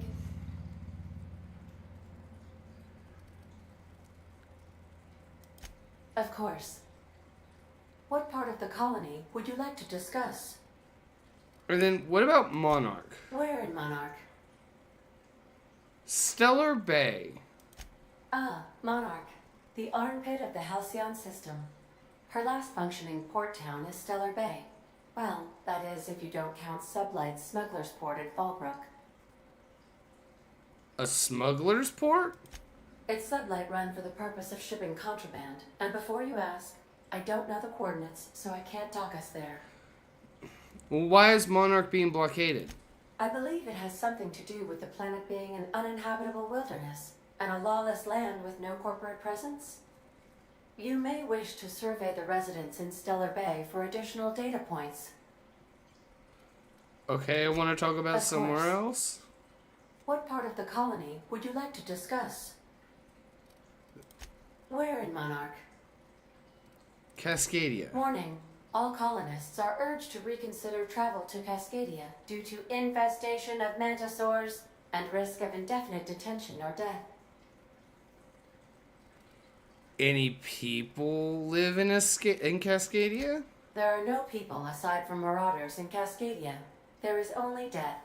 Of course. What part of the colony would you like to discuss? And then, what about Monarch? Where in Monarch? Stellar Bay. Ah, Monarch. The armpit of the Halcyon system. Her last functioning port town is Stellar Bay. Well, that is if you don't count Sublight's smuggler's port at Fallbrook. A smuggler's port? It's Sublight run for the purpose of shipping contraband. And before you ask, I don't know the coordinates, so I can't dock us there. Well, why is Monarch being blockaded? I believe it has something to do with the planet being an uninhabitable wilderness and a lawless land with no corporate presence. You may wish to survey the residents in Stellar Bay for additional data points. Okay, I want to talk about Of somewhere course. else. What part of the colony would you like to discuss? Where in Monarch? Cascadia. Warning. All colonists are urged to reconsider travel to Cascadia due to infestation of mantisaurs and risk of indefinite detention or death. Any people live in Cascadia? There are no people aside from marauders in Cascadia. There is only death.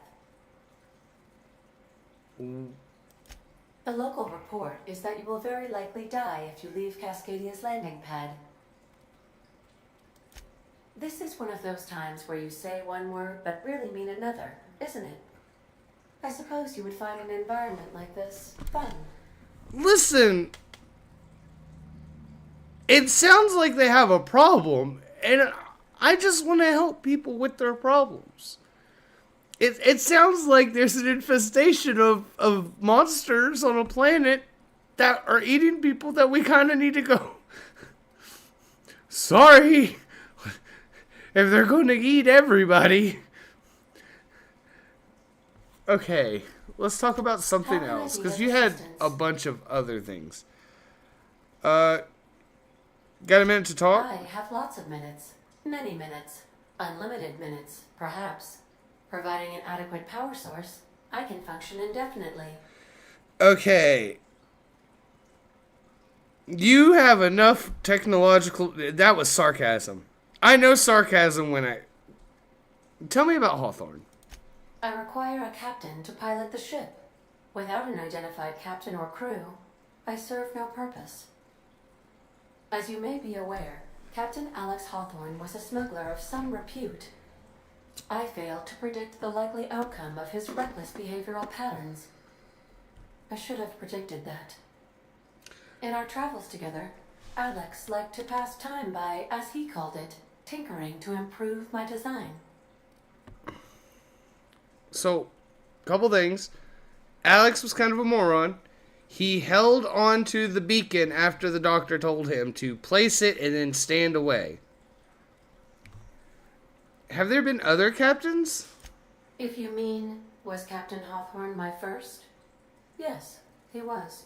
The local report is that you will very likely die if you leave Cascadia's landing pad. This is one of those times where you say one word but really mean another, isn't it? I suppose you would find an environment like this fun. Listen, it sounds like they have a problem, and I just want to help people with their problems. It sounds like there's an infestation of monsters on a planet that are eating people that we kind of need to go. Sorry. If they're going to eat everybody. Okay, let's talk about something else. Because you had a bunch of other things. Got a minute to talk? I have lots of minutes. Many minutes. Unlimited minutes, perhaps. Providing an adequate power source, I can function indefinitely. Okay. You have enough technological... That was sarcasm. I know sarcasm when I... Tell me about Hawthorne. I require a captain to pilot the ship. Without an identified captain or crew, I serve no purpose. As you may be aware, Captain Alex Hawthorne was a smuggler of some repute. I failed to predict the likely outcome of his reckless behavioral patterns. I should have predicted that. In our travels together, Alex liked to pass time by, as he called it, tinkering to improve my design. So, couple things. Alex was kind of a moron. He held on to the beacon after the doctor told him to place it and then stand away. Have there been other captains? If you mean, was Captain Hawthorne my first? Yes, he was.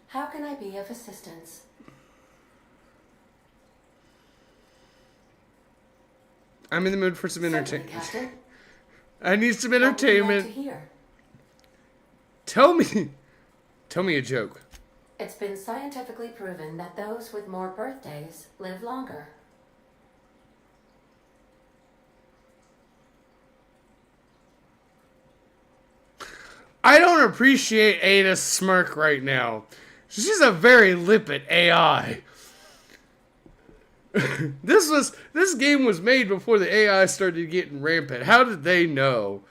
How can I be of assistance? I'm in the mood for some entertainment. Captain. I need some What would you like entertainment. to hear? Tell me a joke. It's been scientifically proven that those with more birthdays live longer. I don't appreciate Ada's smirk right now. She's a very lippid AI. This game was made before the AI started getting rampant. How did they know?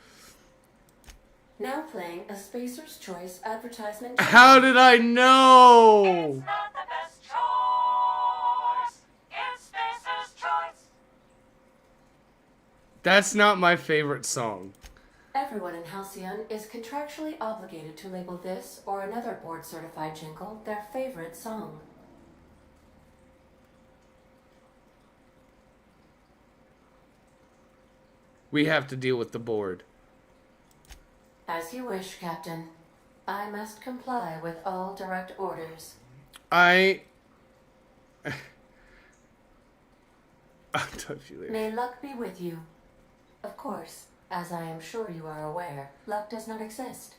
Now playing a Spacer's Choice advertisement. How did I know? It's not the best choice. It's Spacer's Choice. That's not my favorite song. Everyone in Halcyon is contractually obligated to label this or another board-certified jingle their favorite song. We have to deal with the board. As you wish, Captain. I must comply with all direct orders. I'll talk to you later. May luck be with you. Of course, as I am sure you are aware, luck does not exist.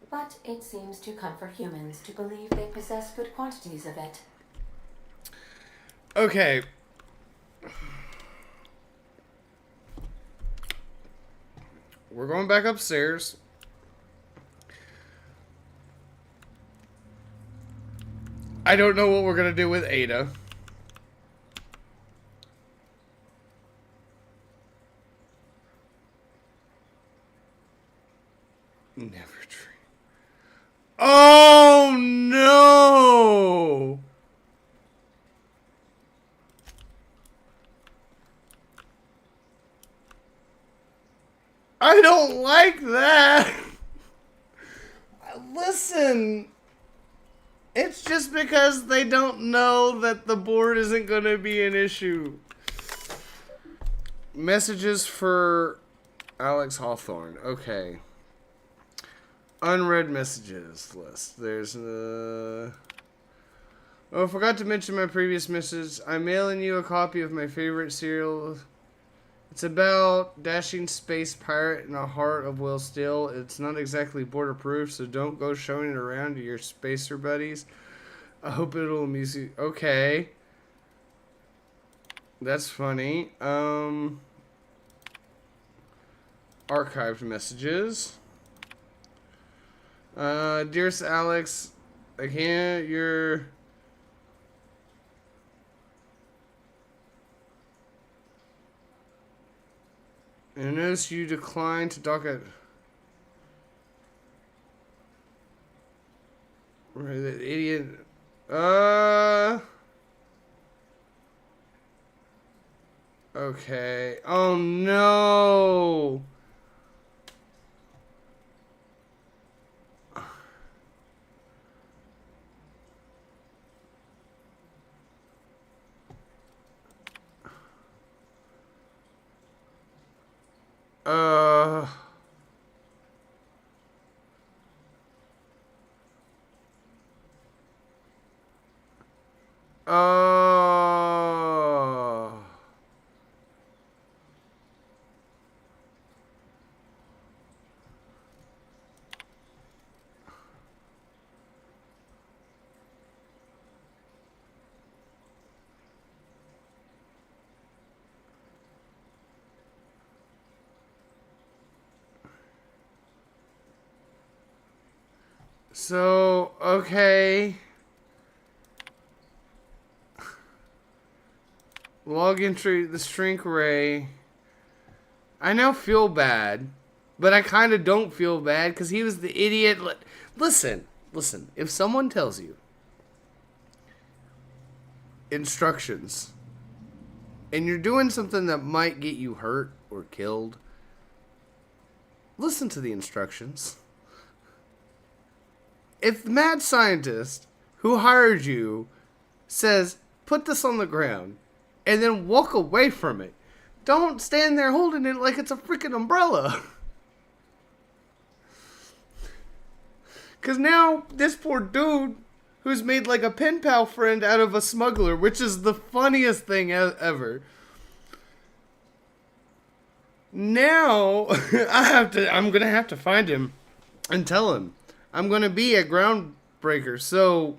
But it seems to comfort humans to believe they possess good quantities of it. Okay. We're going back upstairs. I don't know what we're going to do with Ada. Never dream. Oh no! I don't like that. Listen, it's just because they don't know that the board isn't going to be an issue. Messages for Alex Hawthorne. Okay. Unread messages list. There's Oh, I forgot to mention my previous message. I'm mailing you a copy of my favorite serial. It's about dashing space pirate in the heart of Will Still. It's not exactly border proof, so don't go showing it around to your spacer buddies. I hope it'll amuse you. Okay. That's funny. Archived messages. Dearest Alex, I can't, I notice you declined to dock at... Right, that idiot... Okay. Oh no. Uh. Oh. So, okay. Log entry, the shrink ray. I now feel bad, but I kind of don't feel bad because he was the idiot. Listen. If someone tells you instructions and you're doing something that might get you hurt or killed, listen to the instructions. If the mad scientist who hired you says, put this on the ground and then walk away from it, don't stand there holding it like it's a freaking umbrella. Because now this poor dude who's made like a pen pal friend out of a smuggler, which is the funniest thing ever. Now I'm going to have to find him and tell him I'm going to be a groundbreaker. So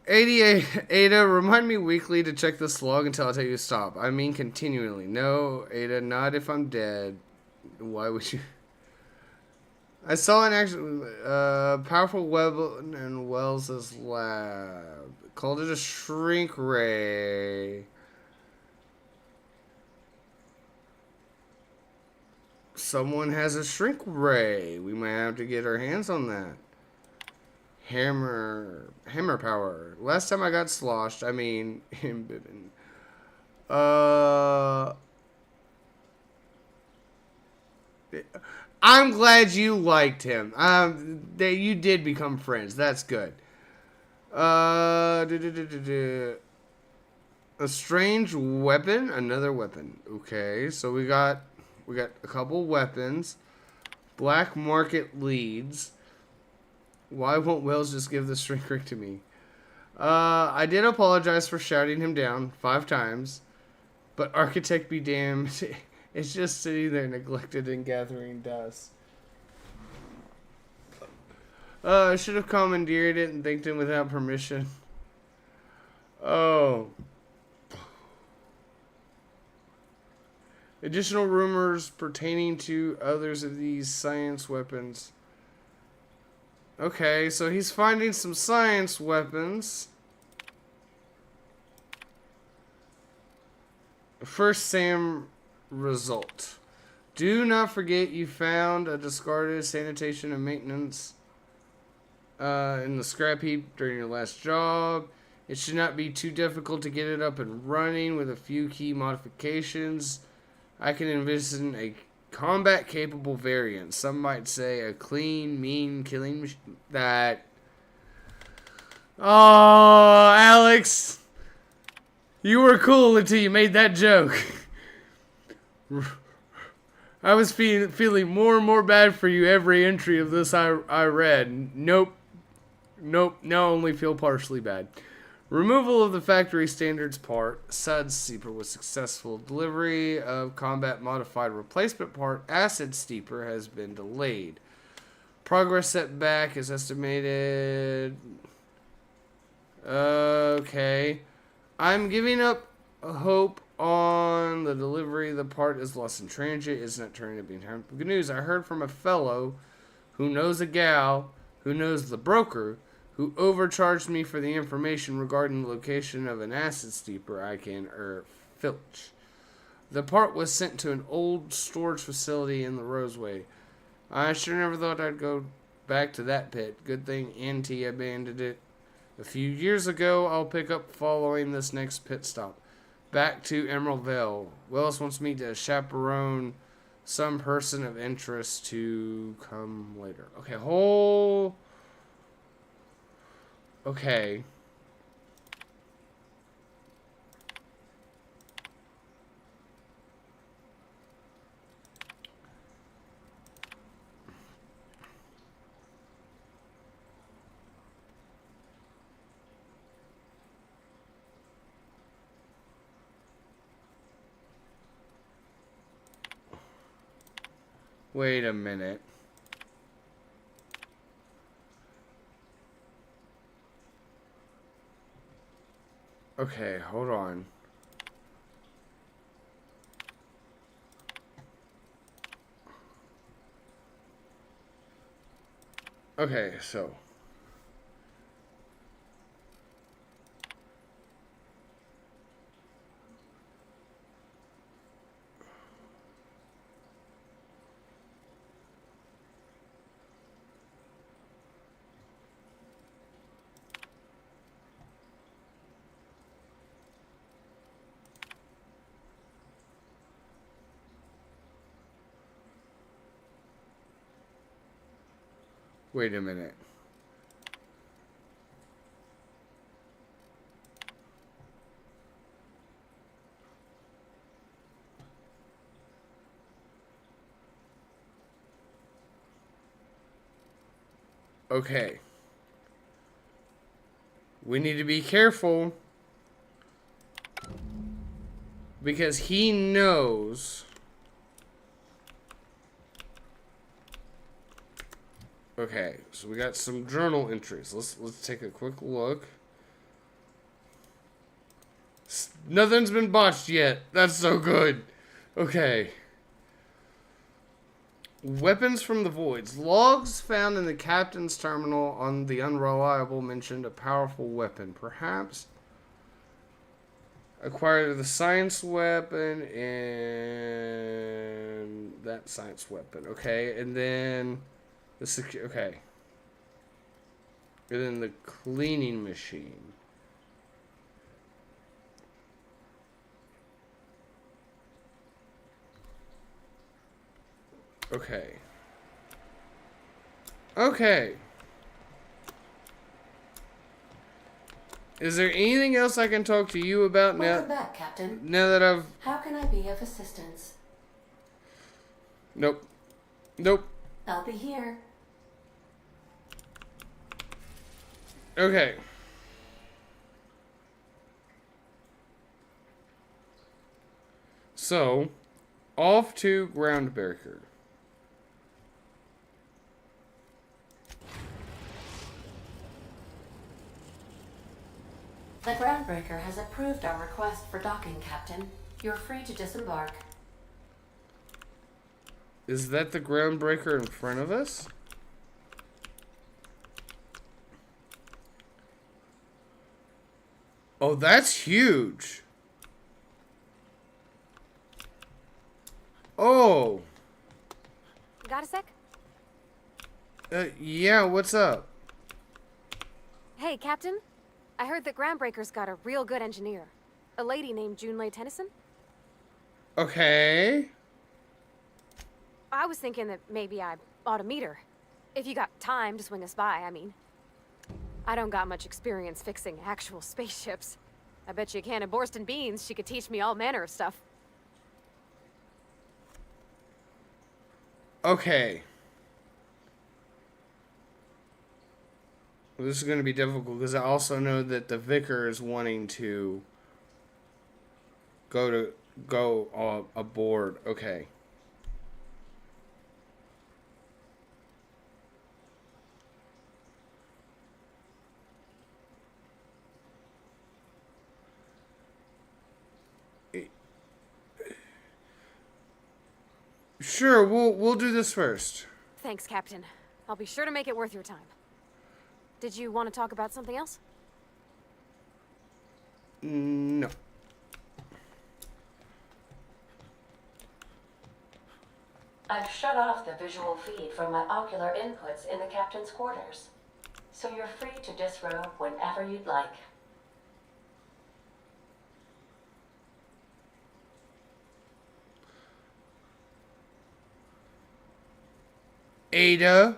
88 Ada, remind me weekly to check this log until I tell you to stop. I mean continually. No, Ada, not if I'm dead. Why would you? I saw an action powerful web in Wells's lab. Called it a shrink ray. Someone has a shrink ray. We might have to get our hands on that. Hammer power. Last time I got sloshed, I mean him. I'm glad you liked him. That you did become friends. That's good. A strange weapon. Another weapon. Okay, so we got a couple weapons. Black market leads. Why won't Wells just give the shrink ray to me? I did apologize for shouting him down 5 times, but architect be damned. It's just sitting there neglected and gathering dust. I should have commandeered it and thanked him without permission. Oh. Additional rumors pertaining to others of these science weapons. Okay, so he's finding some science weapons. First Sam result. Do not forget you found a discarded sanitation and maintenance in the scrap heap during your last job. It should not be too difficult to get it up and running with a few key modifications. I can envision a combat-capable variant. Some might say a clean, mean killing machine. That... Oh, Alex! You were cool until you made that joke. I was feeling more and more bad for you every entry of this I read. Nope. Now I only feel partially bad. Removal of the factory standards part. Suds Steeper was successful. Delivery of combat modified replacement part. Acid Steeper has been delayed. Progress setback is estimated. Okay. I'm giving up hope on the delivery. The part is lost in transit. It's not turning to be time. Good news. I heard from a fellow who knows a gal who knows the broker who overcharged me for the information regarding the location of an acid steeper I can filch. The part was sent to an old storage facility in the Roseway. I sure never thought I'd go back to that pit. Good thing Auntie abandoned it. A few years ago, I'll pick up following this next pit stop. Back to Emerald Vale. Willis wants me to chaperone some person of interest to come later. Okay, Okay. Wait a minute. Okay, hold on. Okay, so. Wait a minute. Okay. We need to be careful because he knows. Okay, so we got some journal entries. Let's take a quick look. Nothing's been botched yet. That's so good. Okay. Weapons from the voids. Logs found in the captain's terminal on the Unreliable mentioned a powerful weapon. Perhaps acquired the science weapon and that science weapon. Okay, and then the okay. And then the cleaning machine. Okay. Okay. Is there anything else I can talk to you about now? Welcome back, Captain. Now that I've... How can I be of assistance? Nope. Nope. I'll be here. Okay. So, off to Groundbreaker. The Groundbreaker has approved our request for docking, Captain. You're free to disembark. Is that the Groundbreaker in front of us? Oh, that's huge. Oh. Got a sec? Yeah, what's up? Hey, Captain. I heard that Groundbreaker's got a real good engineer. A lady named Junlei Tennyson. Okay. I was thinking that maybe I ought to meet her. If you got time to swing us by, I mean. I don't got much experience fixing actual spaceships. I bet you a can of Borston beans she could teach me all manner of stuff. Okay. Well, this is going to be difficult because I also know that the vicar is wanting to go aboard. Okay. Sure, we'll do this first. Thanks, Captain. I'll be sure to make it worth your time. Did you want to talk about something else? No. I've shut off the visual feed from my ocular inputs in the captain's quarters. so you're free to disrobe whenever you'd like. Ada.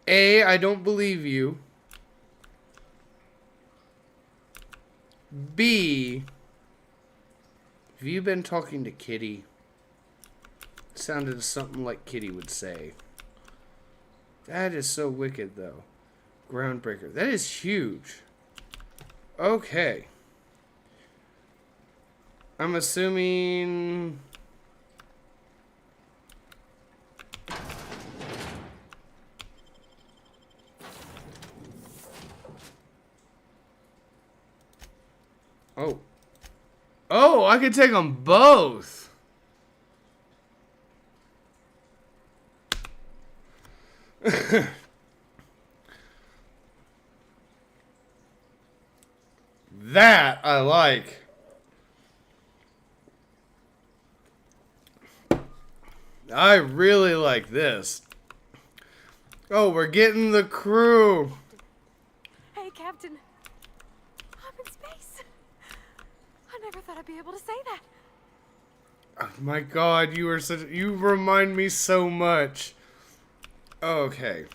A, I don't believe you. B, have you been talking to Kitty? Sounded something like Kitty would say. That is so wicked, though. Groundbreaker. That is huge. Okay. I'm assuming... Oh. Oh, I could take them both. That I like. I really like this. Oh, we're getting the crew. Hey, Captain. I'm in space. I never thought I'd be able to say that. Oh my God, you are such. You remind me so much. Okay.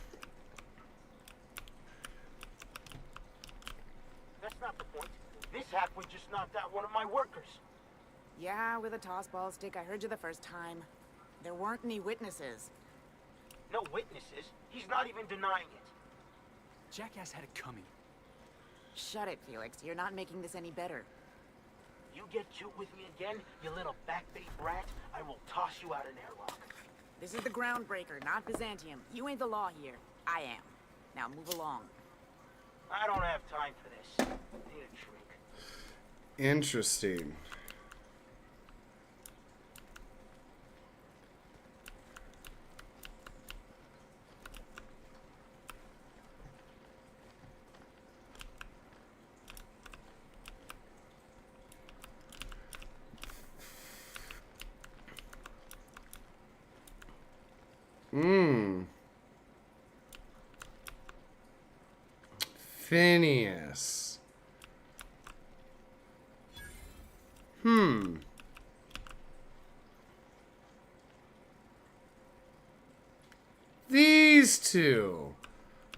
That's not the point. This hackwit just knocked out one of my workers. Yeah, with a tossball stick. I heard you the first time. There weren't any witnesses. No witnesses? He's not even denying it. Jackass had it coming. Shut it, Felix. You're not making this any better. You get cute with me again, you little backbait brat, I will toss you out an airlock. This is the Groundbreaker, not Byzantium. You ain't the law here. I am. Now move along. I don't have time for this. I need a drink. Interesting. Phineas. These two.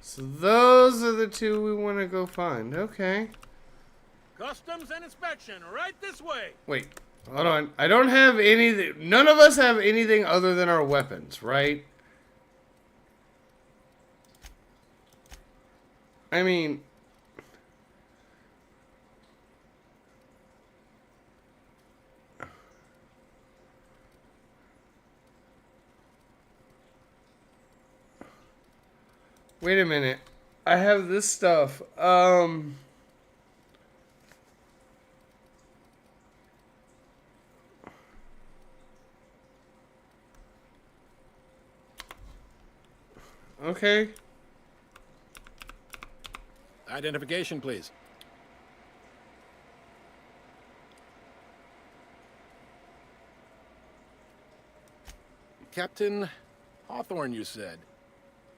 So those are the two we want to go find. Okay. Customs and inspection, right this way. Wait, hold on. I don't have anything. None of us have anything other than our weapons, right? I mean... Wait a minute. I have this stuff. Okay. Identification, please. Captain Hawthorne, you said.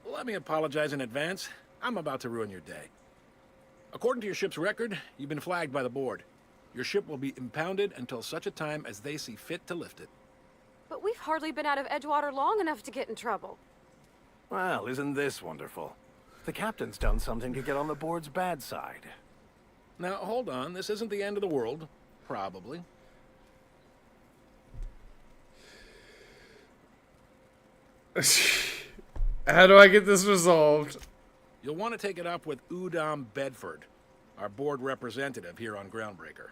Let me apologize in advance. I'm about to ruin your day. According to your ship's record, you've been flagged by the board. Your ship will be impounded until such a time as they see fit to lift it. But we've hardly been out of Edgewater long enough to get in trouble. Well, isn't this wonderful? The captain's done something to get on the board's bad side. Now, hold on. This isn't the end of the world. Probably. How do I get this resolved? You'll want to take it up with Udom Bedford, our board representative here on Groundbreaker.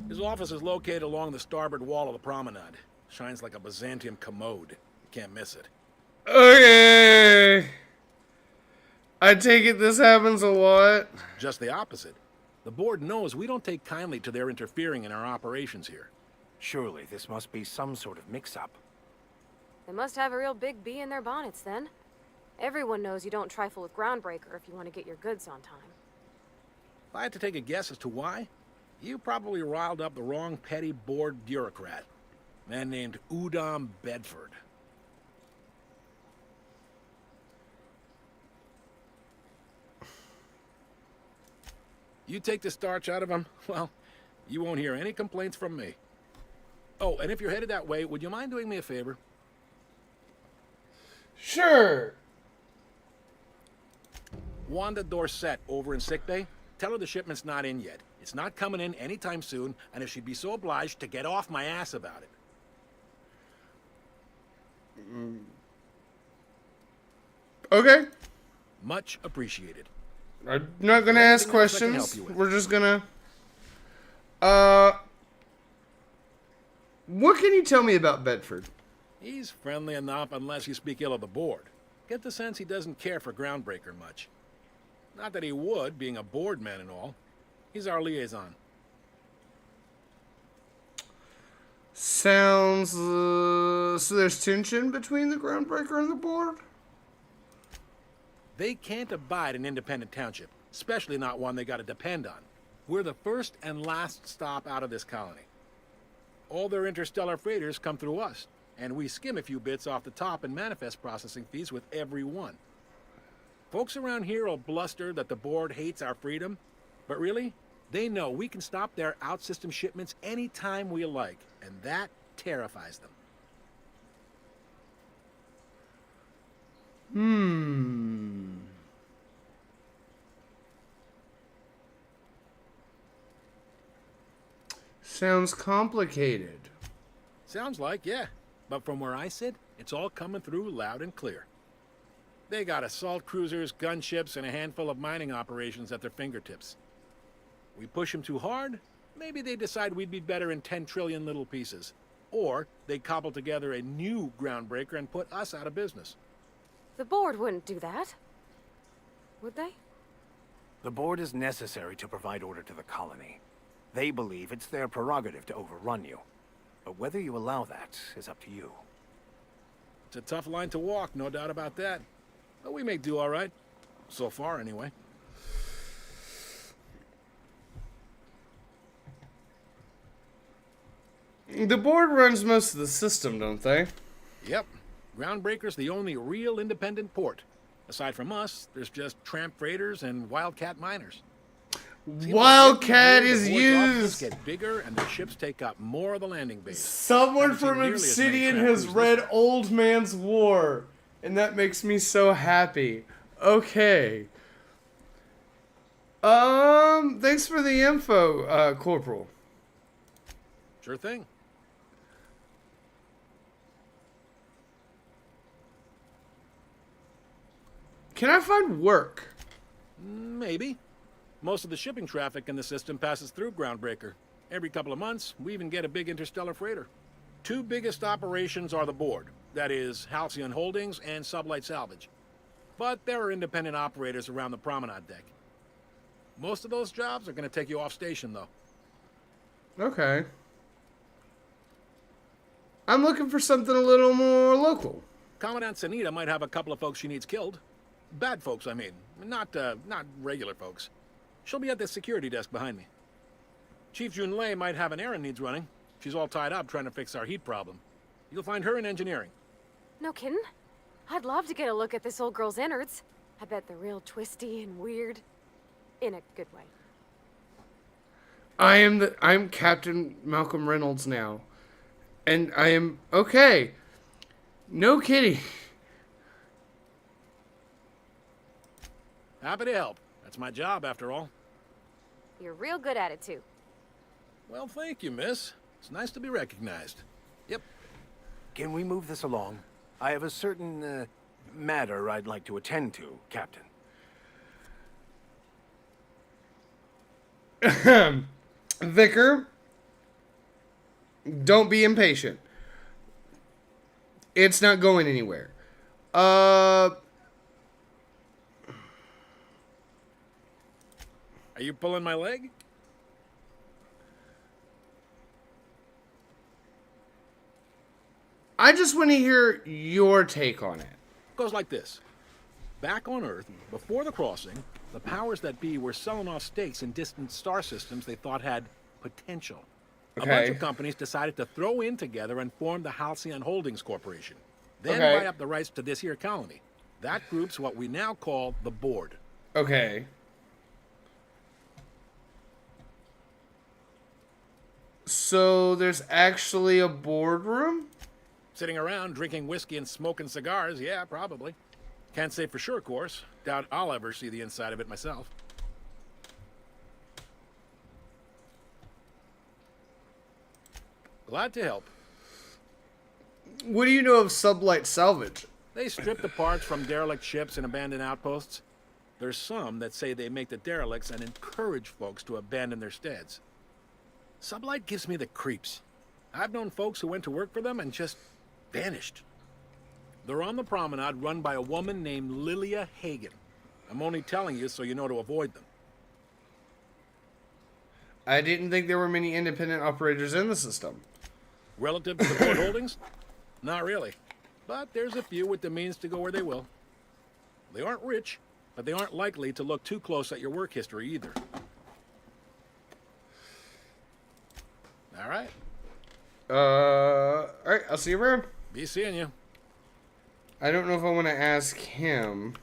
His office is located along the starboard wall of the promenade. Shines like a Byzantium commode. You can't miss it. Okay. I take it this happens a lot. Just the opposite. The board knows we don't take kindly to their interfering in our operations here. Surely this must be some sort of mix-up. They must have a real big bee in their bonnets, then. Everyone knows you don't trifle with Groundbreaker if you want to get your goods on time. If I had to take a guess as to why, you probably riled up the wrong petty board bureaucrat. A man named Udom Bedford. You take the starch out of them, well, you won't hear any complaints from me. Oh, and if you're headed that way, would you mind doing me a favor? Sure. Wanda Dorset over in sickbay, tell her the shipment's not in yet. It's not coming in anytime soon, and if she'd be so obliged to get off my ass about it. Okay. Much appreciated. I'm not gonna ask questions. We're just gonna. What can you tell me about Bedford? He's friendly enough unless you speak ill of the board. Get the sense he doesn't care for Groundbreaker much. Not that he would, being a board man and all. He's our liaison. Sounds... so there's tension between the Groundbreaker and the board? They can't abide an independent township, especially not one they gotta depend on. We're the first and last stop out of this colony. All their interstellar freighters come through us, and we skim a few bits off the top in manifest processing fees with every one. Folks around here will bluster that the board hates our freedom, but really, they know we can stop their out-system shipments anytime we like, and that terrifies them. Sounds complicated. Sounds like, yeah. But from where I sit, it's all coming through loud and clear. They got assault cruisers, gunships, and a handful of mining operations at their fingertips. We push them too hard, maybe they decide we'd be better in 10 trillion little pieces. Or they cobble together a new Groundbreaker and put us out of business. The board wouldn't do that. Would they? The board is necessary to provide order to the colony. They believe it's their prerogative to overrun you. But whether you allow that is up to you. It's a tough line to walk, no doubt about that. But we may do all right. So far, anyway. The board runs most of the system, don't they? Yep. Groundbreaker's the only real independent port. Aside from us, there's just tramp freighters and wildcat miners. Wildcat is used. Get bigger and the ships take up more of the landing base. Someone from Obsidian has read Old Man's War, and that makes me so happy. Okay. Thanks for the info, Corporal. Sure thing. Can I find work? Maybe. Most of the shipping traffic in the system passes through Groundbreaker. Every couple of months, we even get a big interstellar freighter. Two biggest operations are the board. That is, Halcyon Holdings and Sublight Salvage. But there are independent operators around the promenade deck. Most of those jobs are going to take you off station, though. Okay. I'm looking for something a little more local. Commandant Sanita might have a couple of folks she needs killed. Bad folks, I mean. Not regular folks. She'll be at the security desk behind me. Chief Junlei might have an errand needs running. She's all tied up trying to fix our heat problem. You'll find her in engineering. No kidding? I'd love to get a look at this old girl's innards. I bet they're real twisty and weird. In a good way. I'm Captain Malcolm Reynolds now. And I am okay. No kidding. Happy to help. That's my job, after all. You're real good at it, too. Well, thank you, miss. It's nice to be recognized. Yep. Can we move this along? I have a certain, matter I'd like to attend to, Captain. Vicar, don't be impatient. It's not going anywhere. Are you pulling my leg? I just want to hear your take on it. Goes like this. Back on Earth, before the crossing, the powers that be were selling off stakes in distant star systems they thought had potential. Okay. A bunch of companies decided to throw in together and form the Halcyon Holdings Corporation. Then Okay. buy up the rights to this here colony. That group's what we now call the Board. Okay. So there's actually a boardroom? Sitting around drinking whiskey and smoking cigars, yeah, probably. Can't say for sure, of course. Doubt I'll ever see the inside of it myself. Glad to help. What do you know of sublight salvage? They strip the parts from derelict ships and abandoned outposts. There's some that say they make the derelicts and encourage folks to abandon their steads. Sublight gives me the creeps. I've known folks who went to work for them and just vanished. They're on the promenade run by a woman named Lilia Hagen. I'm only telling you so you know to avoid them. I didn't think there were many independent operators in the system. Relative to the port holdings? Not really. But there's a few with the means to go where they will. They aren't rich, but they aren't likely to look too close at your work history either. All right. Alright, I'll see you around. Be seeing you. I don't know if I want to ask him.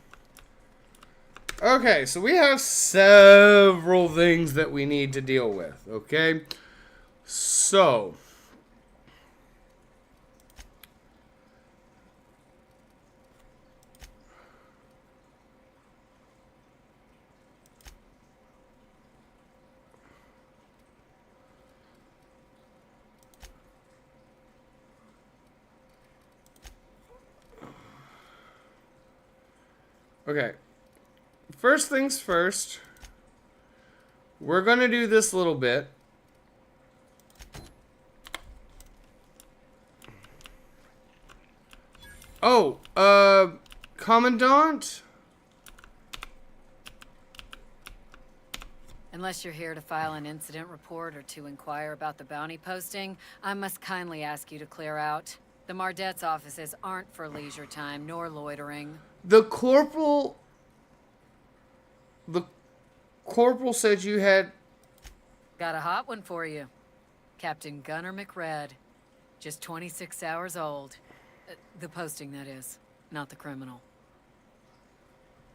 Okay, so we have several things that we need to deal with, okay? So... Okay, first things first, we're going to do this little bit. Oh, Commandant? Unless you're here to file an incident report or to inquire about the bounty posting, I must kindly ask you to clear out. The Mardet's offices aren't for leisure time nor loitering. The corporal said you had... Got a hot one for you. Captain Gunnar McRed. Just 26 hours old. The posting, that is. Not the criminal.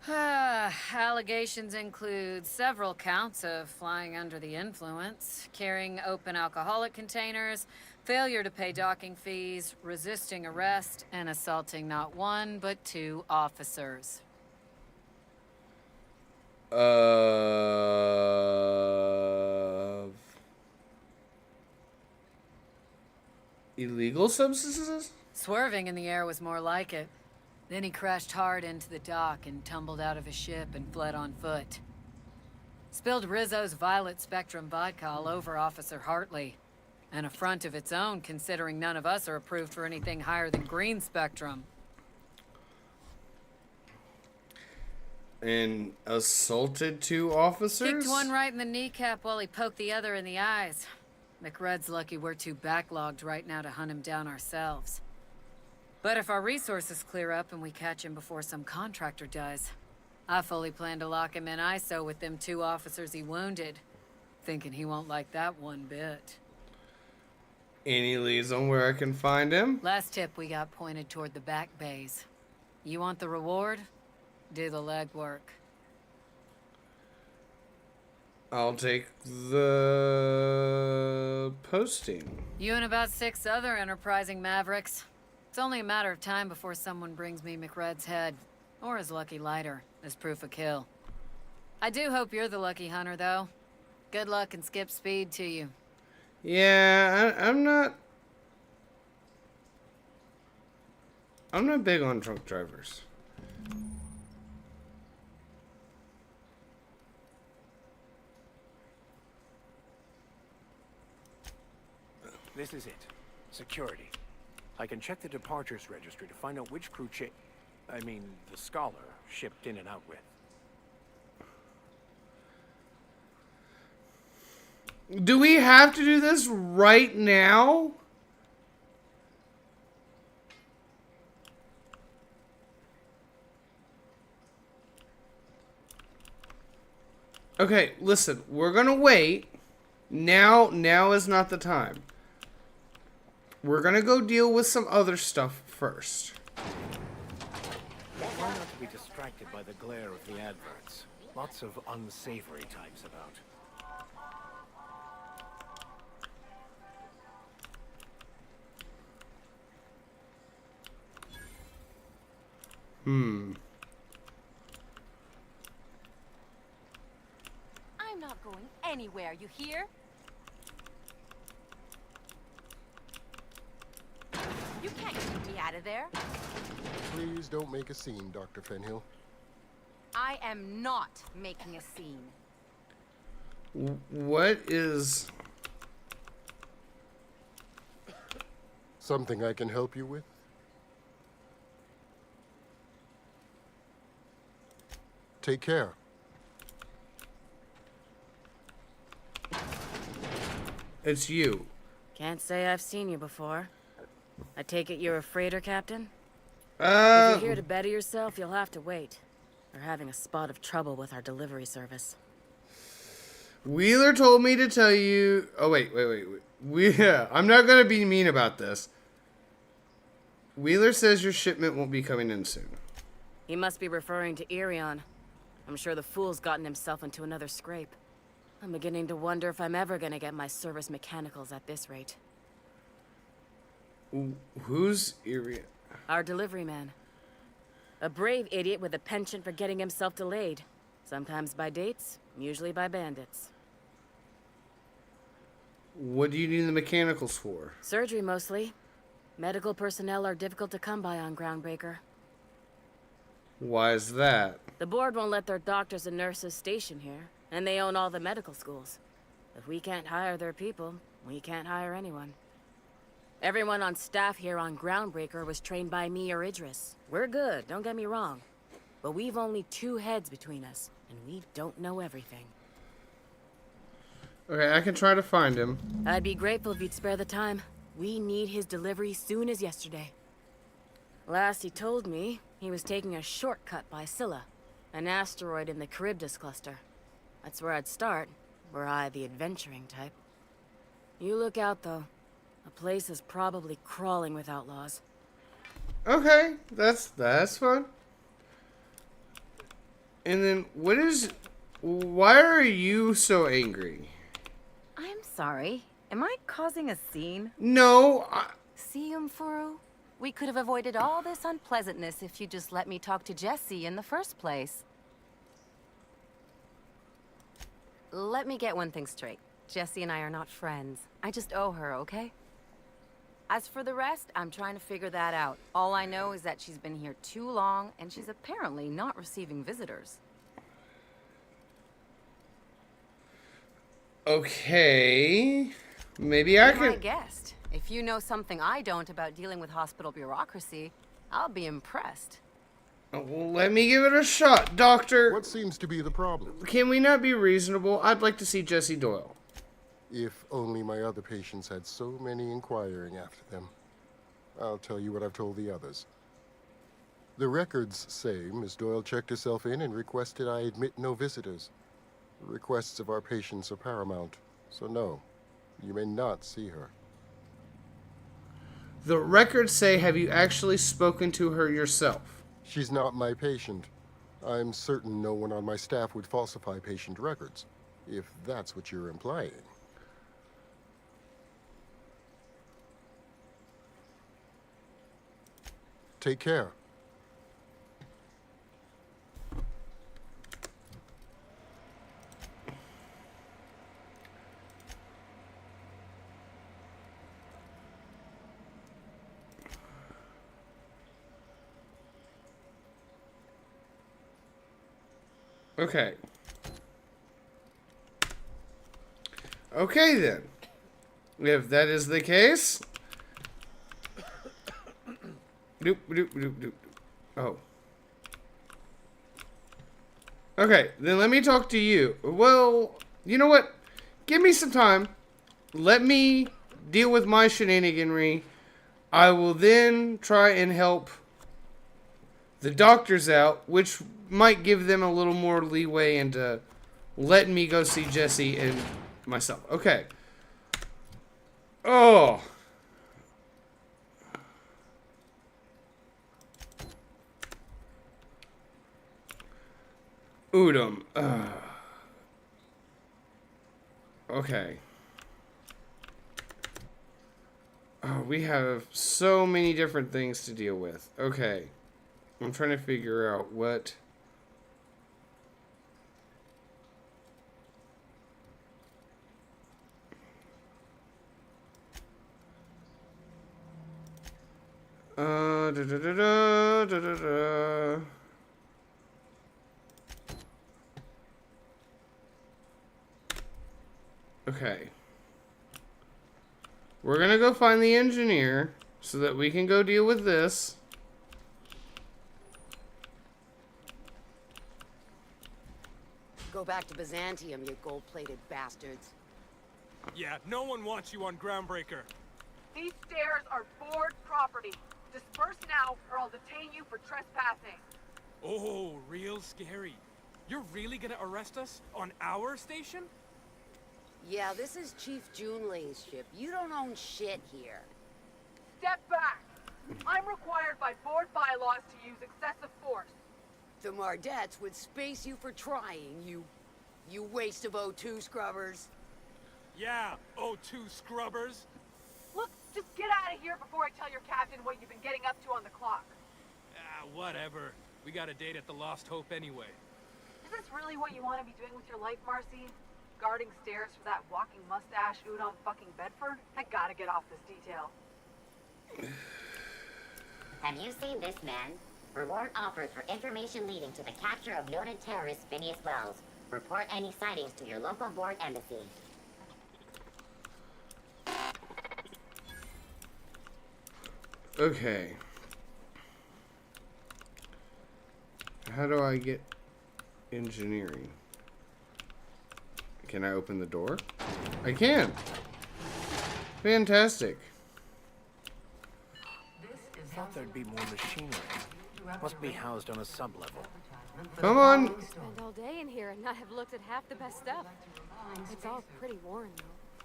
Allegations include several counts of flying under the influence, carrying open alcoholic containers, failure to pay docking fees, resisting arrest, and assaulting not one, but 2 officers. Illegal substances? Swerving in the air was more like it. Then he crashed hard into the dock and tumbled out of his ship and fled on foot. Spilled Rizzo's Violet Spectrum vodka all over Officer Hartley. An affront of its own, considering none of us are approved for anything higher than green spectrum. And assaulted 2 officers? Kicked one right in the kneecap while he poked the other in the eyes. McRed's lucky we're too backlogged right now to hunt him down ourselves. But if our resources clear up and we catch him before some contractor does, I fully plan to lock him in ISO with them 2 officers he wounded. Thinking he won't like that one bit. Any leads on where I can find him? Last tip we got pointed toward the back bays. You want the reward? Do the legwork. I'll take the posting. You and about 6 other enterprising mavericks. It's only a matter of time before someone brings me McRed's head, or his lucky lighter, as proof of kill. I do hope you're the lucky hunter, though. Good luck and skip speed to you. Yeah, I'm not big on drunk drivers. This is it. Security. I can check the departures registry to find out which crew the Scholar shipped in and out with. Do we have to do this right now? Okay, listen, we're gonna wait. Now is not the time. We're gonna go deal with some other stuff first. Try not to be distracted by the glare of the adverts. Lots of unsavory types about. I'm not going anywhere, you hear? You can't keep me out of there. Please don't make a scene, Dr. Fenhill. I am not making a scene. What is... Something I can help you with? Take care. It's you. Can't say I've seen you before. I take it you're a freighter captain? If Uh, you're here to better yourself, you'll have to wait. We're having a spot of trouble with our delivery service. Wheeler told me to tell you... Oh, wait. I'm not going to be mean about this. Wheeler says your shipment won't be coming in soon. He must be referring to Irion. I'm sure the fool's gotten himself into another scrape. I'm beginning to wonder if I'm ever gonna get my service mechanicals at this rate. Who's Irion? Our delivery man. A brave idiot with a penchant for getting himself delayed. Sometimes by dates, usually by bandits. What do you need the mechanicals for? Surgery, mostly. Medical personnel are difficult to come by on Groundbreaker. Why is that? The board won't let their doctors and nurses station here, and they own all the medical schools. If we can't hire their people, we can't hire anyone. Everyone on staff here on Groundbreaker was trained by me or Idris. We're good, don't get me wrong. But we've only 2 heads between us, and we don't know everything. Okay, I can try to find him. I'd be grateful if you'd spare the time. We need his delivery soon as yesterday. Last he told me, he was taking a shortcut by Scylla, an asteroid in the Charybdis cluster. That's where I'd start, were I the adventuring type. You look out, though. The place is probably crawling with outlaws. Okay, that's fun. And then, why are you so angry? I'm sorry. Am I causing a scene? No, See, Umfuru? We could have avoided all this unpleasantness if you just let me talk to Jesse in the first place. Let me get one thing straight. Jesse and I are not friends. I just owe her, okay? As for the rest, I'm trying to figure that out. All I know is that she's been here too long, and she's apparently not receiving visitors. Okay, maybe I Be can... my guest. If you know something I don't about dealing with hospital bureaucracy, I'll be impressed. Well, let me give it a shot, Doctor. What seems to be the problem? Can we not be reasonable? I'd like to see Jesse Doyle. If only my other patients had so many inquiring after them. I'll tell you what I've told the others. The records say Miss Doyle checked herself in and requested I admit no visitors. The requests of our patients are paramount, so no, you may not see her. The records say, have you actually spoken to her yourself? She's not my patient. I'm certain no one on my staff would falsify patient records, if that's what you're implying. Take care. Okay. Okay, then. If that is the case... Doop, doop, doop, doop. Oh. Okay, then let me talk to you. Well, you know what? Give me some time. Let me deal with my shenaniganry. I will then try and help the doctors out, which might give them a little more leeway into letting me go see Jesse and myself. Okay. Oh. Udom. Okay. Oh, we have so many different things to deal with. Okay. I'm trying to figure out what... Da, da, da, da, da, da, da. Okay. We're gonna go find the engineer so that we can go deal with this. Go back to Byzantium, you gold-plated bastards. Yeah, no one wants you on Groundbreaker. These stairs are board property. Disperse now, or I'll detain you for trespassing. Oh, real scary. You're really gonna arrest us on our station? Yeah, this is Chief Junlei's ship. You don't own shit here. Step back. I'm required by board bylaws to use excessive force. The Mardettes would space you for trying, you waste of O2 scrubbers. Yeah, O2 scrubbers. Look, just get out of here before I tell your captain what you've been getting up to on the clock. Ah, whatever. We got a date at the Lost Hope anyway. Is this really what you want to be doing with your life, Marcy? Guarding stairs for that walking mustache Udon fucking Bedford? I gotta get off this detail. Have you seen this man? Reward offered for information leading to the capture of noted terrorist Phineas Wells. Report any sightings to your local board embassy. Okay. How do I get engineering? Can I open the door? I can. Fantastic. I thought there'd be more machinery. Must be housed on a sub-level. Come on. Spend all day in here and not have looked at half the best stuff. It's all pretty worn,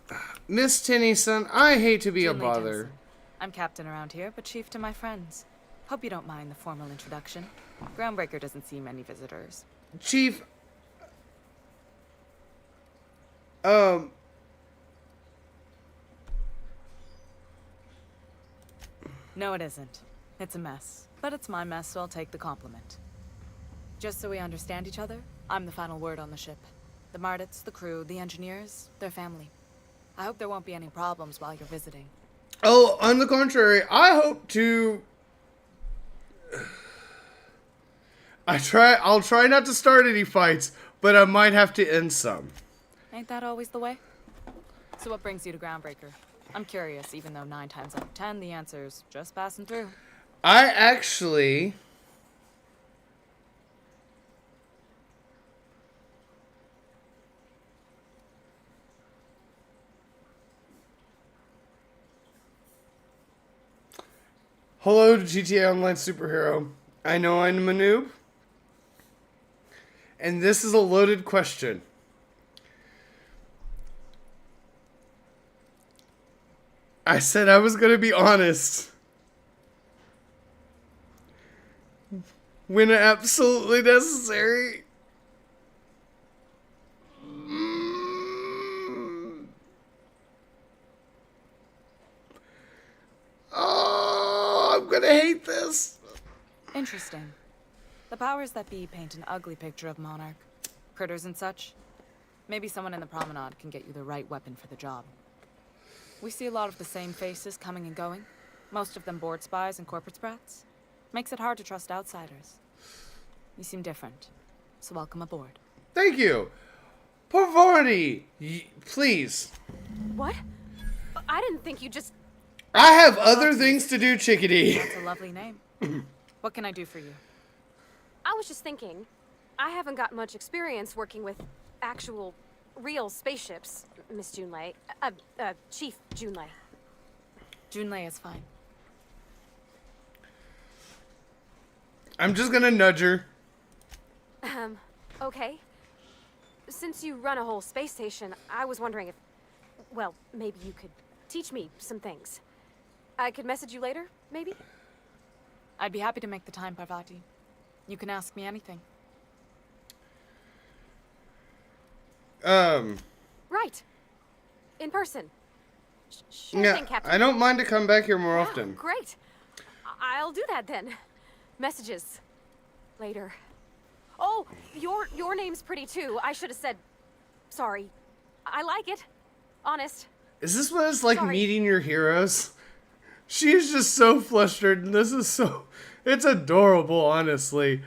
though. Miss Tennyson, I hate to be a Julie bother. Jensen. I'm captain around here, but chief to my friends. Hope you don't mind the formal introduction. Groundbreaker doesn't see many visitors. Chief, No, it isn't. It's a mess. But it's my mess, so I'll take the compliment. Just so we understand each other, I'm the final word on the ship. The Mardets, the crew, the engineers, their family. I hope there won't be any problems while you're visiting. oh, on the contrary, I hope to... I'll try not to start any fights, but I might have to end some. Ain't that always the way? So what brings you to Groundbreaker? I'm curious, even though 9 times out of 10, the answer's just passing through. I actually... Hello to GTA Online Superhero. I know I'm a noob. And this is a loaded question. I said I was going to be honest. When absolutely necessary. Oh, I'm going to hate this. Interesting. The powers that be paint an ugly picture of Monarch. Critters and such. Maybe someone in the promenade can get you the right weapon for the job. We see a lot of the same faces coming and going. Most of them board spies and corporate sprats. Makes it hard to trust outsiders. You seem different, so welcome aboard. Thank you. Pavarni, please. What? I didn't think you just... I have other things to do, chickadee. That's a lovely name. What can I do for you? I was just thinking, I haven't got much experience working with actual, real spaceships, Miss Junlei. Chief Junlei. Junlei is fine. I'm just gonna nudge her. Okay. Since you run a whole space station, I was wondering if, well, maybe you could teach me some things. I could message you later, maybe? I'd be happy to make the time, Parvati. You can ask me anything. Right. In person. Sure Yeah, thing, Captain. I don't mind to come back here more often. Great. I'll do that then. Messages. Later. Oh, your name's pretty too. I should have said sorry. I like it. Honest. Is this what it's like Sorry. meeting your heroes? She is just so flustered, and this is so... It's adorable, honestly.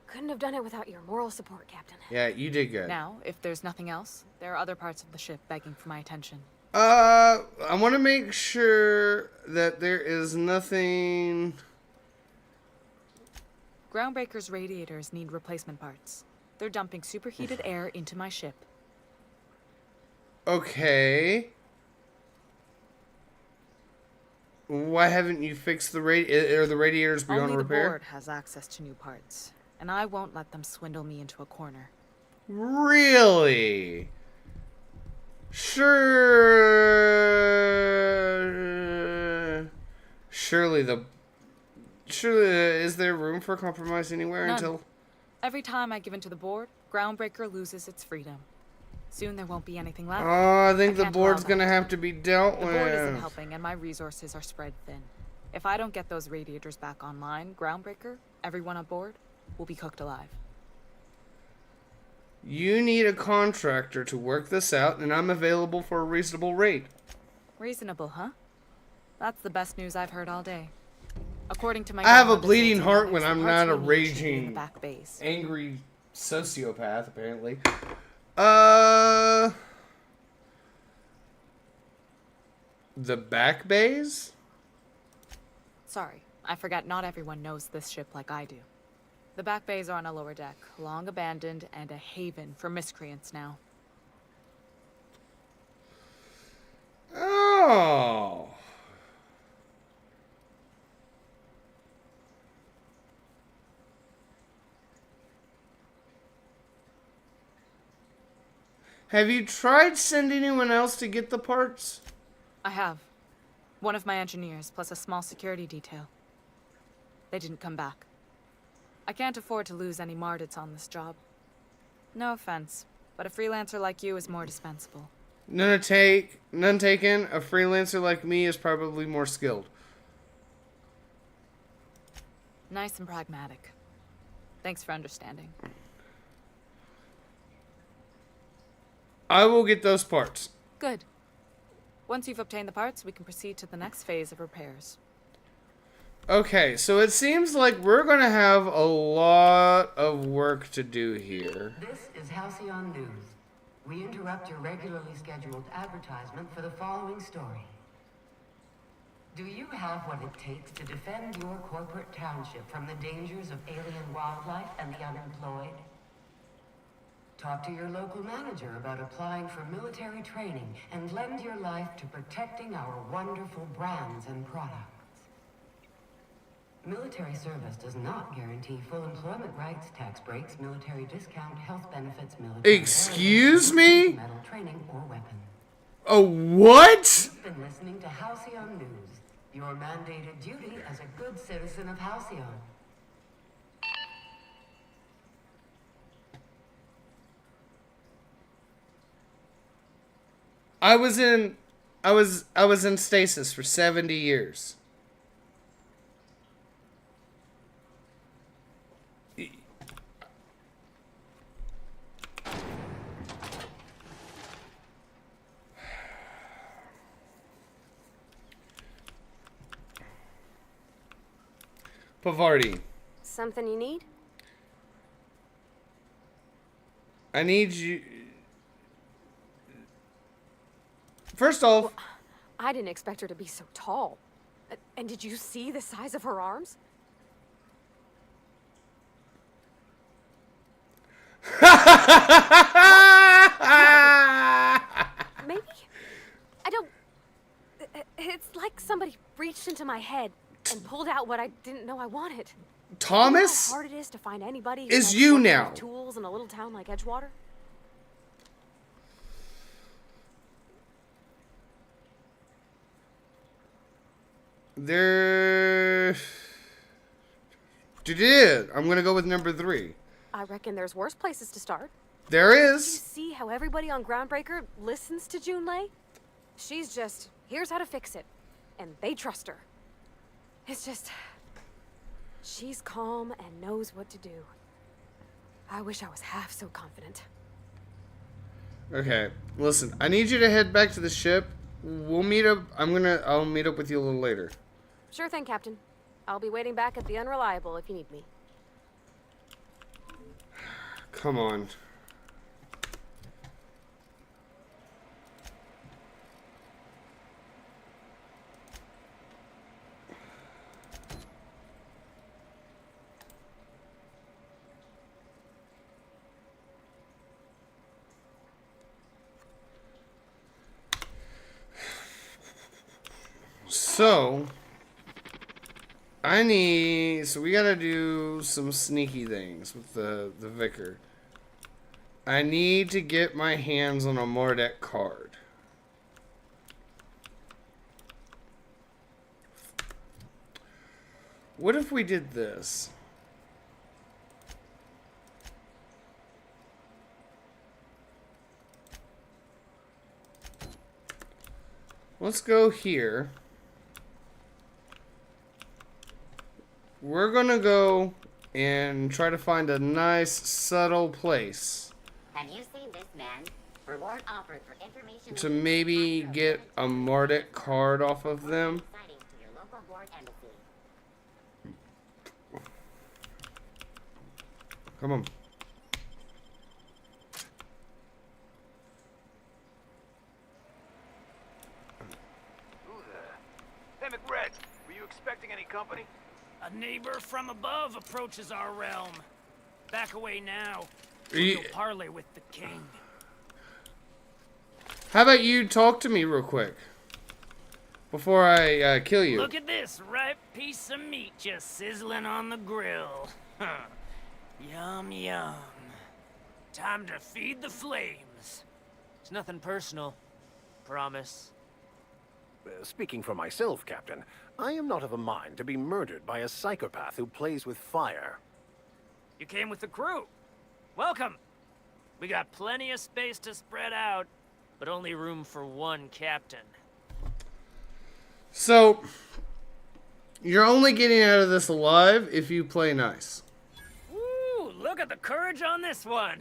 Couldn't have done it without your moral support, Captain. Yeah, you did good. Now, if there's nothing else, there are other parts of the ship begging for my attention. I want to make sure that there is nothing... Groundbreaker's radiators need replacement parts. They're dumping superheated air into my ship. Okay. Why haven't you fixed the are the radiators beyond Only repair? the board has access to new parts, and I won't let them swindle me into a corner. Really? Sure. Surely is there room for compromise anywhere None. until... Every time I give in to the board, Groundbreaker loses its freedom. Soon there won't be anything left. Oh, I think the can't board's allow gonna that. have to be dealt The with. board isn't helping, and my resources are spread thin. If I don't get those radiators back online, Groundbreaker, everyone on board, will be cooked alive. You need a contractor to work this out, and I'm available for a reasonable rate. Reasonable, huh? That's the best news I've heard all day. According to my I have a ground bleeding facility heart when analysts, I'm the parts not a we need should be in the raging, back base. angry sociopath, apparently. The back bays? Sorry, I forgot not everyone knows this ship like I do. The back bays are on a lower deck, long abandoned and a haven for miscreants now. Oh. Have you tried sending anyone else to get the parts? I have. One of my engineers, plus a small security detail. They didn't come back. I can't afford to lose any Mardits on this job. No offense, but a freelancer like you is more dispensable. None taken. A freelancer like me is probably more skilled. Nice and pragmatic. Thanks for understanding. I will get those parts. Good. Once you've obtained the parts, we can proceed to the next phase of repairs. Okay, so it seems like we're going to have a lot of work to do here. This is Halcyon News. We interrupt your regularly scheduled advertisement for the following story. Do you have what it takes to defend your corporate township from the dangers of alien wildlife and the unemployed? Talk to your local manager about applying for military training and lend your life to protecting our wonderful brands and products. Military service does not guarantee full employment rights, tax breaks, military discount, health benefits, military... Excuse me? ...metal training or weapons. Oh, what? You've been listening to Halcyon News, your mandated duty as a good citizen of Halcyon. I was in stasis for 70 years. Pavardi. Something you need? I need you... First off... Well, I didn't expect her to be so tall. And did you see the size of her arms? Maybe? I don't... It's like somebody reached into my head and pulled out what I didn't know I wanted. Thomas? You know how hard it is to find anybody who is likes you working now. with tools in a little town like Edgewater? You did. I'm gonna go with number 3. I reckon there's worse places to start. There Did you is. see how everybody on Groundbreaker listens to Junlei? She's just, here's how to fix it. And they trust her. It's just... she's calm and knows what to do. I wish I was half so confident. Okay, listen. I need you to head back to the ship. We'll meet up. I'll meet up with you a little later. Sure thing, Captain. I'll be waiting back at the Unreliable if you need me. Come on. So, so we gotta do some sneaky things with the Vicar. I need to get my hands on a Mardek card. What if we did this? Let's go here. We're gonna go and try to find a nice, subtle place Have you seen this man? Reward offered for information to maybe get a Mardek card off of them. sightings to your local board embassy. Come on. Who the? Hey, McRed, were you expecting any company? A neighbor from above approaches our realm. Back away now. Are you- You'll parley with the king. How about you talk to me real quick before I kill you? Look at this ripe piece of meat just sizzling on the grill. Huh. Yum, yum. Time to feed the flames. It's nothing personal. Promise. Speaking for myself, Captain, I am not of a mind to be murdered by a psychopath who plays with fire. You came with the crew. Welcome. We got plenty of space to spread out, but only room for one captain. So, you're only getting out of this alive if you play nice. Woo, look at the courage on this one.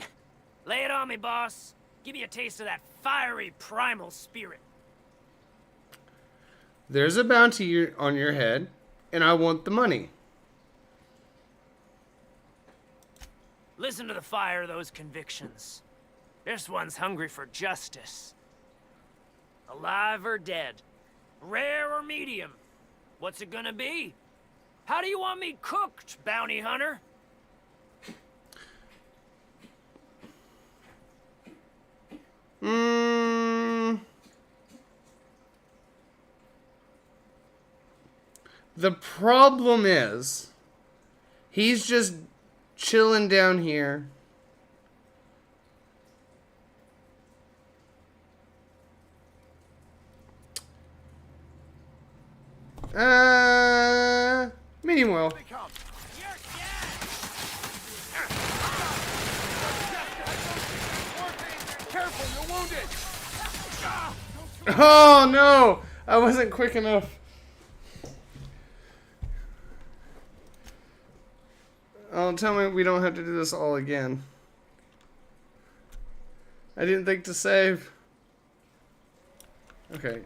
Lay it on me, boss. Give me a taste of that fiery primal spirit. There's a bounty on your head, and I want the money. Listen to the fire of those convictions. This one's hungry for justice. Alive or dead? Rare or medium? What's it gonna be? How do you want me cooked, bounty hunter? The problem is, he's just chilling down here. Medium well. Careful, you're wounded! Oh no! I wasn't quick enough. Oh, tell me we don't have to do this all again. I didn't think to save. Okay.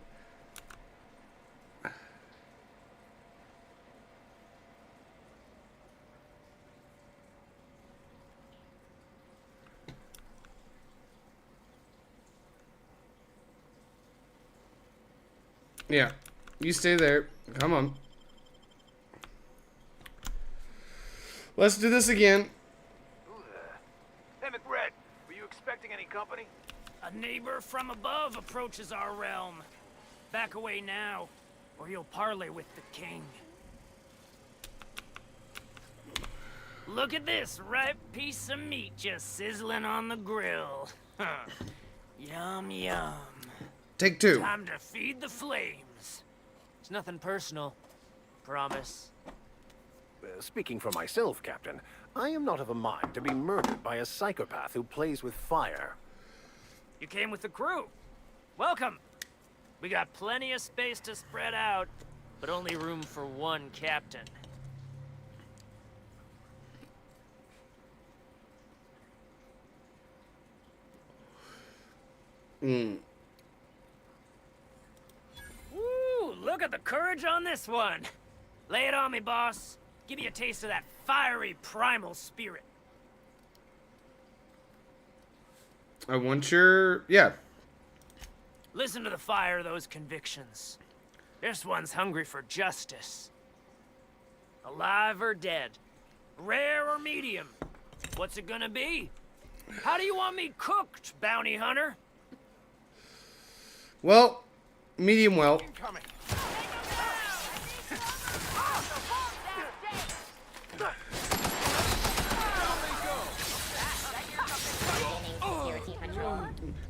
Yeah, you stay there. Come on. Let's do this again. Who the? Hey, McRed, were you expecting any company? A neighbor from above approaches our realm. Back away now, or you'll parley with the king. Look at this ripe piece of meat just sizzling on the grill. Huh. Yum, yum. Take two. Time to feed the flames. It's nothing personal. Promise. Speaking for myself, Captain, I am not of a mind to be murdered by a psychopath who plays with fire. You came with the crew. Welcome. We got plenty of space to spread out, but only room for one captain. Ooh, look at the courage on this one. Lay it on me, boss. Give me a taste of that fiery primal spirit. I want your... yeah. Listen to the fire of those convictions. This one's hungry for justice. Alive or dead? Rare or medium? What's it gonna be? How do you want me cooked, bounty hunter? Well, medium well.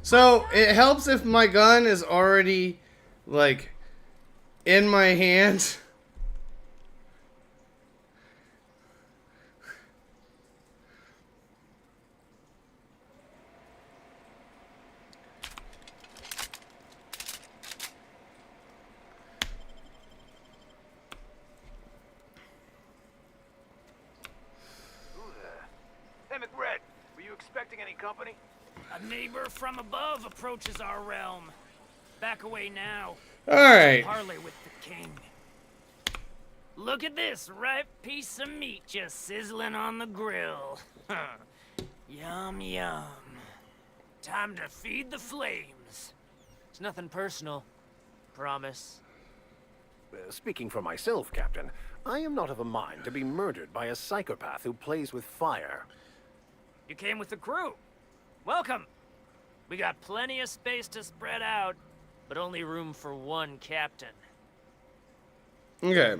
So, it helps if my gun is already, like, in my hand. Hey, McRed, were you expecting any company? A neighbor from above approaches our realm. Back away now. Alright. Parley with the king. Look at this ripe piece of meat just sizzling on the grill. Yum, yum. Time to feed the flames. It's nothing personal. Promise. Speaking for myself, Captain, I am not of a mind to be murdered by a psychopath who plays with fire. You came with the crew. Welcome. We got plenty of space to spread out, but only room for one captain. Okay.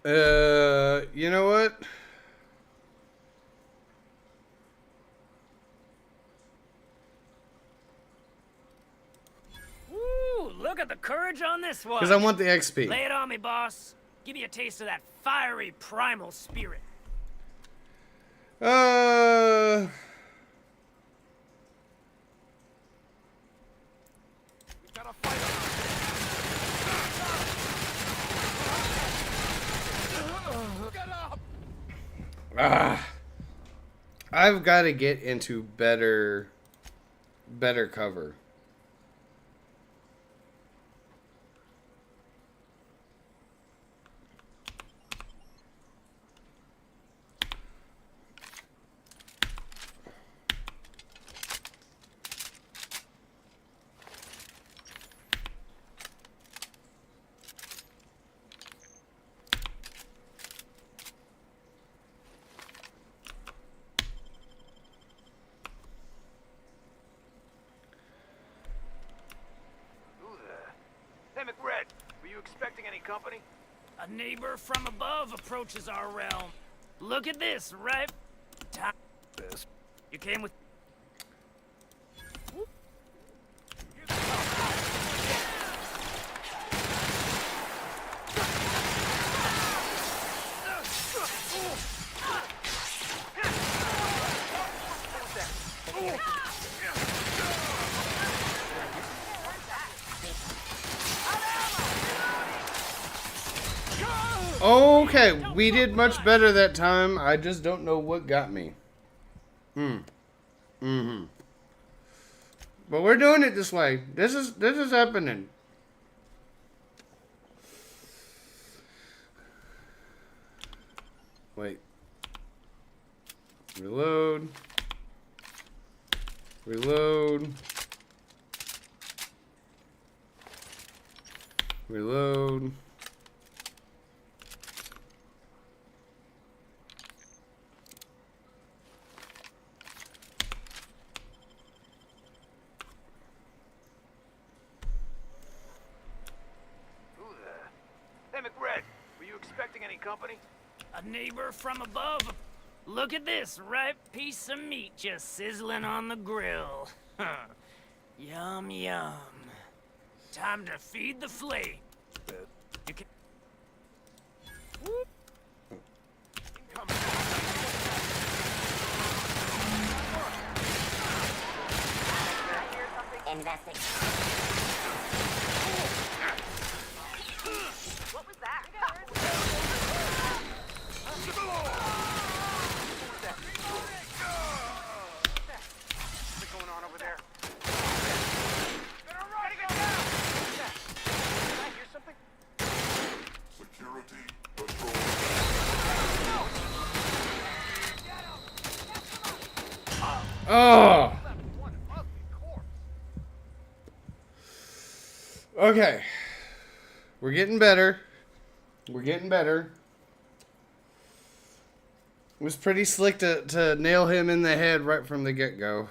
You know what? Ooh, look at the courage on this one. Because I want the XP. Lay it on me, boss. Give me a taste of that fiery primal spirit. I've got to get into better cover. Hey, McRed, were you expecting any company? A neighbor from above approaches our realm. Look at this, right? You came with... Okay, we did much better that time. I just don't know what got me. But we're doing it this way. This is happening. Wait. Reload. Reload. Reload. Hey, McRed, were you expecting any company? A neighbor from above. Look at this ripe piece of meat just sizzling on the grill. Yum, yum. Time to feed the flame. You can... Investigate. What was that? What's going on over there? Did I hear something? Security patrol. Oh. Okay. We're getting better. We're getting better. It was pretty slick to nail him in the head right from the get-go.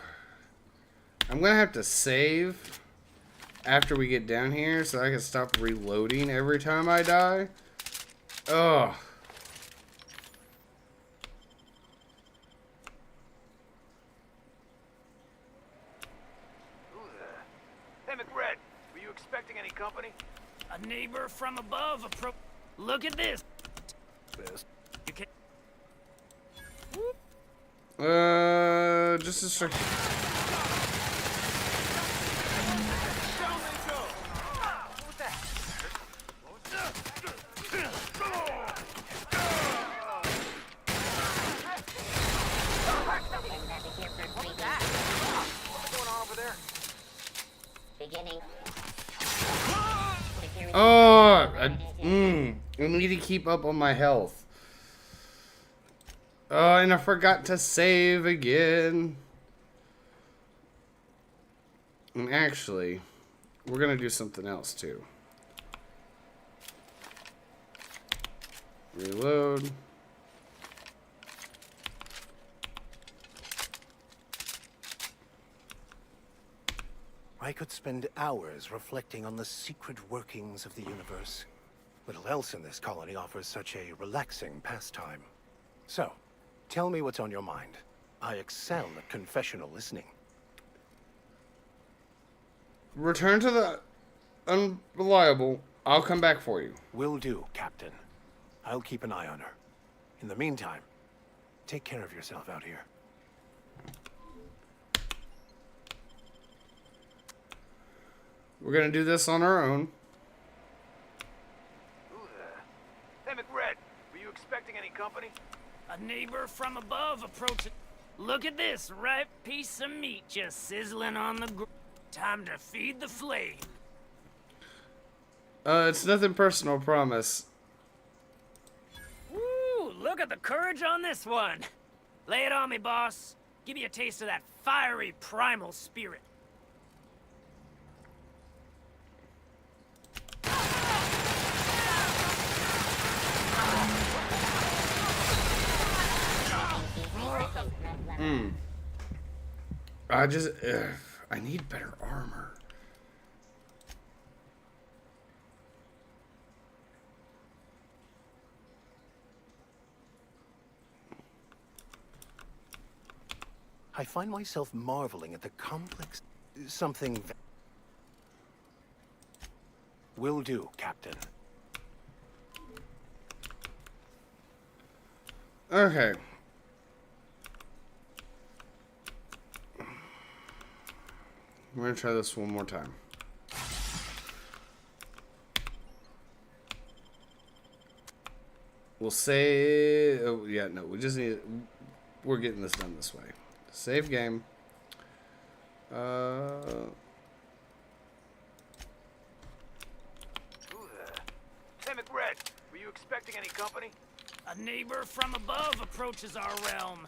I'm going to have to save after we get down here so I can stop reloading every time I die. Ugh. Hey, McRed, were you expecting any company? A neighbor from above Look at this. You can just a second. Beginning. Oh, I need to keep up on my health. Oh, and I forgot to save again. And actually, we're gonna do something else too. Reload. I could spend hours reflecting on the secret workings of the universe. Little else in this colony offers such a relaxing pastime. So, tell me what's on your mind. I excel at confessional listening. Return to the unreliable. I'll come back for you. Will do, Captain. I'll keep an eye on her. In the meantime, take care of yourself out here. We're gonna do this on our own. Hey, McRed, were you expecting any company? A neighbor from above approaching. Look at this ripe piece of meat just sizzling on the grill. Time to feed the flame. It's nothing personal, promise. Woo! Look at the courage on this one. Lay it on me, boss. Give me a taste of that fiery primal spirit. I need better armor. I find myself marveling at the complex... something... Will do, Captain. Okay. We're gonna try this one more time. We'll say... Oh, yeah, no, we just need... We're getting this done this way. Save game. Hey, McRed, were you expecting any company? A neighbor from above approaches our realm.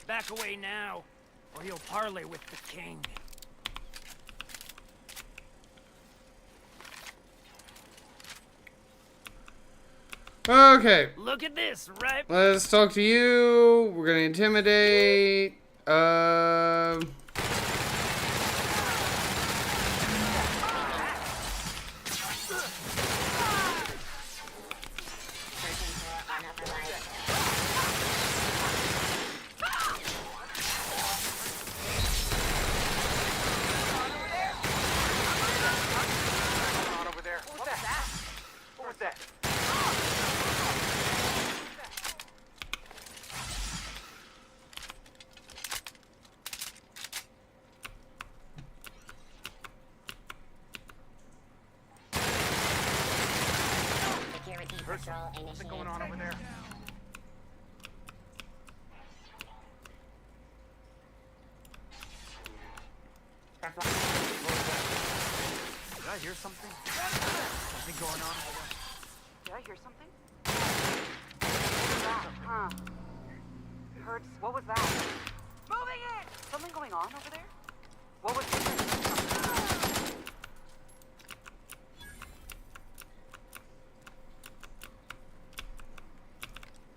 Back away now, or he'll parley with the king. Okay. Look at this, right? Let's talk to you. We're gonna intimidate. Patrol initiated. What's going on over there? Did I hear something? Something going on over there? Did I hear something? What was that? Huh? Hurts. What was that? Moving in! Something going on over there? What was it?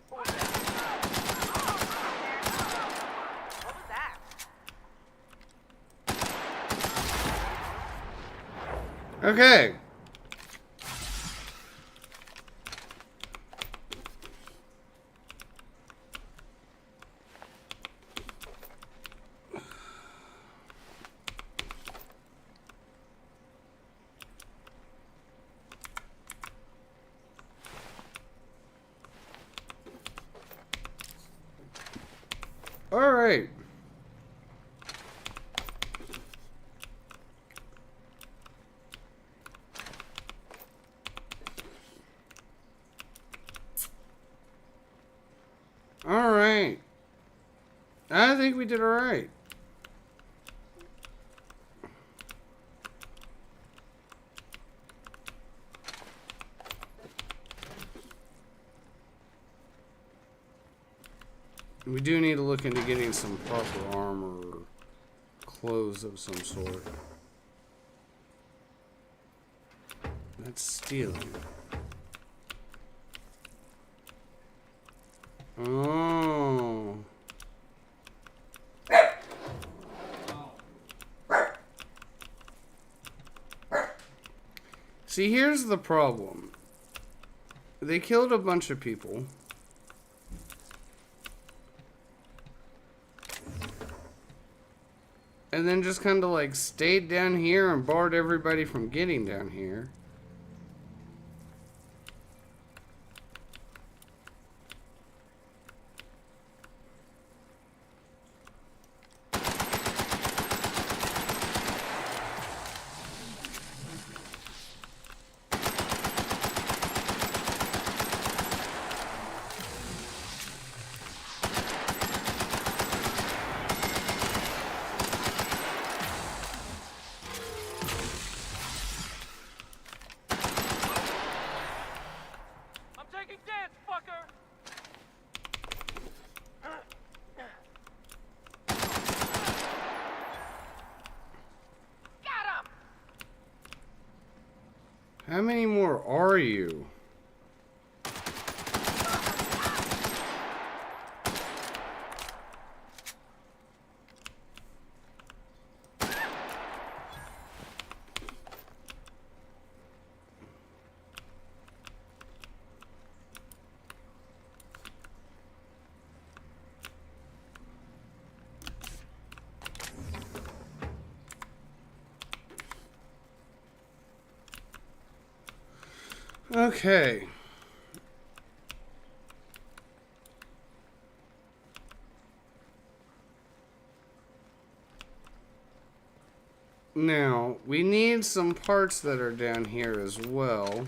What was that? Okay. All right. All right. I think we did all right. We do need to look into getting some proper armor or clothes of some sort. That's stealing. Oh. See, here's the problem. They killed a bunch of people. And then just kind of like stayed down here and barred everybody from getting down here. How many more are you? Okay. Now, we need some parts that are down here as well.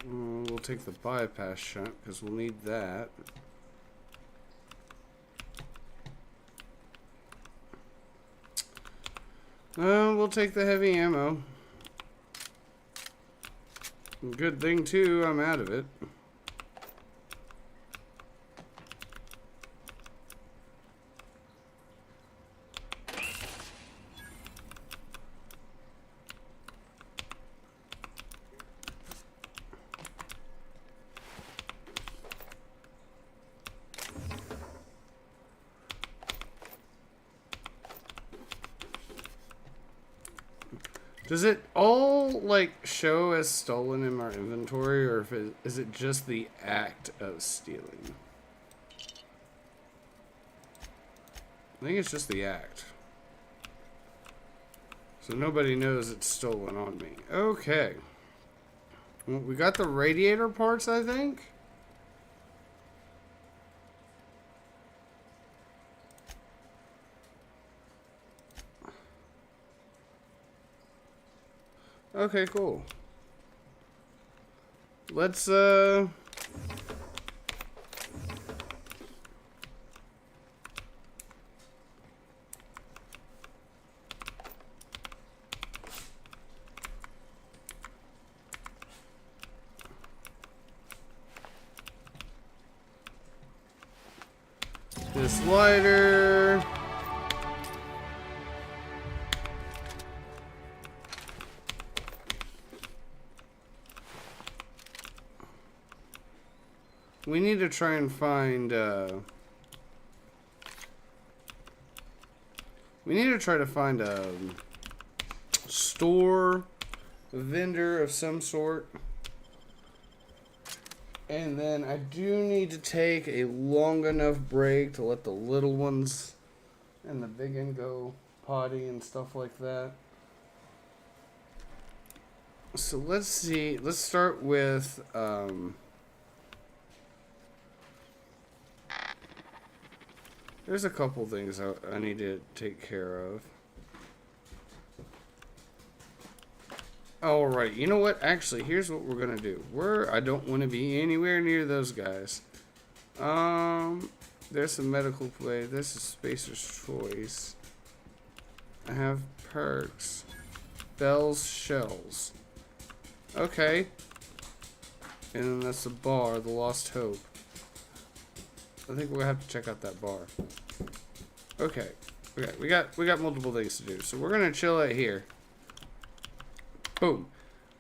We'll take the bypass shunt because we'll need that. We'll take the heavy ammo. Good thing too, I'm out of it. Does it all, like, show as stolen in our inventory, or is it just the act of stealing? think it's just the act. So nobody knows it's stolen on me. Okay. Well, we got the radiator parts, I think. Okay, cool. Let's, this lighter. We need to try and find, we need to try to find a store, a vendor of some sort. And then I do need to take a long enough break to let the little ones and the big one go potty and stuff like that. So let's see. Let's start with, there's a couple things I need to take care of. Alright, you know what? Actually, here's what we're gonna do. I don't want to be anywhere near those guys. There's some medical play. This is Spacer's Choice. I have perks. Bell's Shells. Okay. And then that's the bar, the Lost Hope. I think we're gonna have to check out that bar. Okay. We got multiple things to do, so we're gonna chill out here. Boom.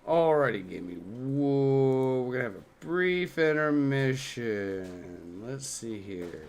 Alrighty, gimme. Whoa, we're gonna have a brief intermission. Let's see here.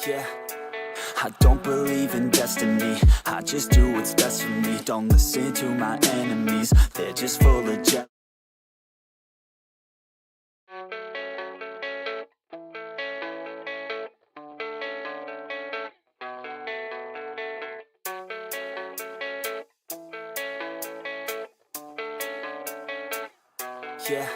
Yeah, I don't believe in destiny. I just do what's best for me. Don't listen to my enemies, they're just full of jealousy. Yeah,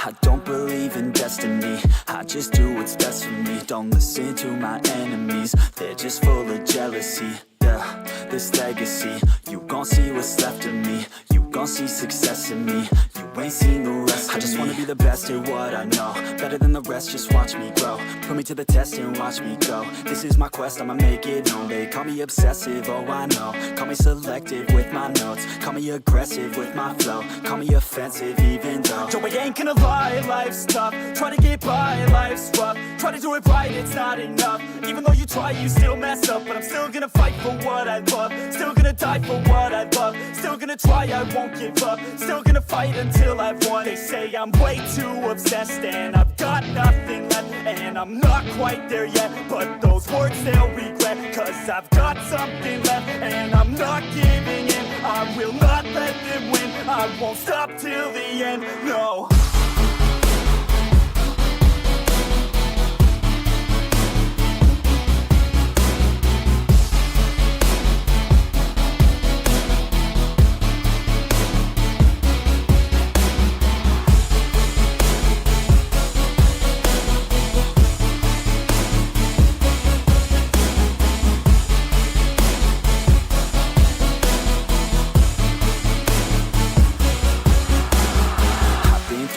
I don't believe in destiny. I just do what's best for me. Don't listen to my enemies, they're just full of jealousy. Yeah, this legacy, you gon' see what's left of me. You gon' see success in me. You ain't seen the rest of me. I just wanna be the best at what I know. Better than the rest, just watch me grow. Put me to the test and watch me go. This is my quest, I'ma make it known. They call me obsessive, oh I know. Call me selective with my notes. Call me aggressive with my flow. Call me offensive even though Joe, I ain't gonna lie, life's tough. Try to get by, life's rough. Try to do it right, it's not enough. Even though you try, you still mess up. But I'm still gonna fight for what I love. Still gonna die for what I love. Still gonna try, I won't give up. Still gonna fight until I've won. They say I'm way too obsessed and I've got nothing left. And I'm not quite there yet, but those words they'll regret. Cause I've got something left and I'm not giving in. I will not let them win. I won't stop till the end, no.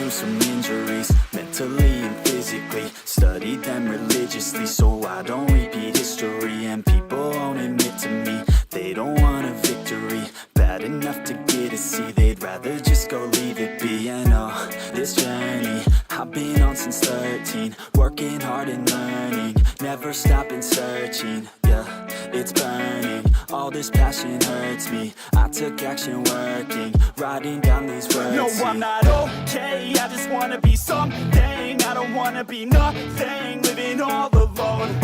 Some injuries, mentally and physically. Studied them religiously so I don't repeat history. And people won't admit to me they don't want a victory. Bad enough to get a C, they'd rather just go leave it be. And oh, this journey I've been on since 13. Working hard and learning, never stopping searching. Yeah, it's burning, all this passion hurts me. I took action working, writing down these words. No, I'm not okay, I just wanna be something. I don't wanna be nothing, living all alone.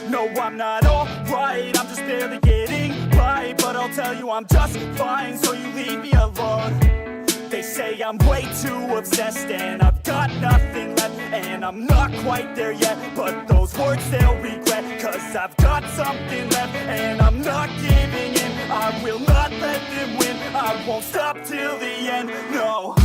No, I'm not alright, I'm just barely getting by. But I'll tell you I'm just fine, so you leave me alone. They say I'm way too obsessed and I've got nothing left. And I'm not quite there yet, but those words they'll regret. Cause I've got something left and I'm not giving in. I will not let them win. I won't stop till the end, no.